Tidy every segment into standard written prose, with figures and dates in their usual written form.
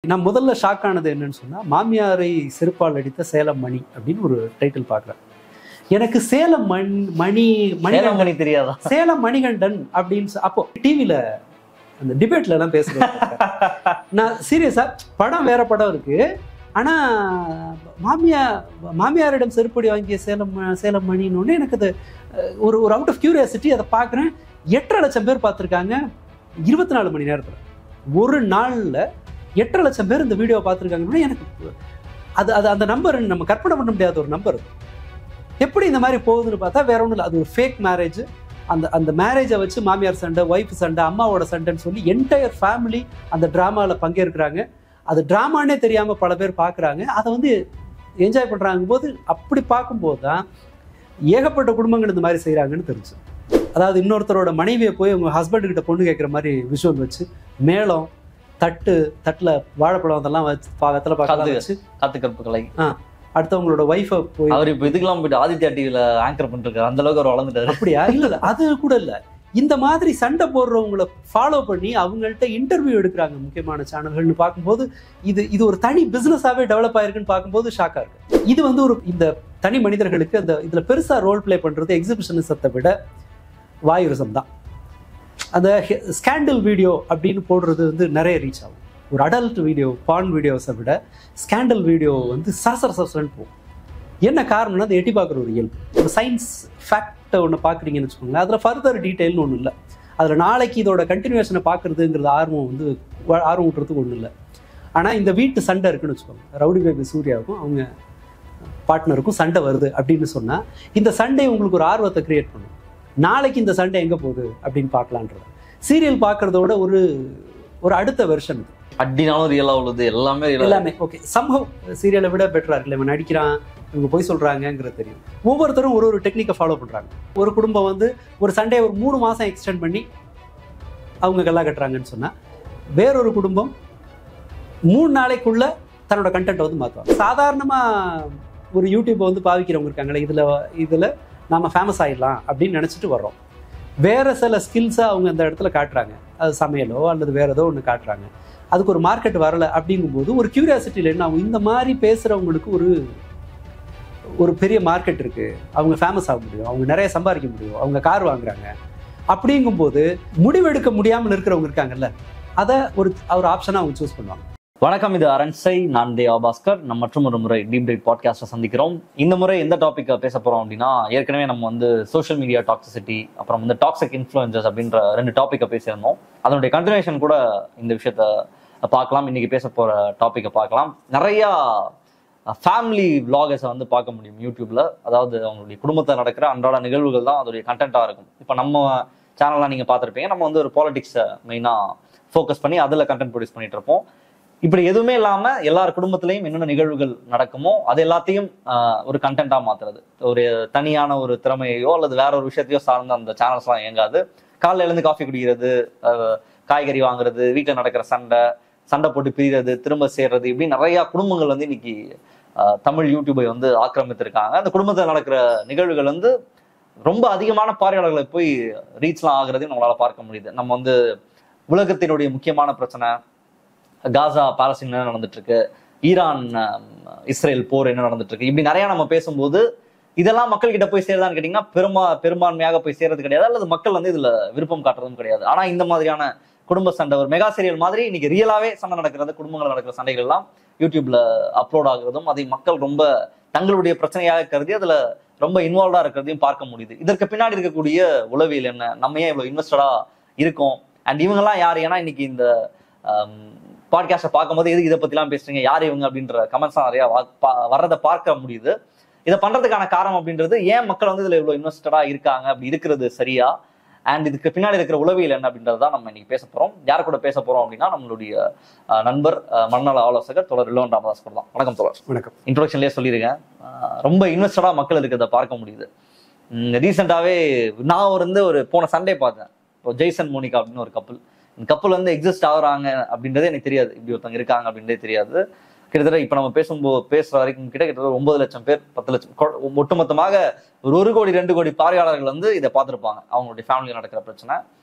நான் முதல்ல ஷாக் ஆனது என்னன்னு சொன்னா, மாமியாரை செருப்பால் அடித்த சேலம் மணி அப்படின்னு ஒரு டைட்டில் பார்க்குறேன். எனக்கு சேலம் மணி தெரியாதா? சேலம் மணிகண்டன் அப்படின்னு அப்போ டிவியில அந்த டிபேட்ல எல்லாம் பேசுறேன். நான் சீரியஸா படம் வேற படம் இருக்கு. ஆனா மாமியாரிடம் செருப்படி வாங்கிய சேலம் மணின்னு எனக்கு அது ஒரு அவுட் ஆஃப் கியூரியாசிட்டி அதை பார்க்குறேன். 8.5 லட்சம் பேர் பார்த்துருக்காங்க 24 மணி நேரத்தில். ஒரு நாளில் 8.5 லட்சம் பேர் இந்த வீடியோ பார்த்துருக்காங்கன்னா எனக்கு அது அந்த நம்பர் நம்ம கற்பனை பண்ண முடியாத ஒரு நம்பர். எப்படி இந்த மாதிரி போகுதுன்னு பார்த்தா வேற ஒன்றும் இல்லை, அது ஒரு ஃபேக் மேரேஜ். அந்த மேரேஜை வச்சு மாமியார் சண்டை, ஒய்ஃப் சண்டை, அம்மாவோட சண்டைன்னு சொல்லி என்டையர் ஃபேமிலி அந்த ட்ராமாவில் பங்கேற்கிறாங்க. அது ட்ராமானே தெரியாமல் பல பேர் பார்க்குறாங்க, அதை வந்து என்ஜாய் பண்ணுறாங்க போது அப்படி பார்க்கும்போது தான் ஏகப்பட்ட குடும்பங்கள் இந்த மாதிரி செய்கிறாங்கன்னு தெரிஞ்சு. அதாவது இன்னொருத்தரோட மனைவியை போய் உங்கள் ஹஸ்பண்டுக்கிட்ட பொண்ணு கேட்குற மாதிரி விஷுவல் வச்சு மேளம் தட்டில் வாழைப்பழம் அதெல்லாம் வச்சு வெத்தலை பார்க்க வச்சு காத்துக்கற்பு கலை. அடுத்தவங்களோட ஒய்ஃபை போய் அவர் இப்போ இதுக்கெல்லாம் போயிட்டு ஆதித்யா டிவியில் ஆங்கர் பண்ணிருக்காரு. அந்த அளவுக்கு அவர் வளர்ந்துட்டாரு. அப்படியா? இல்லை அது கூட இல்லை. இந்த மாதிரி சண்டை போடுறவங்களை ஃபாலோ பண்ணி அவங்கள்ட்ட இன்டர்வியூ எடுக்கிறாங்க முக்கியமான சேனல்கள்னு பார்க்கும்போது இது ஒரு தனி பிஸ்னஸாகவே டெவலப் ஆயிருக்குன்னு பார்க்கும்போது ஷாக்காக இருக்கு. இது வந்து இந்த தனி மனிதர்களுக்கு அந்த இதில் பெருசாக ரோல் பிளே பண்ணுறது எக்ஸிபிஷனிசத்தை விட வாயுரசம் தான். அந்த ஸ்கேண்டல் வீடியோ அப்படின்னு போடுறது வந்து நிறைய ரீச் ஆகும். ஒரு அடல்ட் வீடியோ, பான் வீடியோஸை விட ஸ்கேண்டல் வீடியோ வந்து சரசரன்னு போகும். என்ன காரணம்னா அது எட்டி பார்க்குற ஒரு இயல்பு. ஒரு சயின்ஸ் ஃபேக்டை ஒன்று பார்க்குறீங்கன்னு வச்சுக்கோங்களேன், அதில் ஃபர்தர் டீட்டெயில்னு ஒன்றும் இல்லை. அதில் நாளைக்கு இதோட கண்டினியூஷனை பார்க்குறதுங்கிறது ஆர்வம் விட்டுறதுக்கு ஒன்றும் இல்லை. ஆனால் இந்த வீட்டு சண்டை இருக்குன்னு வச்சுக்கோங்க, ரவுடி பேபி சூர்யாவுக்கும் அவங்க பார்ட்னருக்கும் சண்டை வருது அப்படின்னு சொன்னால் இந்த சண்டை உங்களுக்கு ஒரு ஆர்வத்தை கிரியேட் பண்ணும். நாளைக்கு இந்த சண்டை எங்கே போகுது அப்படின்னு பார்க்கலான்றது. சீரியல் பார்க்குறதோட ஒரு அடுத்த வெர்ஷன் இது. அடினாலும் ரியலாக உள்ளது எல்லாமே ஓகே. சம்பவம் சீரியலை விட பெட்டராக இருக்குல்ல. இவன் நடிக்கிறான், இவங்க போய் சொல்கிறாங்கங்கிறது தெரியும். ஒவ்வொருத்தரும் ஒரு டெக்னிக்கை ஃபாலோ பண்ணுறாங்க. ஒரு குடும்பம் வந்து ஒரு சண்டையை ஒரு 3 மாதம் எக்ஸ்டெண்ட் பண்ணி அவங்க கல்லா கட்டுறாங்கன்னு சொன்னால், வேறொரு குடும்பம் 3 நாளைக்குள்ள தன்னோட கண்டென்ட்டை வந்து மாற்றுவாங்க. சாதாரணமாக ஒரு யூடியூப்பை வந்து பாவிக்கிறவங்க இருக்காங்களே, இதில் நாம் ஃபேமஸ் ஆகிடலாம் அப்படின்னு நினச்சிட்டு வர்றோம். வேறு சில ஸ்கில்ஸை அவங்க அந்த இடத்துல காட்டுறாங்க. அது சமையலோ அல்லது வேறு ஏதோ ஒன்று காட்டுறாங்க. அதுக்கு ஒரு மார்க்கெட் வரலை அப்படிங்கும்போது ஒரு கியூரியாசிட்டியில் என்ன ஆகும், இந்த மாதிரி பேசுகிறவங்களுக்கு ஒரு பெரிய மார்க்கெட் இருக்குது, அவங்க ஃபேமஸ் ஆக முடியும், அவங்க நிறைய சம்பாதிக்க முடியும், அவங்க கார் வாங்குறாங்க. அப்படிங்கும்போது முடிவெடுக்க முடியாமல் இருக்கிறவங்க இருக்காங்கல்ல, அதை ஒரு ஆப்ஷனாக அவங்க சூஸ் பண்ணுவாங்க. வணக்கம், இது அரண்சை. நான் தேவா பாஸ்கர். நம்ம மற்றும் ஒரு முறை டீப் டைட் பாட்காஸ்ட்டை சந்திக்கிறோம். இந்த முறை எந்த டாப்பிக்கை பேச போகிறோம் அப்படின்னா, ஏற்கனவே நம்ம வந்து சோஷியல் மீடியா டாக்ஸிசிட்டி, அப்புறம் வந்து டாக்ஸிக் இன்ஃப்ளூயன்சஸ் அப்படின்ற 2 டாப்பிக்கை பேசியிருந்தோம். அதனுடைய கண்டினியூஷன் கூட இந்த விஷயத்த பார்க்கலாம். இன்னைக்கு பேச போகிற டாப்பிக்கை பார்க்கலாம். நிறையா ஃபேமிலி விளாகர்ஸை வந்து பார்க்க முடியும் யூடியூப்ல. அதாவது அவங்களுடைய குடும்பத்தில் நடக்கிற அன்றாட நிகழ்வுகள் தான் அதோடைய கண்டென்ட்டாக இருக்கும். இப்போ நம்ம சேனல்லாம் நீங்கள் பார்த்துருப்பீங்க, நம்ம வந்து ஒரு பாலிடிக்ஸை மெயினாக ஃபோக்கஸ் பண்ணி அதில் கண்டென்ட் ப்ரொடியூஸ் பண்ணிட்டு இருப்போம். இப்படி எதுவுமே இல்லாமல் எல்லார் குடும்பத்திலையும் என்னென்ன நிகழ்வுகள் நடக்குமோ அது எல்லாத்தையும் ஒரு கண்டென்ட்டாக மாற்றுறது. ஒரு தனியான ஒரு திறமையோ அல்லது வேற ஒரு விஷயத்தையோ சார்ந்த அந்த சேனல்ஸ்லாம் இயங்காது. காலையில் எழுந்து காஃபி குடிக்கிறது, காய்கறி வாங்குறது, வீட்டில் நடக்கிற சண்டை போட்டு பிரிகிறது, திரும்ப சேர்றது, இப்படி நிறையா குடும்பங்கள் வந்து இன்னைக்கு தமிழ் யூடியூபை வந்து ஆக்கிரமித்திருக்காங்க. அந்த குடும்பத்தில் நடக்கிற நிகழ்வுகள் வந்து ரொம்ப அதிகமான பார்வையாளர்களை போய் ரீச்லாம் ஆகுறதையும் நம்மளால பார்க்க முடியுது. நம்ம வந்து உலகத்தினுடைய முக்கியமான பிரச்சனை, காசா பாலஸ்தீன் என்ன நடந்துட்டு இருக்கு, ஈரான் இஸ்ரேல் போர் என்ன நடந்துட்டு இருக்கு, இப்படி நிறைய நம்ம பேசும்போது இதெல்லாம் மக்கள் கிட்ட போய் சேருதான்னு கேட்டீங்கன்னா பெரும்பான்மையாக போய் சேர்றது கிடையாது, அல்லது மக்கள் வந்து இதுல விருப்பம் காட்டுறதும் கிடையாது. ஆனா இந்த மாதிரியான குடும்ப சண்டை, ஒரு மெகா சீரியல் மாதிரி இன்னைக்கு ரியலாவே சண்டை நடக்கிறது, குடும்பங்கள் நடக்கிற சண்டைகள் எல்லாம் யூடியூப்ல அப்லோட் ஆகுறதும், அதை மக்கள் ரொம்ப தங்களுடைய பிரச்சனையாக கருதி அதுல ரொம்ப இன்வால்வ்டா இருக்கிறதையும் பார்க்க முடியுது. இதற்கு பின்னாடி இருக்கக்கூடிய உளவியல் என்ன, நம்ம ஏன் இவ்வளவு இன்வெஸ்டடா இருக்கோம், அண்ட் இவங்கெல்லாம் யாரு? ஏன்னா இன்னைக்கு இந்த பாட்காஸ்ட்டை பார்க்கும்போது எதுக்கு இதை பத்திலாம் பேசுறீங்க, யார் இவங்க அப்படின்ற கமெண்ட்ஸ் நிறைய வர்றதை பார்க்க முடியுது. இதை பண்றதுக்கான காரணம் அப்படின்றது, ஏன் மக்கள் வந்து இதுல இவ்வளவு இன்வெஸ்டடா இருக்காங்க, அப்படி இருக்கிறது சரியா, அண்ட் இதுக்கு பின்னாடி இருக்கிற உளவியல் என்ன அப்படின்றதான் நம்ம இன்னைக்கு பேச போறோம். யார் கூட பேச போறோம் அப்படின்னா, நம்மளுடைய நண்பர் மனநல ஆலோசகர் தோழர் இளவன் ராமதாஸ் கூட தான். வணக்கம் தோழர். வணக்கம். இன்ட்ரோடக்ஷன்லேயே சொல்லியிருக்கேன், ரொம்ப இன்வெஸ்டடா மக்கள் இருக்கிறத பார்க்க முடியுது. ரீசெண்டாவே நான் வந்து ஒரு போன சண்டே பார்த்தேன். இப்போ ஜெய்சன் மோனிகா அப்படின்னு ஒரு கப்பல், இந்த கப்பல் வந்து எக்ஸிஸ்ட் ஆகுறாங்க அப்படின்றதே எனக்கு தெரியாது, இப்படி ஒருத்தவங்க இருக்காங்க அப்படின்றதே தெரியாது. கிட்டத்தட்ட இப்போ நம்ம பேசுற வரைக்கும் கிட்டத்தட்ட 9 லட்சம் பேர் 10 லட்சம் ஒட்டுமொத்தமாக 1 கோடி 2 கோடி பார்வையாளர்கள் வந்து இதை பார்த்துருப்பாங்க. அவங்களுடைய ஃபேமிலியில் நடக்கிற பிரச்சனை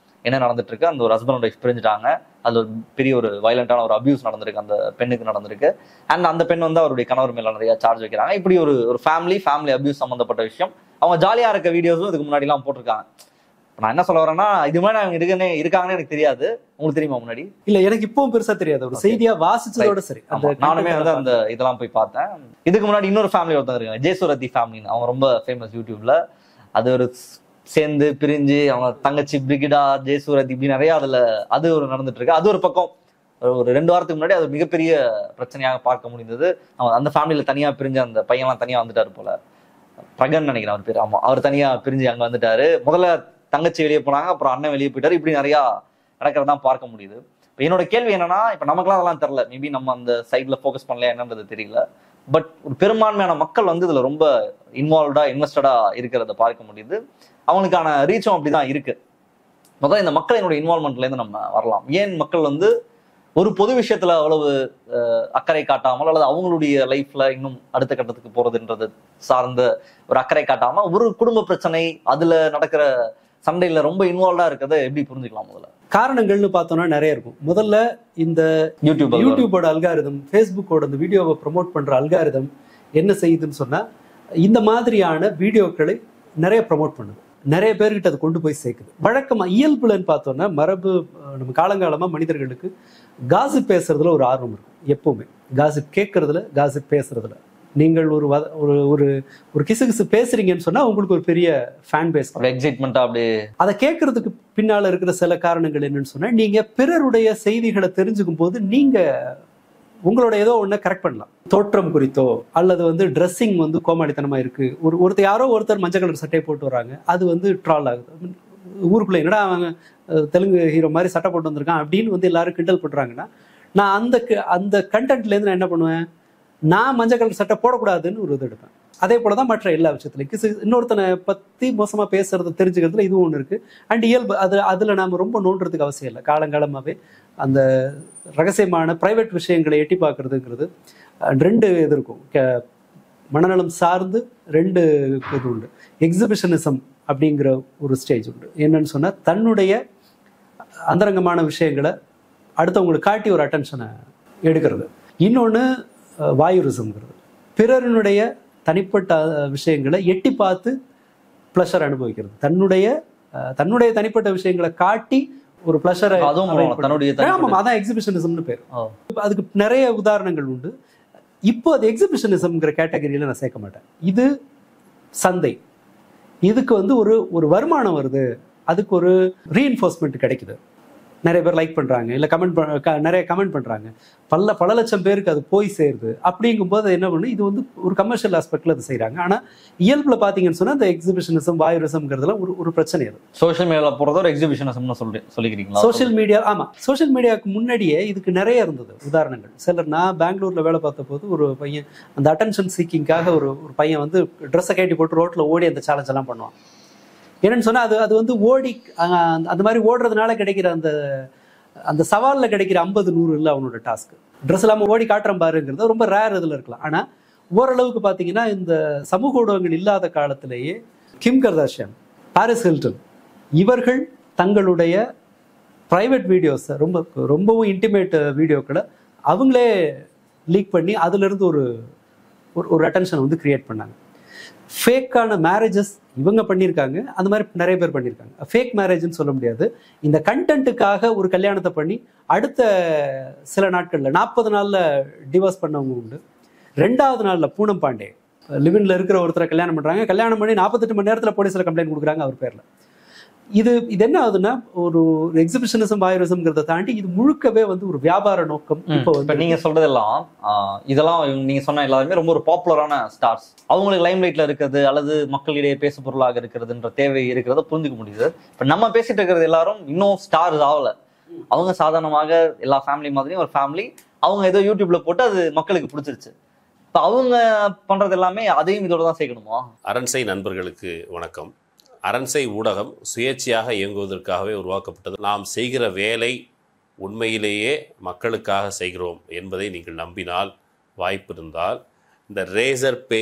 என்ன நடந்துட்டு இருக்கு, அந்த ஒரு ஹஸ்பண்ட் ஒய்ஃப் பிரிஞ்சுட்டாங்க, அது ஒரு பெரிய ஒரு வயலண்டான ஒரு அபியூஸ் நடந்திருக்கு, அந்த பெண்ணுக்கு நடந்திருக்கு. அண்ட் அந்த பெண் வந்து அவருடைய கணவர் மேல நிறைய சார்ஜ் வைக்கிறாங்க. இப்படி ஒரு ஃபேமிலி அபியூஸ் சம்பந்தப்பட்ட விஷயம். அவங்க ஜாலியா இருக்க வீடியோஸும் இதுக்கு முன்னாடி எல்லாம் போட்டிருக்காங்க. நான் என்ன சொல்ல வரேன்னா, இது மாதிரி அவங்க இருக்காங்கன்னு எனக்கு தெரியாது. உங்களுக்கு தெரியுமா முன்னாடி? இல்ல, எனக்கு இப்பவும் பெருசா தெரியாது. ஒரு செய்தியா வாசிச்சதோட சரி. நானுமே வந்து அந்த இதெல்லாம் போய் பார்த்தேன். இதுக்கு முன்னாடி இன்னொரு ஃபேமிலி ஒருத்தங்க இருக்காங்க, ஜெயசூரதி ஃபேமிலின்னு. அவங்க ரொம்ப ஃபேமஸ் யூடியூப்ல. அது ஒரு சேர்ந்து பிரிஞ்சு அவங்க தங்கச்சி பிரிகிடா ஜெயசூரதி இப்படி நிறைய அது ஒரு நடந்துட்டு இருக்கு. அது ஒரு பக்கம் ஒரு 2 வாரத்துக்கு முன்னாடி அது மிகப்பெரிய பிரச்சனையாக பார்க்க முடிந்தது. அந்த ஃபேமிலியில தனியா பிரிஞ்சு அந்த பையன்லாம் தனியா வந்துட்டாரு போல, பிரகன் நினைக்கிறேன் அவர் பேர். ஆமா, அவர் தனியா பிரிஞ்சு அங்க வந்துட்டாரு. முதல்ல தங்கச்சி வெளியே போனாங்க, அப்புறம் அண்ணன் வெளியே போயிட்டாரு. இப்படி நிறைய நடக்கிறதான் பார்க்க முடியுது. இப்போ என்னோட கேள்வி என்னன்னா, இப்ப நமக்குலாம் அதெல்லாம் தெரியல, மேபி நம்ம அந்த சைட்ல ஃபோக்கஸ் பண்ணல, என்னன்றது தெரியல. பட் ஒரு பெரும்பான்மையான மக்கள் வந்து இதுல ரொம்ப இன்வால்வ்டா இன்வெஸ்டடா இருக்கிறத பார்க்க முடியுது. அவங்களுக்கான ரீச்சும் அப்படிதான் இருக்கு. முதல்ல இந்த மக்களினோட இன்வால்மெண்ட்ல இருந்து நம்ம வரலாம். ஏன் மக்கள் வந்து ஒரு பொது விஷயத்துல அவ்வளவு அக்கறை காட்டாமல், அல்லது அவங்களுடைய லைஃப்ல இன்னும் அடுத்த கட்டத்துக்கு போறதுன்றது சார்ந்த ஒரு அக்கறை காட்டாம, ஒரு குடும்ப பிரச்சனை அதுல நடக்கிற சண்டையில ரொம்ப இன்வால்வ்டா இருக்கிறத எப்படி புரிஞ்சுக்கலாம்? முதல்ல காரணங்கள்னு பார்த்தோம்னா நிறைய இருக்கும். முதல்ல இந்த யூடியூபோட அல்காரிதம், ஃபேஸ்புக்கோட இந்த வீடியோவை ப்ரமோட் பண்ற அல்காரிதம் என்ன செய்யுதுன்னு சொன்னா, இந்த மாதிரியான வீடியோக்களை நிறைய ப்ரமோட் பண்ணுது, நிறைய பேர்கிட்ட அதை கொண்டு போய் சேர்க்குது. வழக்கமா இயல்புலன்னு பார்த்தோம்னா, மரபு நம்ம காலங்காலமா மனிதர்களுக்கு காசிப் பேசுறதுல ஒரு ஆர்வம் இருக்கும். எப்பவுமே காசிப் கேட்கறதுல, காசிப் பேசுறதுல. நீங்கள் ஒரு கிசுகிசு பேசுறீங்கன்னு சொன்னா உங்களுக்கு ஒரு பெரிய ஃபேன் பேஸ், எக்ஸைட்மெண்டா அப்படி அதை கேட்கறதுக்கு பின்னால இருக்கிற சில காரணங்கள் என்னன்னு சொன்னா, நீங்க பிறருடைய செய்திகளை தெரிஞ்சுக்கும் போது நீங்க உங்களோட ஏதோ ஒண்ணு கரெக்ட் பண்ணலாம். தோற்றம் குறித்தோ அல்லது வந்து ட்ரெஸ்ஸிங் வந்து கோமாளித்தனமா இருக்கு, ஒருத்தர் யாரோ ஒருத்தர் மஞ்சள் கலர் சட்டையை போட்டு வராங்க, அது வந்து ட்ரால் ஆகுது. ஊருக்குள்ள என்னடா அவங்க தெலுங்கு ஹீரோ மாதிரி சட்டை போட்டு வந்திருக்கான் அப்படின்னு வந்து எல்லாரும் கிண்டல் பண்றாங்கன்னா, நான் அந்த கண்டென்ட்ல இருந்து நான் என்ன பண்ணுவேன், நான் மஞ்சள் கலர் சட்டை போடக்கூடாதுன்னு ஒரு இது எடுப்பேன். அதே போலதான் மற்ற எல்லா விஷயத்துலையும் இன்னொருத்தனை பத்தி மோசமா பேசுறது தெரிஞ்சுக்கிறதுல இதுவும் ஒண்ணு இருக்கு. அண்ட் இயல்பு அதுல நாம ரொம்ப நோன்றதுக்கு அவசியம் இல்லை. காலங்காலமாவே அந்த ரகசியமான பிரைவேட் விஷயங்களை எட்டி பார்க்கறதுங்கிறது 2 இது இருக்கும். மனநலம் சார்ந்து 2 இது உண்டு. எக்ஸிபிஷனிசம் அப்படிங்கிற ஒரு ஸ்டேஜ் உண்டு. என்னன்னு சொன்னா, தன்னுடைய அந்தரங்கமான விஷயங்களை அடுத்தவங்களுக்கு காட்டி ஒரு அட்டென்ஷனை எடுக்கிறது. இன்னொன்று வாயுரிசம்ங்கிறது, பிறருடைய தனிப்பட்ட விஷயங்களை எட்டி பார்த்து ப்ளஷர் அனுபவிக்கிறது. தன்னுடைய தனிப்பட்ட விஷயங்களை காட்டி ஒரு ப்ளஷரை, அதான் எக்ஸிபிஷனிசம்னு பேர். அதுக்கு நிறைய உதாரணங்கள் உண்டு. இப்போ அது எக்ஸிபிஷனிசம்ங்கிற கேட்டகரியில நான் சேர்க்க மாட்டேன். இது சந்தை, இதுக்கு வந்து ஒரு வருமானம் வருது, அதுக்கு ஒரு ரீஎன்ஃபோர்ஸ்மெண்ட் கிடைக்குது, நிறைய பேர் லைக் பண்றாங்க, இல்ல நிறைய கமெண்ட் பண்றாங்க, பல லட்சம் பேருக்கு அது போய் சேருது. அப்படிங்கும்போது என்ன பண்ணு, இது வந்து ஒரு கமர்ஷியல் ஆஸ்பெக்ட்ல அது செய்யறாங்க. ஆனா இயல்புல பாத்தீங்கன்னு சொன்னா, இந்த எக்ஸிபிஷனிசம் வாயுரிசம்ங்கிறதுலாம் ஒரு பிரச்சனை. அது சோஷியல் மீடியால போறது ஒரு எக்ஸிபிஷனிசம்னு சொல்லிக்கிறீங்களா? சோஷியல் மீடியா, ஆமா, சோஷியல் மீடியாவுக்கு முன்னாடியே இதுக்கு நிறைய இருந்தது உதாரணங்கள். சிலர், நான் பெங்களூர்ல வேலை பார்த்த போது ஒரு பையன் அந்த அட்டென்ஷன் சீக்கிங்காக ஒரு பையன் வந்து ட்ரெஸ்ஸை கட்டி போட்டு ரோட்ல ஓடி அந்த சேலஞ்ச் எல்லாம் பண்ணுவான். என்னன்னு சொன்னா, அது வந்து ஓடி அந்த மாதிரி ஓடுறதுனால கிடைக்கிற அந்த சவாலில் கிடைக்கிற 50-100 இல்லை அவனோட டாஸ்க். ட்ரெஸ் இல்லாமல் ஓடி காட்டுறேன் பாருங்கிறது ரொம்ப ரேர் இதில் இருக்கலாம். ஆனால் ஓரளவுக்கு பார்த்தீங்கன்னா, இந்த சமூக ஊடகங்கள் இல்லாத காலத்திலேயே கிம் கர்தாஷியான், பாரிஸ் ஹில்டன் இவர்கள் தங்களுடைய ப்ரைவேட் வீடியோஸை ரொம்பவும் இன்டிமேட் வீடியோக்களை அவங்களே லீக் பண்ணி அதிலிருந்து ஒரு அட்டென்ஷன் வந்து கிரியேட் பண்ணாங்க. ஃபேக்கான மேரேஜஸ் இவங்க பண்ணியிருக்காங்க, அந்த மாதிரி நிறைய பேர் பண்ணியிருக்காங்க. ஃபேக் மேரேஜ்னு சொல்ல முடியாது. இந்த கண்டென்ட்டுக்காக ஒரு கல்யாணத்தை பண்ணி அடுத்த சில நாட்களில் 40 நாளில் டிவோர்ஸ் பண்ணவங்க உண்டு. 2வது நாளில் பூனம் பாண்டே லிவின்ல இருக்கிற ஒருத்தரை கல்யாணம் பண்ணுறாங்க. கல்யாணம் பண்ணி 48 மணி நேரத்தில் போலீஸில் கம்ப்ளைண்ட் கொடுக்குறாங்க அவர் பேரில். இது என்ன ஆகுதுன்னா, ஒரு எக்ஸிபிஷனிசம் வாயுரிசம்ங்கிறத தாண்டி இது முழுக்கவே வந்து ஒரு வியாபார நோக்கம். இப்போ நீங்க சொல்றதெல்லாம் இதெல்லாம் நீங்க சொன்ன எல்லாருமே ரொம்ப ஒரு பாப்புலரான ஸ்டார்ஸ், அவங்களுக்கு லைம் லைட்ல இருக்கிறது அல்லது மக்களிடையே பேசு பொருளாக இருக்கிறதுன்ற தேவை இருக்கிறத புரிஞ்சுக்க முடியுது. இப்ப நம்ம பேசிட்டு இருக்கிறது எல்லாரும் இன்னும் ஸ்டார்ஸ் ஆகல. அவங்க சாதாரணமாக எல்லா ஃபேமிலி மாதிரியும் ஒரு ஃபேமிலி, அவங்க ஏதோ யூடியூப்ல போட்டு அது மக்களுக்கு பிடிச்சிருச்சு. இப்ப அவங்க பண்றது எல்லாமே அதையும் இதோட தான் சேர்க்கணுமா? அரண்சை நண்பர்களுக்கு வணக்கம். அரண்சை ஊடகம் சுயேட்சையாக இயங்குவதற்காகவே உருவாக்கப்பட்டது. நாம் செய்கிற வேலை உண்மையிலேயே மக்களுக்காக செய்கிறோம் என்பதை நீங்கள் நம்பினால், வாய்ப்பு இருந்தால் இந்த ரேசர் பே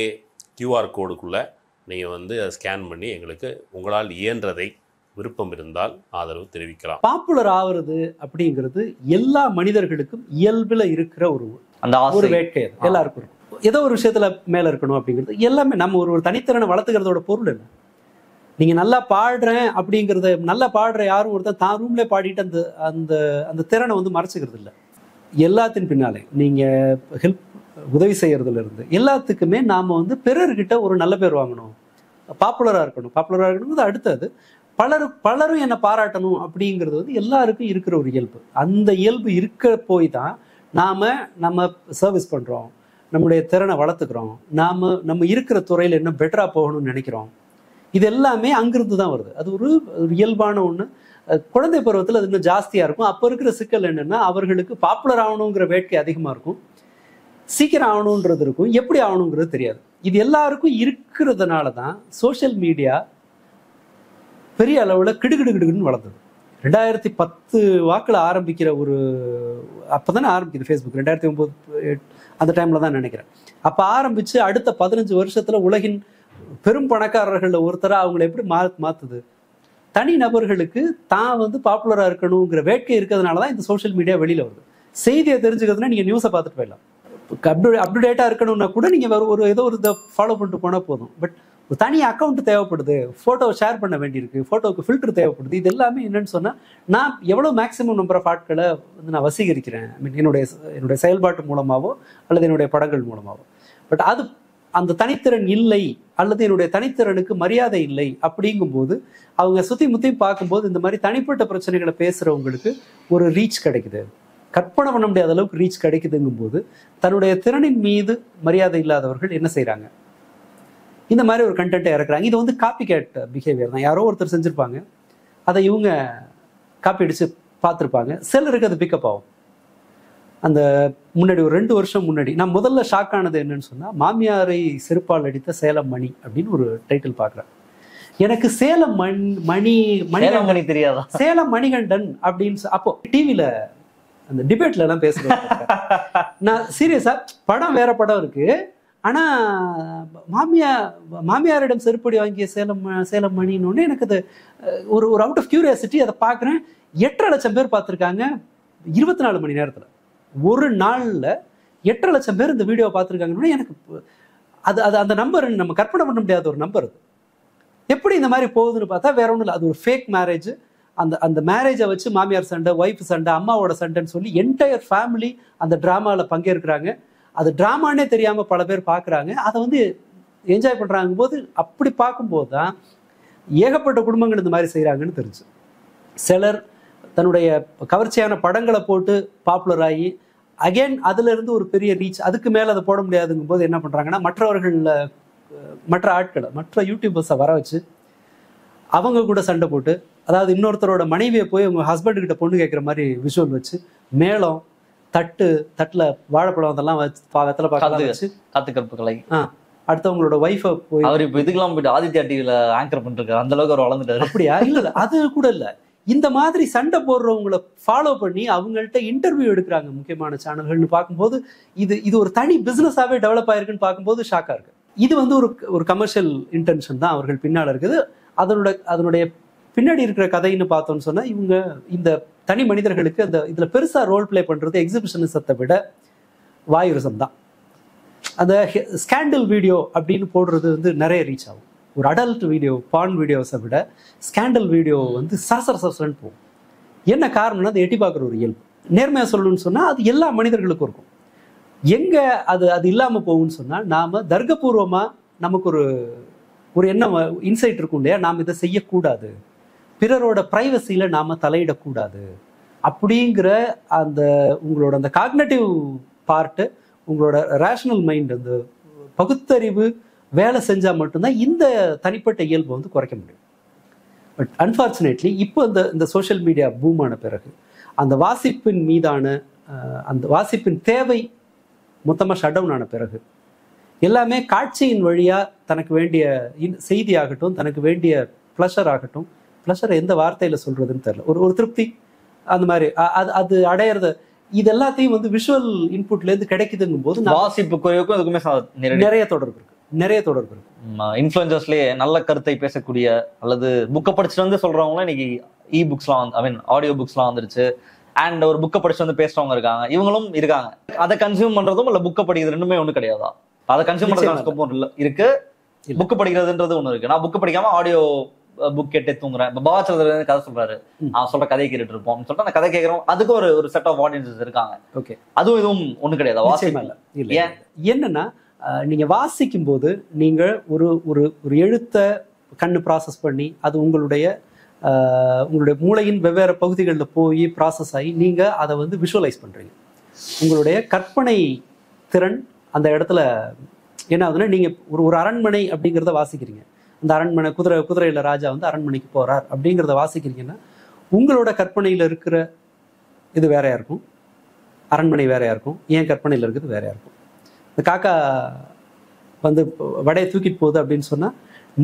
QR கோடுக்குள்ளே நீங்கள் வந்து அதை ஸ்கேன் பண்ணி எங்களுக்கு உங்களால் இயன்றதை விருப்பம் இருந்தால் ஆதரவு தெரிவிக்கலாம். பாப்புலர் ஆகுறது அப்படிங்கிறது எல்லா மனிதர்களுக்கும் இயல்புல இருக்கிற அந்த ஒரு வேட்கை. எல்லாருக்கும் இருக்கும். ஏதோ ஒரு விஷயத்துல மேல இருக்கணும் அப்படிங்கிறது எல்லாமே. நம்ம ஒரு தனித்திறனை வளர்த்துக்கிறதோட பொருள் என்ன? நீங்க நல்லா பாடுறேன் அப்படிங்கறத, நல்லா பாடுற யாரும் ஒருத்தர் தான் ரூம்ல பாடிட்டு அந்த அந்த அந்த திறனை வந்து மறைச்சுக்கிறது இல்லை. எல்லாத்தின் பின்னாலே நீங்க உதவி செய்யறதுல இருந்து எல்லாத்துக்குமே நாம வந்து பிறர்கிட்ட ஒரு நல்ல பேர் வாங்கணும், பாப்புலரா இருக்கணும் அடுத்தது பலரும் என்னை பாராட்டணும் அப்படிங்கிறது வந்து எல்லாருக்கும் இருக்கிற ஒரு இயல்பு. அந்த இயல்பு இருக்க போய் தான் நம்ம சர்வீஸ் பண்றோம், நம்முடைய திறனை வளர்த்துக்கிறோம், நம்ம இருக்கிற துறையில என்ன பெட்டரா போகணும்னு நினைக்கிறோம். இது எல்லாமே அங்கிருந்து தான் வருது. அது ஒரு இயல்பான ஒண்ணு. குழந்தை பருவத்தில் அது இன்னும் ஜாஸ்தியா இருக்கும். அப்ப இருக்கிற சிக்கல் என்னன்னா, அவர்களுக்கு பாப்புலர் ஆகணுங்கிற வேட்கை அதிகமா இருக்கும், சீக்கிரம் ஆகணுன்றது இருக்கும், எப்படி ஆகணுங்கிறது தெரியாது. இது எல்லாருக்கும் இருக்கிறதுனால தான் சோசியல் மீடியா பெரிய அளவுல கிடுகிடுன்னு வளர்ந்தது. 2010 வாக்குல ஆரம்பிக்கிற அப்பதானே ஆரம்பிக்குது ஃபேஸ்புக். 2009 அந்த டைம்ல தான் நினைக்கிறேன். அப்ப ஆரம்பிச்சு அடுத்த 15 வருஷத்துல உலகின் பெரும் பணக்காரர்கள் ஒருத்தரா அவங்களை எப்படி மாத்துது? தனி நபர்களுக்கு தான் வந்து பாப்புலரா இருக்கணுங்கிற வேட்கை இருக்கிறதுனாலதான் இந்த சோசியல் மீடியா வெளியில வருது. செய்தியை தெரிஞ்சுக்கிறதுனா நீங்க நியூஸை பார்த்துட்டு போயிடலாம். அப்டுடேட்டா இருக்கணும்னா கூட நீங்க ஏதோ ஒரு இதை ஃபாலோ பண்ணிட்டு போனா போதும். பட் ஒரு தனி அக்கௌண்ட் தேவைப்படுது, போட்டோவை ஷேர் பண்ண வேண்டியிருக்கு, போட்டோவுக்கு ஃபில்டர் தேவைப்படுது. இது எல்லாமே என்னன்னு சொன்னா, நான் எவ்வளவு மேக்சிமம் நம்பர் ஆஃப் ஆட்களை வந்து நான் வசீகரிக்கிறேன், ஐ மீன் என்னுடைய செயல்பாட்டு மூலமாவோ அல்லது என்னுடைய படங்கள் மூலமாவோ. பட் அது அந்த தனித்திறன் இல்லை அல்லது என்னுடைய தனித்திறனுக்கு மரியாதை இல்லை அப்படிங்கும்போது அவங்க சுத்தி முத்தி பார்க்கும்போது இந்த மாதிரி தனிப்பட்ட பிரச்சனைகளை பேசுறவங்களுக்கு ஒரு ரீச் கிடைக்குது. கற்பனை பண்ண முடியாத அளவுக்கு ரீச் கிடைக்குதுங்கும் போது தன்னுடைய திறனின் மீது மரியாதை இல்லாதவர்கள் என்ன செய்யறாங்க? இந்த மாதிரி ஒரு கண்டென்ட்டை இறக்குறாங்க. இது வந்து காப்பி கேட் பிஹேவியர் தான். யாரோ ஒருத்தர் செஞ்சிருப்பாங்க, அதை இவங்க காப்பி அடிச்சு பார்த்துருப்பாங்க. சிலருக்கு அது பிக்கப் ஆகும். அந்த முன்னாடி ஒரு 2 வருஷம் முன்னாடி நான் முதல்ல ஷாக் ஆனது என்னன்னு சொன்னா, மாமியாரை செருப்பால் அடித்த சேலம் மணி அப்படின்னு ஒரு டைட்டில் பார்க்குறேன். எனக்கு சேலம் மணி தெரியாதா? சேலம் மணிகண்டன் அப்படின்னு அப்போ டிவியில அந்த டிபேட்ல எல்லாம் பேசுறேன். நான் சீரியஸா, படம் வேற படம் இருக்கு, ஆனா மாமியாரிடம் செருப்படி வாங்கிய சேலம் மணின்னு எனக்கு அது ஒரு அவுட் ஆஃப் கியூரியாசிட்டி அதை பார்க்குறேன். 8.5 லட்சம் பேர் பார்த்துருக்காங்க 24 மணி நேரத்துல. ஒரு நாள்ல 8.5 லட்சம் பேர் இந்த வீடியோ பார்த்துருக்காங்கன்னு எனக்கு அது அந்த நம்பர் நம்ம கற்பனை பண்ண முடியாத ஒரு நம்பர். அது எப்படி இந்த மாதிரி போகுதுன்னு பார்த்தா வேற ஒன்றும் இல்லை, அது ஒரு ஃபேக் மேரேஜ். அந்த மேரேஜை வச்சு மாமியார் சண்டை, ஒய்ஃப் சண்டை, அம்மாவோட சண்டைன்னு சொல்லி என்டையர் ஃபேமிலி அந்த டிராமால பங்கேற்கிறாங்க. அது டிராமானே தெரியாம பல பேர் பார்க்குறாங்க, அதை வந்து என்ஜாய் பண்றாங்க. போது அப்படி பார்க்கும்போது தான் ஏகப்பட்ட குடும்பங்கள் இந்த மாதிரி செய்யறாங்கன்னு தெரிஞ்சு. சிலர் தன்னுடைய கவர்ச்சியான படங்களை போட்டு பாப்புலர் ஆகி அகெயின் அதுல இருந்து ஒரு பெரிய ரீச், அதுக்கு மேல அதை போட முடியாதுங்கும் போது என்ன பண்றாங்கன்னா, மற்ற ஆட்களை, மற்ற யூடியூபர்ஸை வர வச்சு அவங்க கூட சண்டை போட்டு, அதாவது இன்னொருத்தரோட மனைவியை போய் உங்க ஹஸ்பண்ட் கிட்ட பொண்ணு கேட்குற மாதிரி விஷுவல் வச்சு, மேளம், தட்டுல வாழைப்பழம் அதெல்லாம் வெத்தலை பார்க்கலாம் வச்சு காத்துக்கற்பு கலை, அடுத்தவங்களோட ஒய்ஃபை போய் அவர் இப்போ இதுக்கெல்லாம் போயிட்டு ஆதித்யா டிவில ஆங்கர் பண்ணிருக்காரு. அந்த அளவுக்கு அவர் வளர்ந்துட்டாரு. அப்படியா? இல்ல அது கூட இல்ல. இந்த மாதிரி சண்டை போடுறவங்களை ஃபாலோ பண்ணி அவங்கள்ட்ட இன்டர்வியூ எடுக்கிறாங்க முக்கியமான சேனல்கள்னு பார்க்கும்போது இது ஒரு தனி பிசினஸாவே டெவலப் ஆயிருக்குன்னு பார்க்கும்போது ஷாக்கா இருக்கு. இது வந்து ஒரு கமர்ஷியல் இன்டென்ஷன் தான் அவர்கள் பின்னால இருக்குது. அதனுடைய பின்னாடி இருக்கிற கதைன்னு பார்த்தோம்னு சொன்னா, இவங்க இந்த தனி மனிதர்களுக்கு அந்த இதுல பெருசா ரோல் பிளே பண்றது எக்ஸிபிஷனிசத்தை விட வாயுரசம் தான். அந்த ஸ்கேண்டல் வீடியோ அப்படின்னு போடுறது வந்து நிறைய ரீச் ஆகும். ஒரு அடல்ட் வீடியோ, பான் வீடியோஸை விட ஸ்கேண்டல் வீடியோ வந்து சரசரன்னு போகும். என்ன காரணம்னா, அது எட்டி பார்க்குற ஒரு இயல்பு. நேர்மையாக சொல்லணும்னு சொன்னால் அது எல்லா மனிதர்களுக்கும் இருக்கும். எங்கே அது இல்லாமல் போகும்னு சொன்னால், நாம் தர்க்கபூர்வமாக நமக்கு ஒரு எண்ணம், இன்சைட் இருக்கும் இல்லையா, நாம் இதை செய்யக்கூடாது, பிறரோட ப்ரைவசியில் நாம் தலையிடக்கூடாது அப்படிங்கிற உங்களோட அந்த காக்னேட்டிவ் பார்ட்டு, உங்களோட ரேஷனல் மைண்ட், அந்த பகுத்தறிவு வேலை செஞ்சால் மட்டும்தான் இந்த தனிப்பட்ட இயல்பை வந்து குறைக்க முடியும். பட் அன்ஃபார்ச்சுனேட்லி இப்போ இந்த சோஷியல் மீடியா பூமான பிறகு அந்த வாசிப்பின் மீதான அந்த வாசிப்பின் தேவை மொத்தமாக ஷட் டவுன் ஆன பிறகு எல்லாமே காட்சியின் வழியாக தனக்கு வேண்டிய செய்தி ஆகட்டும், தனக்கு வேண்டிய ப்ளஷர் ஆகட்டும், ப்ளஷர் எந்த வார்த்தையில் சொல்றதுன்னு தெரியல, ஒரு திருப்தி அந்த மாதிரி அது அடையிறது, இது எல்லாத்தையும் வந்து விஷுவல் இன்புட்லேருந்து கிடைக்குதுங்கும் போது வாசிப்பு குறைவுக்கும் அதுக்குமே நிறைய தொடர்பு இருக்கு. நிறைய தொடர்பு இருக்கு. இன்ஃப்ளூயன்சர்ஸ்லேயே நல்ல கருத்தை பேசக்கூடிய அல்லது புக்கை படிச்சுட்டு வந்து சொல்றவங்களும் இன்னைக்கு இ புக்ஸ்லாம் வந்து ஐ மீன் ஆடியோ புக்ஸ்லாம் வந்துருச்சு. அண்ட் ஒரு புக்கை படிச்சு வந்து பேசுறவங்க இருக்காங்க, இவங்களும் இருக்காங்க. அதை கன்சியூம் பண்றதும் இல்ல புக்கை படிக்கிறது ரெண்டுமே ஒண்ணு கிடையாதா? அதை கன்சியூம் பண்றது இருக்கு, புக்கு படிக்கிறதுன்றது ஒண்ணு இருக்கு. நான் புக்கு படிக்காம ஆடியோ புக் கேட்டே தூங்குறேன். இப்போ பாவாச்சந்திரன் கதை சொல்றாரு, அவன் சொல்ற கதையை கேட்டுட்டு இருப்போம் சொல்லிட்டு அந்த கதை கேட்கறோம். அதுக்கு ஒரு செட் ஆஃப் ஆடியன்சஸ் இருக்காங்க. ஓகே, அதுவும் இதுவும் ஒண்ணு கிடையாது. வாசியம் இல்ல. என்னன்னா நீங்க வாசிக்கும் போது நீங்க ஒரு ஒரு ஒரு எழுத்தை கண்ணு ப்ராசஸ் பண்ணி அது உங்களுடைய மூளையின் வெவ்வேறு பகுதிகளில் போய் ப்ராசஸ் ஆகி நீங்க அதை வந்து விஷுவலைஸ் பண்றீங்க. உங்களுடைய கற்பனை திறன் அந்த இடத்துல என்ன ஆகுதுன்னா, நீங்க ஒரு அரண்மனை அப்படிங்கிறத வாசிக்கிறீங்க. அந்த அரண்மனை குதிரையில ராஜா வந்து அரண்மனைக்கு போறார் அப்படிங்கிறத வாசிக்கிறீங்கன்னா உங்களோட கற்பனையில இருக்கிற இது வேறையா இருக்கும், அரண்மனை வேறையா இருக்கும், ஏன் கற்பனையில இருக்கிறது வேறையா இருக்கும். இந்த காக்கா வந்து வடையை தூக்கிட்டு போகுது அப்படின்னு சொன்னா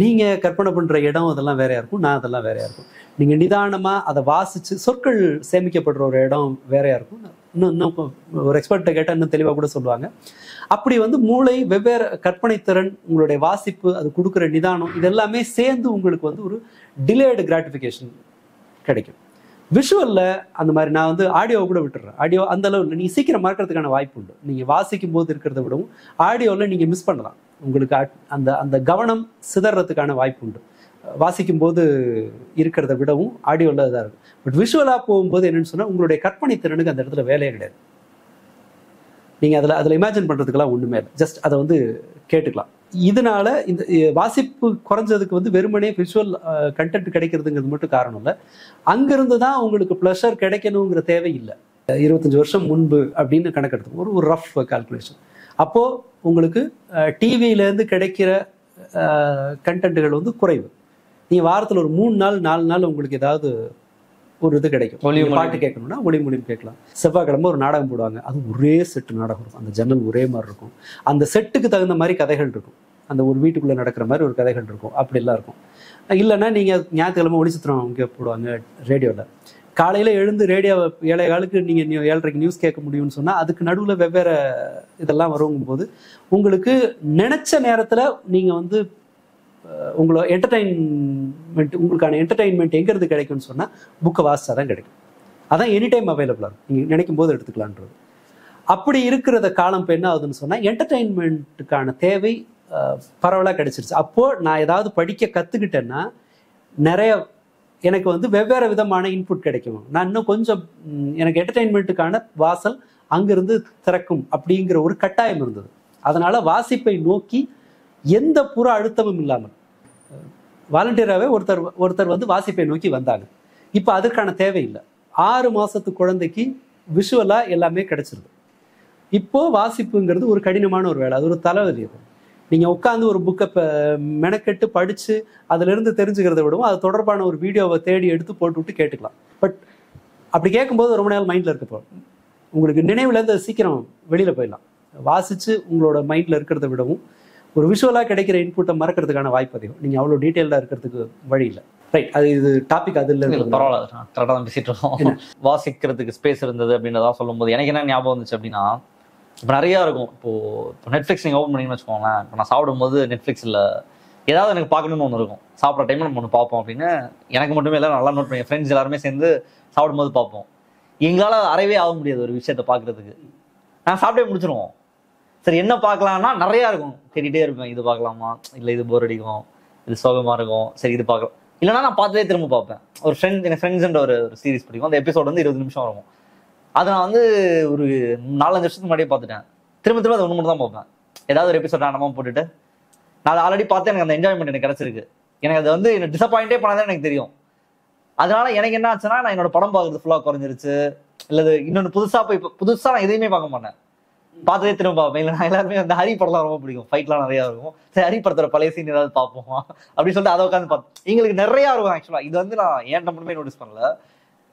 நீங்க கற்பனை பண்ற இடம் அதெல்லாம் வேறையா இருக்கும், நான் அதெல்லாம் வேறையா இருக்கும். நீங்க நிதானமா அதை வாசிச்சு சொற்கள் சேமிக்கப்படுற ஒரு இடம் வேறையா இருக்கும். இன்னும் ஒரு எக்ஸ்பர்ட்டை கேட்டால் இன்னும் தெளிவாக கூட சொல்லுவாங்க. அப்படி வந்து மூளை வெவ்வேறு கற்பனை திறன், உங்களுடைய வாசிப்பு, அது கொடுக்குற நிதானம், இது எல்லாமே சேர்ந்து உங்களுக்கு வந்து ஒரு டிலேடு கிராட்டிஃபிகேஷன் கிடைக்கும். விஷுவல்ல அந்த மாதிரி நான் வந்து ஆடியோவை கூட விட்டுறேன். ஆடியோ அந்த அளவு நீங்க சீக்கிரம் மறக்கிறதுக்கான வாய்ப்பு உண்டு. நீங்க வாசிக்கும் போது இருக்கிறத விடவும் ஆடியோவில் நீங்க மிஸ் பண்ணலாம். உங்களுக்கு அந்த கவனம் சிதறதுக்கான வாய்ப்பு உண்டு. வாசிக்கும் போது இருக்கிறத விடவும் ஆடியோவில் இதாக இருக்கும். பட் விஷுவலாக போகும்போது என்னன்னு சொன்னால் உங்களுடைய கற்பனை திறனுக்கு அந்த இடத்துல வேலையே கிடையாது. நீங்கள் அதில் இமேஜின் பண்ணுறதுக்கெல்லாம் ஒன்றுமே இல்லை, ஜஸ்ட் அதை வந்து கேட்டுக்கலாம். இதனால இந்த வாசிப்பு குறைஞ்சதுக்கு வந்து வெறுமனே விஷுவல் கண்டென்ட் கிடைக்கிறதுங்கிறது மட்டும் காரணம் இல்லை. அங்கிருந்து தான் உங்களுக்கு ப்ளஷர் கிடைக்கணுங்கிற தேவை இல்லை. 25 வருஷம் முன்பு அப்படின்னு கணக்கெடுத்து ஒரு ரஃப் கால்குலேஷன். அப்போது உங்களுக்கு டிவியிலேருந்து கிடைக்கிற கண்டென்ட்டுகள் வந்து குறைவு. நீங்கள் வாரத்தில் ஒரு 3 நாள் 4 நாள் உங்களுக்கு ஏதாவது ஒரு இது கிடைக்கும். பாட்டு கேட்கணும்னா ஒளிமொழியும் கேட்கலாம். செவ்வாய்க்கிழமை ஒரு நாடகம் போடுவாங்க, அது ஒரே செட்டு நாடகம் இருக்கும். அந்த ஜன்னல் ஒரே மாதிரி இருக்கும். அந்த செட்டுக்கு தகுந்த மாதிரி கதைகள் இருக்கும். அந்த ஒரு வீட்டுக்குள்ளே நடக்கிற மாதிரி ஒரு கதைகள் இருக்கும். அப்படிலாம் இருக்கும். இல்லைன்னா நீங்கள் ஞாயிற்றுக்கிழமை ஒளிச்சித்திரம் இங்கே போடுவாங்க ரேடியோவில். காலையில் எழுந்து ரேடியோ 7:15 நீங்கள் 7:30 நியூஸ் கேட்க முடியும்னு சொன்னால் அதுக்கு நடுவில் வெவ்வேறு இதெல்லாம் வருங்கும் போது உங்களுக்கு நினச்ச நேரத்தில் நீங்கள் வந்து உங்களோட உங்களுக்கான என்டர்டெயின்மெண்ட் எங்கிறது கிடைக்கும்னு சொன்னால் புக்கை வாசிச்சா தான் கிடைக்கும். அதான் எனி டைம் அவைலபிளாக இருக்கும், நீங்கள் நினைக்கும் போது எடுத்துக்கலான்றது. அப்படி இருக்கிறத காலம் இப்போ என்ன ஆகுதுன்னு சொன்னால் என்டர்டெயின்மெண்ட்டுக்கான தேவை பரவலாக கிடைச்சிருச்சு. அப்போது நான் ஏதாவது படிக்க கற்றுக்கிட்டேன்னா நிறைய எனக்கு வந்து வெவ்வேறு விதமான இன்புட் கிடைக்கும். நான் இன்னும் கொஞ்சம் எனக்கு என்டர்டெயின்மெண்ட்டுக்கான வாசல் அங்கிருந்து திறக்கும் அப்படிங்கிற ஒரு கட்டாயம் இருந்தது. அதனால வாசிப்பை நோக்கி எந்த புற அழுத்தமும் இல்லாமல் வாலண்டியராகவே ஒருத்தர் வந்து வாசிப்பை நோக்கி வந்தாங்க. இப்போ அதற்கான தேவையில்லை. 6 மாசத்து குழந்தைக்கு விஷுவலாக எல்லாமே கிடைச்சிருது. இப்போ வாசிப்புங்கிறது ஒரு கடினமான ஒரு வேலை, அது ஒரு தலைவலி. நீங்கள் உட்காந்து ஒரு புக்கை மெனக்கெட்டு படித்து அதிலிருந்து தெரிஞ்சுக்கிறத விடவும் அது தொடர்பான ஒரு வீடியோவை தேடி எடுத்து போட்டு விட்டு கேட்டுக்கலாம். பட் அப்படி கேட்கும்போது ரொம்ப நேரம் மைண்டில் இருக்கப்போ உங்களுக்கு நினைவுலேருந்து சீக்கிரம் வெளியில் போயிடலாம். வாசித்து உங்களோட மைண்டில் இருக்கிறத விடவும் ஒரு விஷுவலாக கிடைக்கிற இன்புட்டை மறக்கிறதுக்கான வாய்ப்பு அதிகம். நீங்கள் அவ்வளோ டீட்டெயிலாக இருக்கிறதுக்கு வழி இல்லை. ரைட், அது இது டாபிக் அது இல்லை, பரவாயில்ல, கரெக்டாக தான் பேசிட்டு இருக்கோம். வாசிக்கிறதுக்கு ஸ்பேஸ் இருந்தது அப்படின்றதான் சொல்லும்போது எனக்கு என்ன ஞாபகம் வந்துச்சு அப்படின்னா, இப்போ நிறையா இருக்கும். இப்போ நெட்ஃப்ளிக்ஸ் நீங்கள் ஓப்பன் பண்ணிங்கன்னு வச்சுக்கோங்களேன். இப்போ நான் சாப்பிடும்போது நெட்ஃப்ளிக்ஸில் ஏதாவது எனக்கு பார்க்கணுன்னு ஒன்று இருக்கும். சாப்பிட்ற டைமில் நம்ம ஒன்று பார்ப்போம் அப்படின்னு எனக்கு மட்டுமே எல்லாரும் நல்லா நோட் பண்ணி ஃப்ரெண்ட்ஸ் எல்லாருமே சேர்ந்து சாப்பிடும்போது பார்ப்போம். எங்களால் அறவே ஆக முடியாது ஒரு விஷயத்தை பார்க்குறதுக்கு. நான் சாப்பிட்டே முடிச்சிருவோம். சரி என்ன பார்க்கலாம்னா நிறையா இருக்கும், தேடிட்டே இருப்பேன். இது பார்க்கலாமா, இல்லை இது போர் அடிக்கும், இது சோகமாக இருக்கும், சரி இது பார்க்கலாம். இல்லைனா நான் பார்த்துட்டே திரும்ப பார்ப்பேன். ஒரு எனக்கு ஃப்ரெண்ட்ஸ்ன்ற ஒரு சீரிஸ் பிடிக்கும். அந்த எபிசோட் வந்து 20 நிமிஷம் இருக்கும். அதை நான் வந்து ஒரு 4-5 வருஷத்துக்கு முன்னாடியே பார்த்துட்டேன். திரும்ப அதை ஒன்று மட்டும் தான் பார்ப்பேன். ஏதாவது ஒரு எபிசோட் நம்ம போட்டுட்டு நான் அதை ஆல்ரெடி பார்த்து எனக்கு அந்த என்ஜாய்மெண்ட் எனக்கு கிடச்சிருக்கு. எனக்கு அது வந்து என்ன டிசப்பாயிண்டே பண்ணாதான் எனக்கு தெரியும். அதனால எனக்கு என்ன ஆச்சுன்னா, நான் என்னோட படம் பார்க்குறது ஃபுல்லாக குறைஞ்சிருச்சு. இல்லை இன்னொன்று புதுசாக நான் எதையுமே பார்க்க மாட்டேன், பார்த்ததே திரும்ப பார்ப்பேன். இல்லை நான் எல்லாருமே அந்த ஹரி படம்லாம் ரொம்ப பிடிக்கும், ஃபைட்லாம் நிறையா இருக்கும். சரி ஹரி படத்தோட பழைய சீன் ஏதாவது பார்ப்போம் அப்படின்னு சொல்லிட்டு அதை உட்காந்து பார்ப்போம். எங்களுக்கு நிறையா இருக்கும். ஆக்சுவலாக இது வந்து நான் ஏன் மட்டுமே நோட்டீஸ் பண்ணல.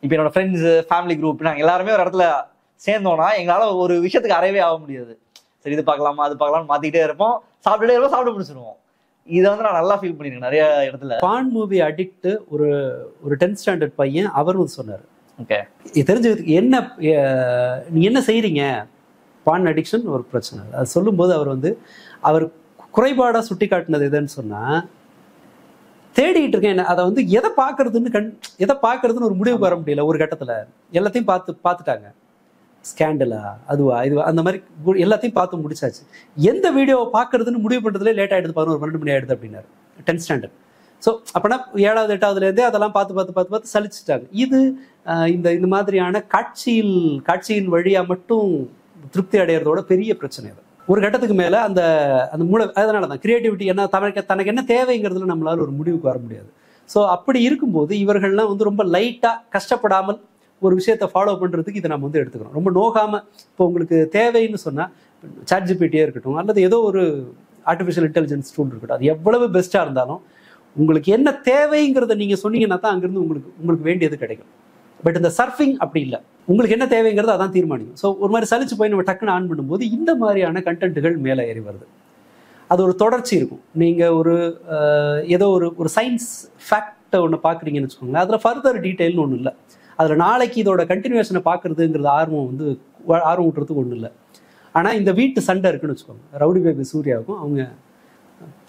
இப்போ என்னோட ஃப்ரெண்ட்ஸு ஃபேமிலி குரூப் நாங்கள் எல்லாருமே ஒரு இடத்துல சேர்ந்தோன்னா எங்களால் ஒரு விஷயத்துக்கு அறவே ஆக முடியாது. சரி இது பார்க்கலாமா அது பார்க்கலாம்னு மாற்றிக்கிட்டே இருப்போம், சாப்பிட்டுட்டே இருப்போம், சாப்பிட்டு முடிச்சிடுவோம். இதை வந்து நான் நல்லா ஃபீல் பண்ணிருக்கேன் நிறைய இடத்துல. பான் மூவி அடிக்ட் ஒரு 10th ஸ்டாண்டர்ட் பையன் அவரும் சொன்னார். ஓகே, இது தெரிஞ்சுக்கிறதுக்கு நீ என்ன செய்கிறீங்க, பான் அடிக்ஷன் ஒரு பிரச்சனை. அது சொல்லும்போது அவர் குறைபாடாக சுட்டி காட்டினது எதுன்னு சொன்னால், தேடிட்டு இருக்கேன் அதை வந்து எதை பார்க்கறதுன்னு ஒரு முடிவுக்கு வர முடியல. ஒரு கட்டத்தில் எல்லாத்தையும் பார்த்துட்டாங்க. ஸ்கேண்டலா, அதுவா இதுவா, அந்த மாதிரி எல்லாத்தையும் பார்த்து முடிச்சாச்சு. எந்த வீடியோவை பார்க்கறதுன்னு முடிவு பண்ணுறதுலே லேட் ஆகிடுது, 11-12 மணி ஆகிடுது அப்படின்னாரு 10th ஸ்டாண்டர்ட். ஸோ அப்போனா 7வது 8வதுலேருந்தே அதெல்லாம் பார்த்து சலிச்சுட்டாங்க. இது இந்த மாதிரியான காட்சியின் வழியாக மட்டும் திருப்தி அடையிறதோட பெரிய பிரச்சனை அது. ஒரு கட்டத்துக்கு மேலே அந்த மூளை, அதனால தான் கிரியேட்டிவிட்டி என்ன தனக்கு என்ன தேவைங்கிறதுல நம்மளால ஒரு முடிவுக்கு வர முடியாது. ஸோ அப்படி இருக்கும்போது இவர்கள்லாம் வந்து ரொம்ப லைட்டாக கஷ்டப்படாமல் ஒரு விஷயத்தை ஃபாலோ பண்ணுறதுக்கு இதை நம்ம வந்து எடுத்துக்கிறோம். ரொம்ப நோகாமல், இப்போ உங்களுக்கு தேவைன்னு சொன்னால் ChatGPT இருக்கட்டும் அல்லது ஏதோ ஒரு ஆர்டிஃபிஷியல் இன்டெலிஜென்ஸ் டூல் இருக்கட்டும், அது எவ்வளவு பெஸ்ட்டாக இருந்தாலும் உங்களுக்கு என்ன தேவைங்கிறத நீங்கள் சொன்னீங்கன்னா தான் அங்கேருந்து உங்களுக்கு வேண்டியது கிடைக்கும். பட் இந்த சர்ஃபிங் அப்படி இல்லை, உங்களுக்கு என்ன தேவைங்கிறது அதான் தீர்மானிக்கும். ஸோ ஒரு மாதிரி சலிச்சு போய் நம்ம டக்குன்னு ஆன் பண்ணும்போது இந்த மாதிரியான கண்டென்ட்டுகள் மேலே ஏறி வருது. அது ஒரு தொடர்ச்சி இருக்கும். நீங்கள் ஏதோ ஒரு சயின்ஸ் ஃபேக்டை ஒன்று பார்க்குறீங்கன்னு வச்சுக்கோங்களேன், அதில் ஃபர்தர் டீட்டெயில்னு ஒன்றும் இல்லை. அதில் நாளைக்கு இதோட கண்டினியூஷனை பார்க்குறதுங்கிறது ஆர்வம் விட்டுறதுக்கு ஒன்றும் இல்லை. ஆனால் இந்த வீட்டு சண்டை இருக்குன்னு வச்சுக்கோங்க, ரவுடி பேபி சூர்யாவுக்கும் அவங்க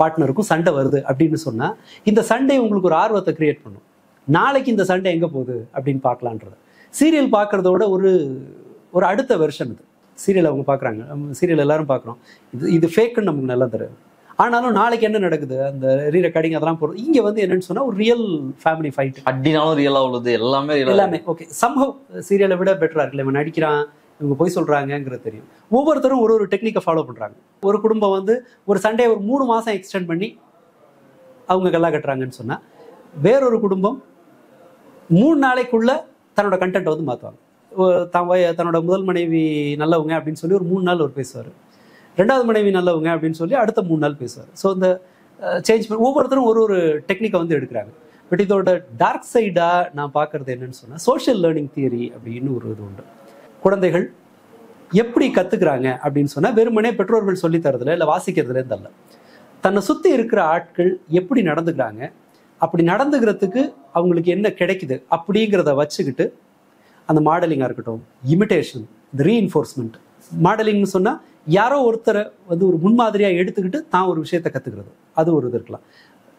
பார்ட்னருக்கும் சண்டை வருது அப்படின்னு சொன்னால், இந்த சண்டை உங்களுக்கு ஒரு ஆர்வத்தை கிரியேட் பண்ணும். நாளைக்கு இந்த சண்டை எங்கே போகுது அப்படின்னு பார்க்கலான்றது. சீரியல் பார்க்குறதோட ஒரு அடுத்த வெர்ஷன் இது. சீரியல் அவங்க பார்க்குறாங்க, சீரியல் எல்லாரும் பார்க்குறோம், இது ஃபேக்குன்னு நமக்கு நல்லா தெரியும். ஆனாலும் நாளைக்கு என்ன நடக்குது, அந்த ரீரெக்கார்டிங் அதெல்லாம் போகிறது. இங்கே வந்து என்னன்னு சொன்னால் ஒரு ரியல் ஃபேமிலி ஃபைட், அப்படின்னாலும் ரியலாக உள்ளது எல்லாமே ஓகே. சம்பவ் சீரியலை விட பெட்டராக இருக்குல்ல, இவன் நடிக்கிறான், இவங்க போய் சொல்கிறாங்கங்கிறது தெரியும். ஒவ்வொருத்தரும் ஒரு டெக்னிக்கை ஃபாலோ பண்ணுறாங்க. ஒரு குடும்பம் வந்து ஒரு சண்டையை ஒரு 3 மாதம் எக்ஸ்டெண்ட் பண்ணி அவங்க கல்லா கட்டுறாங்கன்னு சொன்னால், வேறொரு குடும்பம் 3 நாளைக்குள்ள தன்னோட கண்டென்ட்டை வந்து மாற்றுவாங்க. தன்னோட முதல் மனைவி நல்லவங்க அப்படின்னு சொல்லி ஒரு 3 நாள் அவர் பேசுவார், 2வது மனைவி நல்லவங்க அப்படின்னு சொல்லி அடுத்த 3 நாள் பேசுவார். ஸோ இந்த சேஞ்ச் பண்ணி ஒவ்வொருத்தரும் ஒரு டெக்னிக்கை வந்து எடுக்கிறாங்க. பட் இதோட டார்க் சைடாக நான் பார்க்குறது என்னன்னு சொன்னால், சோஷியல் லேர்னிங் தியரி அப்படின்னு ஒரு இது உண்டு. குழந்தைகள் எப்படி கற்றுக்குறாங்க அப்படின்னு சொன்னால், வெறுமனே பெற்றோர்கள் சொல்லித்தரதுல இல்லை வாசிக்கிறதுலேருந்து அல்ல, தன்னை சுற்றி இருக்கிற ஆட்கள் எப்படி நடந்துக்கிறாங்க, அப்படி நடந்துக்கிறதுக்கு அவங்களுக்கு என்ன கிடைக்குது அப்படிங்கிறத வச்சுக்கிட்டு அந்த மாடலிங்காக இருக்கட்டும், இமிட்டேஷன், இந்த ரீஇன்ஃபோர்ஸ்மெண்ட். மாடலிங்னு சொன்னால் யாரோ ஒருத்தரை வந்து ஒரு முன்மாதிரியாக எடுத்துக்கிட்டு தான் ஒரு விஷயத்தை கற்றுக்கிறது, அது ஒரு இது இருக்கலாம்.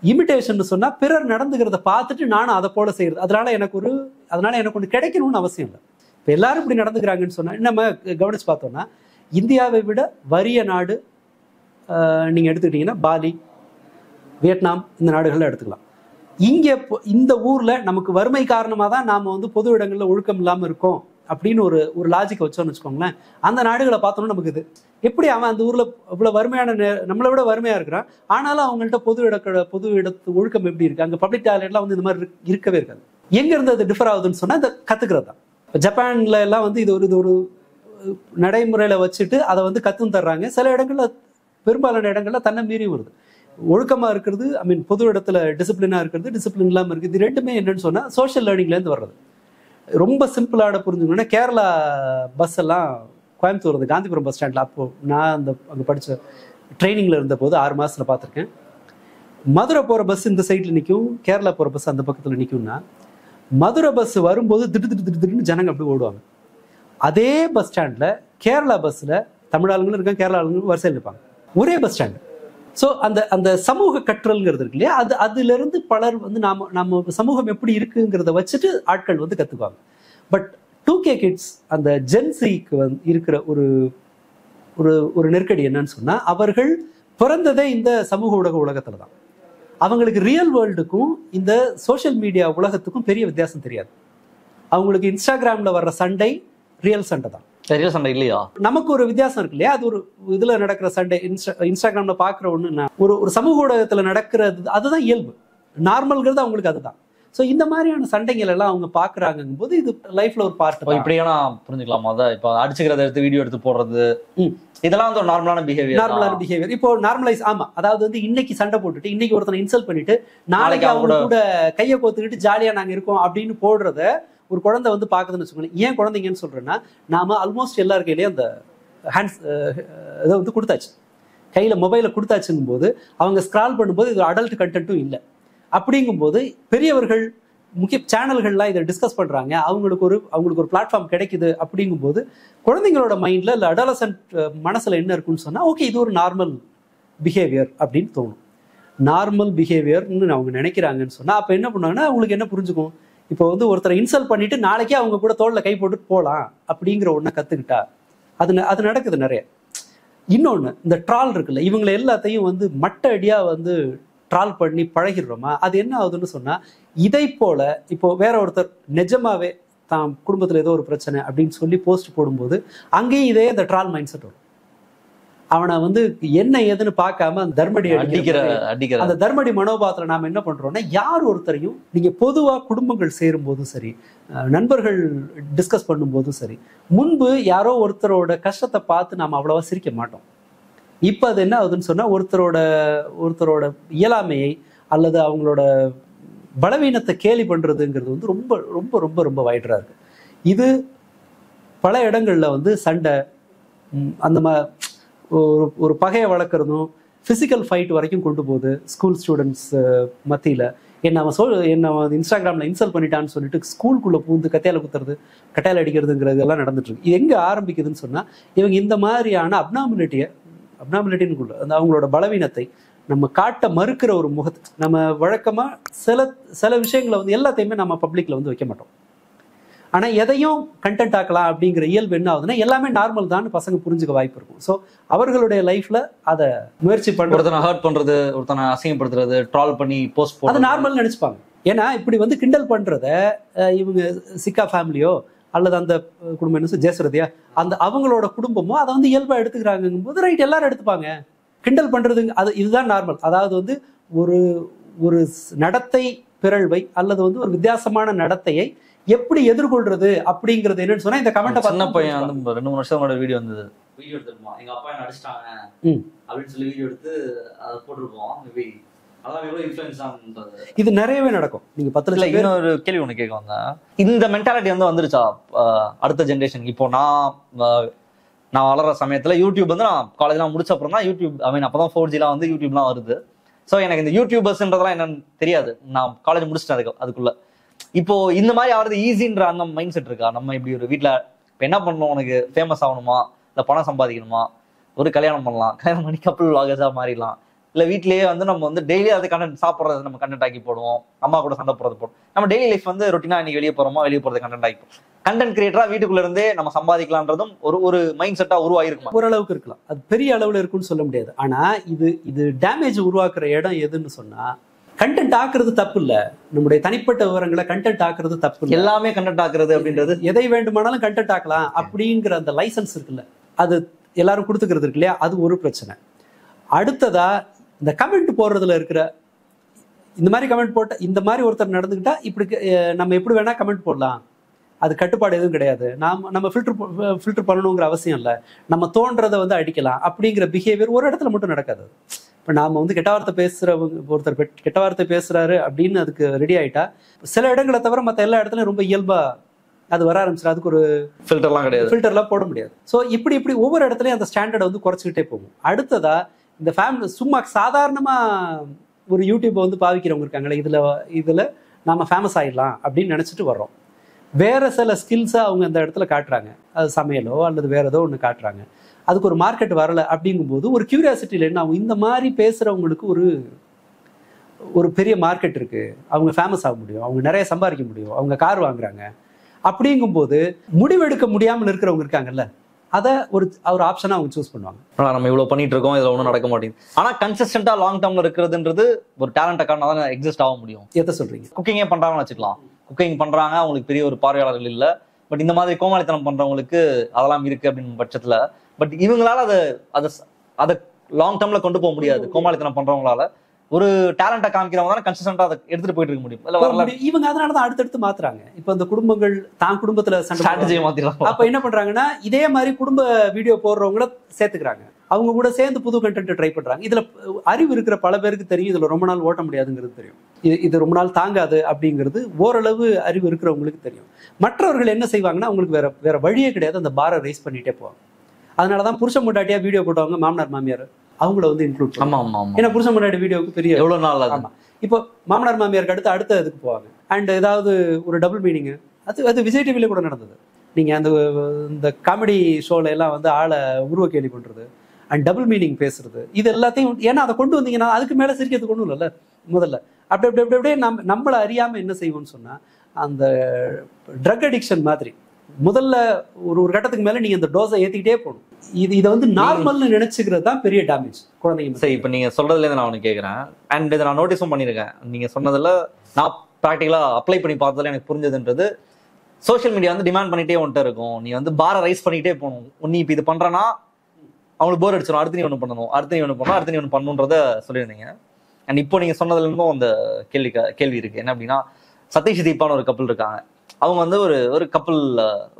இமிட்டேஷன் சொன்னால் பிறர் நடந்துக்கிறத பார்த்துட்டு நானும் அதை போல செய்கிறது. அதனால எனக்கு ஒன்று கிடைக்கணும்னு அவசியம் இல்லை. இப்போ எல்லாரும் இப்படி நடந்துக்கிறாங்கன்னு சொன்னால், நம்ம கவனிச்சு பார்த்தோம்னா, இந்தியாவை விட வறிய நாடு நீங்கள் எடுத்துக்கிட்டிங்கன்னா பாலி, வியட்நாம், இந்த நாடுகளில் எடுத்துக்கலாம். இங்கே இந்த ஊரில் நமக்கு வறுமை காரணமாக தான் நாம் வந்து பொது இடங்களில் ஒழுக்கம் இல்லாமல் இருக்கோம் அப்படின்னு ஒரு லாஜிக்கை வச்சோன்னு வச்சுக்கோங்களேன். அந்த நாடுகளை பார்த்தோம்னா நமக்கு இது எப்படி, அவன் அந்த ஊரில் இவ்வளோ வறுமையான நம்மளை விட வறுமையாக இருக்கிறான், ஆனாலும் அவங்கள்ட்ட பொது இடத்து ஒழுக்கம் எப்படி இருக்குது, அங்கே பப்ளிக் டாய்லெட்லாம் வந்து இந்த மாதிரி இருக்கவே இருக்காது. எங்கேருந்து அது டிஃபர் ஆகுதுன்னு சொன்னால், இந்த கற்றுக்கிறது தான். இப்போ ஜப்பான்ல எல்லாம் வந்து இது ஒரு நடைமுறையில் வச்சுட்டு அதை வந்து கற்றுன்னு தர்றாங்க. சில இடங்களில், பெரும்பாலான இடங்களில் தன்னை மீறியும் வருது. ஒழுக்கமாக இருக்கிறது, பொது இடத்துல டிசிப்ளினாக இருக்கிறது, டிசிப்ளின் இல்லாமல் இருக்குது. இது ரெண்டுமே என்னன்னு சொன்னால் சோஷியல் லேர்னிங்லேருந்து வர்றது. ரொம்ப சிம்பிளாக புரிஞ்சுக்கணுன்னா, கேரளா பஸ் எல்லாம் கோயம்புத்தூர் வந்து காந்திபுரம் பஸ் ஸ்டாண்டில், அப்போது நான் அங்கே படித்த ட்ரைனிங்கில் இருந்தபோது 6 மாதத்தில் பார்த்துருக்கேன். மதுரை போகிற பஸ் இந்த சைடில் நிற்கும், கேரளா போகிற பஸ் அந்த பக்கத்தில் நிற்கும்னா, மதுரை பஸ் வரும்போது திடீர்னு ஜனங்க அப்படி ஓடுவாங்க. அதே பஸ் ஸ்டாண்டில் கேரளா பஸ்ஸில் தமிழ் ஆளுங்களும் இருக்காங்க, கேரளா ஆளுங்களும் வரிசையில் இருப்பாங்க, ஒரே பஸ் ஸ்டாண்டு. ஸோ அந்த சமூக கற்றல்ங்கிறது இருக்கு இல்லையா, அதுலேருந்து பலர் வந்து நம்ம சமூகம் எப்படி இருக்குங்கிறத வச்சுட்டு ஆட்கள் வந்து கற்றுக்குவாங்க. பட் 2K கிட்ஸ், அந்த ஜென்சிக்கு இருக்கிற ஒரு நெருக்கடி என்னன்னு சொன்னால், அவர்கள் பிறந்ததே இந்த சமூக உலகத்தில் தான். அவங்களுக்கு ரியல் வேர்ல்டுக்கும் இந்த சோஷியல் மீடியா உலகத்துக்கும் பெரிய வித்தியாசம் தெரியாது. அவங்களுக்கு இன்ஸ்டாகிராமில் வர்ற சண்டை ரியல் சண்டை தான், ரியல் சண்டை இல்லையா. நமக்கு ஒரு வித்தியாசம் இருக்கு இல்லையா, அது ஒரு இதில் நடக்கிற சண்டை, இன்ஸ்டாகிராமில் பார்க்குற ஒன்று, ஒரு சமூக ஊடகத்தில் நடக்கிறது, அதுதான் இயல்பு, நார்மல்ங்கிறது அவங்களுக்கு அதுதான். ஸோ இந்த மாதிரியான சண்டைகள் எல்லாம் அவங்க பார்க்குறாங்கும் போது இது லைஃப்ல ஒரு பார்ட். இப்படியான புரிஞ்சுக்கலாமா? அதான் இப்போ அடிச்சுக்கிறத எடுத்து வீடியோ எடுத்து போடுறது, இதெல்லாம் வந்து ஒரு நார்மலான பிஹேவியர். இப்போ நார்மலைஸ், ஆமா. அதாவது வந்து இன்னைக்கு சண்டை போட்டுட்டு, இன்னைக்கு ஒருத்தனை இன்சல்ட் பண்ணிட்டு, நாளைக்கு அவங்க கூட கையை கோத்துக்கிட்டு ஜாலியா நாங்க இருக்கோம் அப்படின்னு போடுறத ஒரு குழந்தை வந்து பாக்குதுன்னு வச்சுக்கோங்க. ஏன் குழந்தைங்கன்னு சொல்றேன்னா, நாம ஆல்மோஸ்ட் எல்லாரு கையிலேயே அந்த ஹேண்ட்ஸ் இதை வந்து கொடுத்தாச்சு, கையில மொபைலை கொடுத்தாச்சுங்கும் போது அவங்க ஸ்க்ரால் பண்ணும்போது இது அடல்ட் கண்டென்ட்டும் இல்லை. அப்படிங்கும்போது பெரியவர்கள் முக்கிய சேனல்கள்லாம் இதை டிஸ்கஸ் பண்ணுறாங்க, அவங்களுக்கு ஒரு பிளாட்ஃபார்ம் கிடைக்குது. அப்படிங்கும்போது குழந்தைங்களோட மைண்டில் இல்லை அடாலசன்ட் மனசில் என்ன இருக்குன்னு சொன்னால், ஓகே இது ஒரு நார்மல் பிஹேவியர் அப்படின்னு தோணும். நார்மல் பிஹேவியர்னு அவங்க நினைக்கிறாங்கன்னு சொன்னா அப்ப என்ன பண்ணுவாங்கன்னா அவங்களுக்கு என்ன புரிஞ்சுக்கும், இப்போ வந்து ஒருத்தரை இன்சல்ட் பண்ணிட்டு நாளைக்கே அவங்க கூட தோல்ல கை போட்டு போகலாம் அப்படிங்கிற ஒன்றை கத்துக்கிட்டா அது நடக்குது நிறைய. இன்னொன்று, இந்த ட்ரால் இருக்குல்ல, இவங்களை எல்லாத்தையும் வந்து மட்ட அடியா வந்து ட்ரால் பண்ணி பழகிடுறோமா, அது என்ன ஆகுதுன்னு சொன்னா இதை போல இப்போ வேற ஒருத்தர் நிஜமாவே தான் குடும்பத்தில் ஏதோ ஒரு பிரச்சனை அப்படின்னு சொல்லி போஸ்ட் போடும்போது அங்கேயும் இதே அந்த ட்ரால் மைண்ட் செட் வரும். அவனை வந்து என்ன ஏதுன்னு பார்க்காம அந்த தர்மடி அடிக்கிற அந்த தர்மடி மனோபாவத்துல நாம என்ன பண்றோம்னா, யார் ஒருத்தரையும் நீங்க பொதுவா குடும்பங்கள் சேரும் போதும் சரி, நண்பர்கள் டிஸ்கஸ் பண்ணும்போதும் சரி, முன்பு யாரோ ஒருத்தரோட கஷ்டத்தை பார்த்து நாம அவ்வளவா சிரிக்க மாட்டோம். இப்ப அது என்ன ஆகுதுன்னு சொன்னா ஒருத்தரோட இயலாமையை அல்லது அவங்களோட பலவீனத்தை கேலி பண்றதுங்கிறது வந்து ரொம்ப ரொம்ப ரொம்ப ரொம்ப வைடரா இருக்கு. இது பல இடங்கள்ல வந்து சண்டை, அந்த ஒரு பகையை வளர்க்குறதும் ஃபிசிக்கல் ஃபைட் வரைக்கும் கொண்டு போகுது. ஸ்கூல் ஸ்டூடெண்ட்ஸ் மத்தியில் என்ன இன்ஸ்டாகிராமில் இன்சல்ட் பண்ணிட்டான்னு சொல்லிட்டு ஸ்கூலுக்குள்ளே பூந்து கட்டையால் குத்துறது, கட்டையால் அடிக்கிறதுங்கிறது எல்லாம் நடந்துட்டு இருக்கு. இது எங்கே ஆரம்பிக்குதுன்னு சொன்னால், இவங்க இந்த மாதிரியான அப்னாமிலிட்டின்னு அந்த அவங்களோட பலவீனத்தை நம்ம காட்ட மறுக்கிற ஒரு முகத்தை, நம்ம வழக்கமாக சில விஷயங்களை வந்து எல்லாத்தையுமே நம்ம பப்ளிக்கில் வந்து வைக்க மாட்டோம். ஆனால் எதையும் கண்டென்ட் ஆக்கலாம் அப்படிங்கிற இயல்பு என்ன ஆகுதுன்னா, எல்லாமே நார்மல் தான் பசங்க புரிஞ்சுக்க வாய்ப்பு இருக்கும். ஸோ அவர்களுடைய லைஃப்ல அதை முயற்சி பண்ணுறது, ஒருத்தனை ஹர்ட் பண்றது, ஒருத்தனை அசிங்கப்படுத்துறது, ட்ரால் பண்ணி போஸ்ட் போடுறது, அது நார்மல் நினைச்சுப்பாங்க. ஏன்னா இப்படி வந்து கிண்டல் பண்றத இவங்க சிக்கா ஃபேமிலியோ அல்லது அந்த குடும்பம் என்ன ஜெயசுரதியா அந்த அவங்களோட குடும்பமோ அதை வந்து இயல்பா எடுத்துக்கிறாங்கும் போது ரைட் எல்லாரும் எடுத்துப்பாங்க. கிண்டல் பண்றது இதுதான் நார்மல். அதாவது வந்து ஒரு நடத்தை பிறழ்வை அல்லது வந்து ஒரு வித்தியாசமான நடத்தையை எப்படி எதிர்கொள்றது அப்படிங்கறது என்னன்னு சொன்னா, இந்த கமெண்ட் சின்ன பையன் வந்து 2-3 வருஷத்தோட வீடியோ வந்தது, வீடியோ எடுத்துருப்போம், எங்க அப்பா என்ன அடிச்சிட்டாங்க அப்படின்னு சொல்லி வீடியோ எடுத்து அதை போட்டிருப்போம். மேபி அதான் எவ்வளவு இன்ஃப்ளூயன்ஸ் ஆகுன்றது இது நிறையவே நடக்கும். நீங்க 10 லட்சம் இன்னொரு கேள்வி ஒண்ணு கேட்க வந்தேன், இந்த மென்டாலிட்டி வந்து வந்துருச்சா அடுத்த ஜென்ரேஷன்? இப்போ நான் வளர்ற சமயத்துல யூடியூப் வந்து நான் காலேஜ்லாம் முடிச்ச அப்புறம் தான் யூடியூப், அப்பதான் 4Gலாம் வந்து யூடியூப்லாம் வருது. ஸோ எனக்கு இந்த யூடியூபர்ஸ்ன்றதெல்லாம் என்னன்னு தெரியாது, நான் காலேஜ் முடிச்சிட்டேன். அதுக்குள்ள இப்போ இந்த மாதிரி ஆகிறது ஈஸின்ற அந்த மைண்ட் செட் இருக்கா? நம்ம இப்படி ஒரு வீட்டில் இப்போ என்ன பண்ணணும், உனக்கு ஃபேமஸ் ஆகணுமா, இல்லை பணம் சம்பாதிக்கணுமா, ஒரு கல்யாணம் பண்ணலாம், கல்யாணம் பண்ணி கப்பல் வாகஸாக மாறிடலாம், இல்லை வீட்லேயே வந்து நம்ம வந்து டெய்லி அது கண்டென்ட் சாப்பிட்றது நம்ம கண்டென்ட் ஆக்கி போடுவோம், அம்மா கூட சண்டை போடுறது போடுவோம், நம்ம டெய்லி லைஃப் வந்து ரொட்டீனாக இன்னைக்கு வெளியே போகிறோமா, வெளியே போகிறது கண்டென்ட் ஆகி கண்டென்ட் கிரியேட்டரா வீட்டுக்குள்ள இருந்தே நம்ம சம்பாதிக்கலான்றதும் ஒரு மைண்ட் செட்டா உருவாயிருக்கும். ஓரளவுக்கு இருக்கலாம், அது பெரிய அளவுல இருக்குன்னு சொல்ல முடியாது. ஆனா இது டேமேஜ் உருவாக்குற இடம் எதுன்னு சொன்னா, கண்டென்ட் ஆக்குறது தப்பு இல்ல, நம்முடைய தனிப்பட்ட விவரங்களை கண்டென்ட் ஆக்குறது தப்பு இல்லை. எல்லாமே கண்டென்ட் ஆக்குறது அப்படின்றது, எதை வேண்டுமானாலும் கண்டென்ட் ஆக்கலாம் அப்படிங்கிற அந்த லைசன்ஸ் இருக்குல்ல, அது எல்லாரும் கொடுத்துக்கிறது இருக்கு இல்லையா, அது ஒரு பிரச்சனை. அடுத்ததா இந்த கமெண்ட் போடுறதுல இருக்கிற இந்த மாதிரி கமெண்ட் போட்ட இந்த மாதிரி ஒருத்தர் நடந்துக்கிட்டா இப்படி நம்ம எப்படி வேணா கமெண்ட் போடலாம், அது கட்டுப்பாடு எதுவும் கிடையாது, நம்ம ஃபில்டர் பண்ணணுங்கிற அவசியம் இல்லை, நம்ம தோன்றதை வந்து அடிக்கலாம் அப்படிங்கிற பிஹேவியர் ஒரு இடத்துல மட்டும் நடக்காது. இப்போ நாம வந்து கெட்ட வார்த்தை பேசுறவங்க, ஒருத்தர் கெட்ட வார்த்தை பேசுறாரு அப்படின்னு அதுக்கு ரெடி ஆயிட்டா சில இடங்களை தவிர மற்ற எல்லா இடத்துலையும் ரொம்ப இயல்பா அது வர ஆரம்பிச்சிடும். அதுக்கு ஒரு ஃபில்டர்லாம் போட முடியாது. ஸோ இப்படி ஒவ்வொரு இடத்துலையும் அந்த ஸ்டாண்டர்டை வந்து குறைச்சிக்கிட்டே போகும். அடுத்ததா இந்த ஃபேமிலி சும்மா சாதாரணமா ஒரு யூடியூப்பை வந்து பாவிக்கிறவங்க இருக்காங்களே, இதுல நாம ஃபேமஸ் ஆயிடலாம் அப்படின்னு நினைச்சிட்டு வர்றோம். வேற சில ஸ்கில்ஸை அவங்க அந்த இடத்துல காட்டுறாங்க, அது சமையலோ அல்லது வேற ஏதோ ஒன்று காட்டுறாங்க, அதுக்கு ஒரு மார்க்கெட் வரல அப்படிங்கும்போது ஒரு கியூரியாசிட்டியில் என்ன ஆகும், இந்த மாதிரி பேசுறவங்களுக்கு ஒரு பெரிய மார்க்கெட் இருக்கு, அவங்க ஃபேமஸ் ஆக முடியும், அவங்க நிறைய சம்பாதிக்க முடியும், அவங்க கார் வாங்குறாங்க அப்படிங்கும்போது முடிவெடுக்க முடியாமல் இருக்கிறவங்க இருக்காங்கல்ல, அதை ஒரு ஆப்ஷனா அவங்க சூஸ் பண்ணுவாங்க. நம்ம இவ்வளவு பண்ணிட்டு இருக்கோம், இதுல ஒன்றும் நடக்க மாட்டேங்குது. ஆனா கன்சிஸ்டன்டா லாங் டேர்ம்ல இருக்கிறதுன்றது ஒரு டேலண்ட் காரணம் தான் எக்ஸிஸ்ட் ஆக முடியும். எதை சொல்றீங்க? குக்கிங்கே பண்றாங்கன்னு வச்சுக்கலாம், குக்கிங் பண்றாங்க, அவங்களுக்கு பெரிய ஒரு பார்வையாளர்கள் இல்லை, பட் இந்த மாதிரி கோமாளித்தனம் பண்றவங்களுக்கு அதெல்லாம் இருக்கு அப்படின்னு பட்சத்துல, பட் இவங்களால அதை லாங் டேர்ம்ல கொண்டு போக முடியாது. கோமாளித்தனம் பண்றவங்களால ஒரு டேலண்டா காமிக்கிறவங்க தான் கன்சிஸ்டன்டா அதை எடுத்துட்டு போயிட்டு இருக்க முடியும். இவங்க அதனாலதான் அடுத்தடுத்து மாத்துறாங்க. இப்ப இந்த குடும்பங்கள் தான் குடும்பத்துல ஸ்ட்ராட்டஜியை மாத்திடுறாங்க. அப்ப என்ன பண்றாங்கன்னா, இதே மாதிரி குடும்ப வீடியோ போடுறவங்கள சேர்த்துக்கிறாங்க, அவங்க கூட சேர்ந்து புது கண்டென்ட் ட்ரை பண்றாங்க. இதுல அறிவு இருக்கிற பல பேருக்கு தெரியும், இதுல ரொம்ப நாள் ஓட்ட முடியாதுங்கிறது தெரியும், இது ரொம்ப நாள் தாங்காது அப்படிங்கிறது ஓரளவு அறிவு இருக்கிறவங்களுக்கு தெரியும். மற்றவர்கள் என்ன செய்வாங்கன்னா, அவங்களுக்கு வேற வழியே கிடையாது, அந்த பாரை ரைஸ் பண்ணிட்டே போவாங்க. அதனாலதான் புருஷன் முன்னாடியா வீடியோ போட்டவங்க மாமனார் மாமியார் அவங்கள வந்து இன்க்ளூட் பண்ணுவாங்க. ஏன்னா புருஷன் முன்னாடி வீடியோக்கு பெரிய எவ்வளவு நாள் ஆகும். இப்போ மாமனார் மாமியாருக்கு அடுத்த இதுக்கு போவாங்க. அண்ட் ஏதாவது ஒரு டபுள் மீனிங், அது விஜய் டிவில கூட நடந்தது. நீங்க இந்த காமெடி ஷோல எல்லாம் வந்து ஆளை உருவ கேலி பண்றது, அண்ட் டபுள் மீனிங் பேசுறது, இது எல்லாத்தையும் ஏன்னா அதை கொண்டு வந்தீங்கன்னா அதுக்கு மேலே சிரிக்கிறதுக்கு ஒன்றும் இல்லைல்ல. முதல்ல அப்படியே நம்மளை அறியாமல் என்ன செய்வோம்னு சொன்னால், அந்த ட்ரக் அடிக்ஷன் மாதிரி முதல்ல ஒரு கட்டத்துக்கு மேலே நீங்கள் அந்த டோஸை ஏற்றிக்கிட்டே போகணும். இதை வந்து நார்மல்னு நினைச்சுக்கிறது தான் பெரிய டேமேஜ் குழந்தைங்க. சரி, இப்போ நீங்கள் சொல்கிறதுலேருந்து நான் ஒன்று கேட்குறேன். அண்ட் இதை நான் நோட்டீஸும் பண்ணியிருக்கேன். நீங்கள் சொன்னதில் நான் ப்ராக்டிக்கலாக அப்ளை பண்ணி பார்த்ததில் எனக்கு புரிஞ்சதுன்றது, சோஷியல் மீடியா வந்து டிமாண்ட் பண்ணிகிட்டே வந்துட்டு இருக்கும். நீ வந்து பாரை ரைஸ் பண்ணிகிட்டே போகணும். நீ இப்போ இது பண்ணுறனா அவங்களுக்கு போர் அடிச்சிடும், அடுத்து நீ ஒன்று பண்ணணும், அடுத்து நீ ஒன்று பண்ணணும், அடுத்து நீ ஒன்று பண்ணணுன்றத சொல்லியிருந்தீங்க. அண்ட் இப்போ நீங்கள் சொன்னதுலேருந்தும் அந்த கேள்வி இருக்குது. என்ன அப்படின்னா, சதீஷ் தீபான்னு ஒரு கப்பல் இருக்காங்க. அவங்க வந்து ஒரு கப்பல்,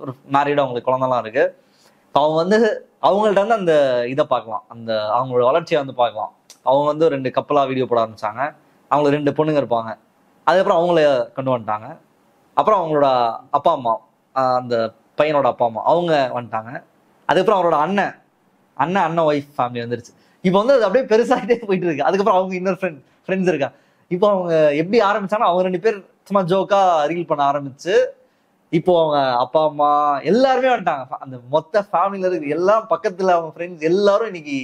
ஒரு மேரீடு, அவங்களுக்கு குழந்தைலாம் இருக்கு. அவங்க வந்து அவங்கள்ட்ட வந்து அந்த இதை பார்க்கலாம், அந்த அவங்களோட வளர்ச்சியை வந்து பார்க்கலாம். அவங்க வந்து 2 கப்பலாக வீடியோ போட ஆரம்பிச்சாங்க. அவங்களுக்கு 2 பொண்ணுங்க இருப்பாங்க. அதுக்கப்புறம் அவங்கள கொண்டு வந்துட்டாங்க. அப்புறம் அவங்களோட அப்பா அம்மா, அந்த பையனோட அப்பா அம்மா அவங்க வந்துட்டாங்க. அதுக்கப்புறம் அவரோட அண்ணன் ஒய்ஃப் ஃபேமிலி வந்துருச்சு. இப்போ வந்து அது அப்படியே பெருசாகிட்டே போயிட்டு இருக்கு. அதுக்கப்புறம் அவங்க இன்னொரு ஃப்ரெண்ட்ஸ் இருக்கா. இப்போ அவங்க எப்படி ஆரம்பிச்சாங்கன்னா, அவங்க 2 பேர் சும்மா ஜோக்கா ரீல் பண்ண ஆரம்பிச்சு இப்போ அவங்க அப்பா அம்மா எல்லாருமே வந்துட்டாங்க. அந்த மொத்த ஃபேமிலியில இருக்கு எல்லாம் பக்கத்துல அவங்க ஃப்ரெண்ட்ஸ் எல்லாரும் இன்னைக்கு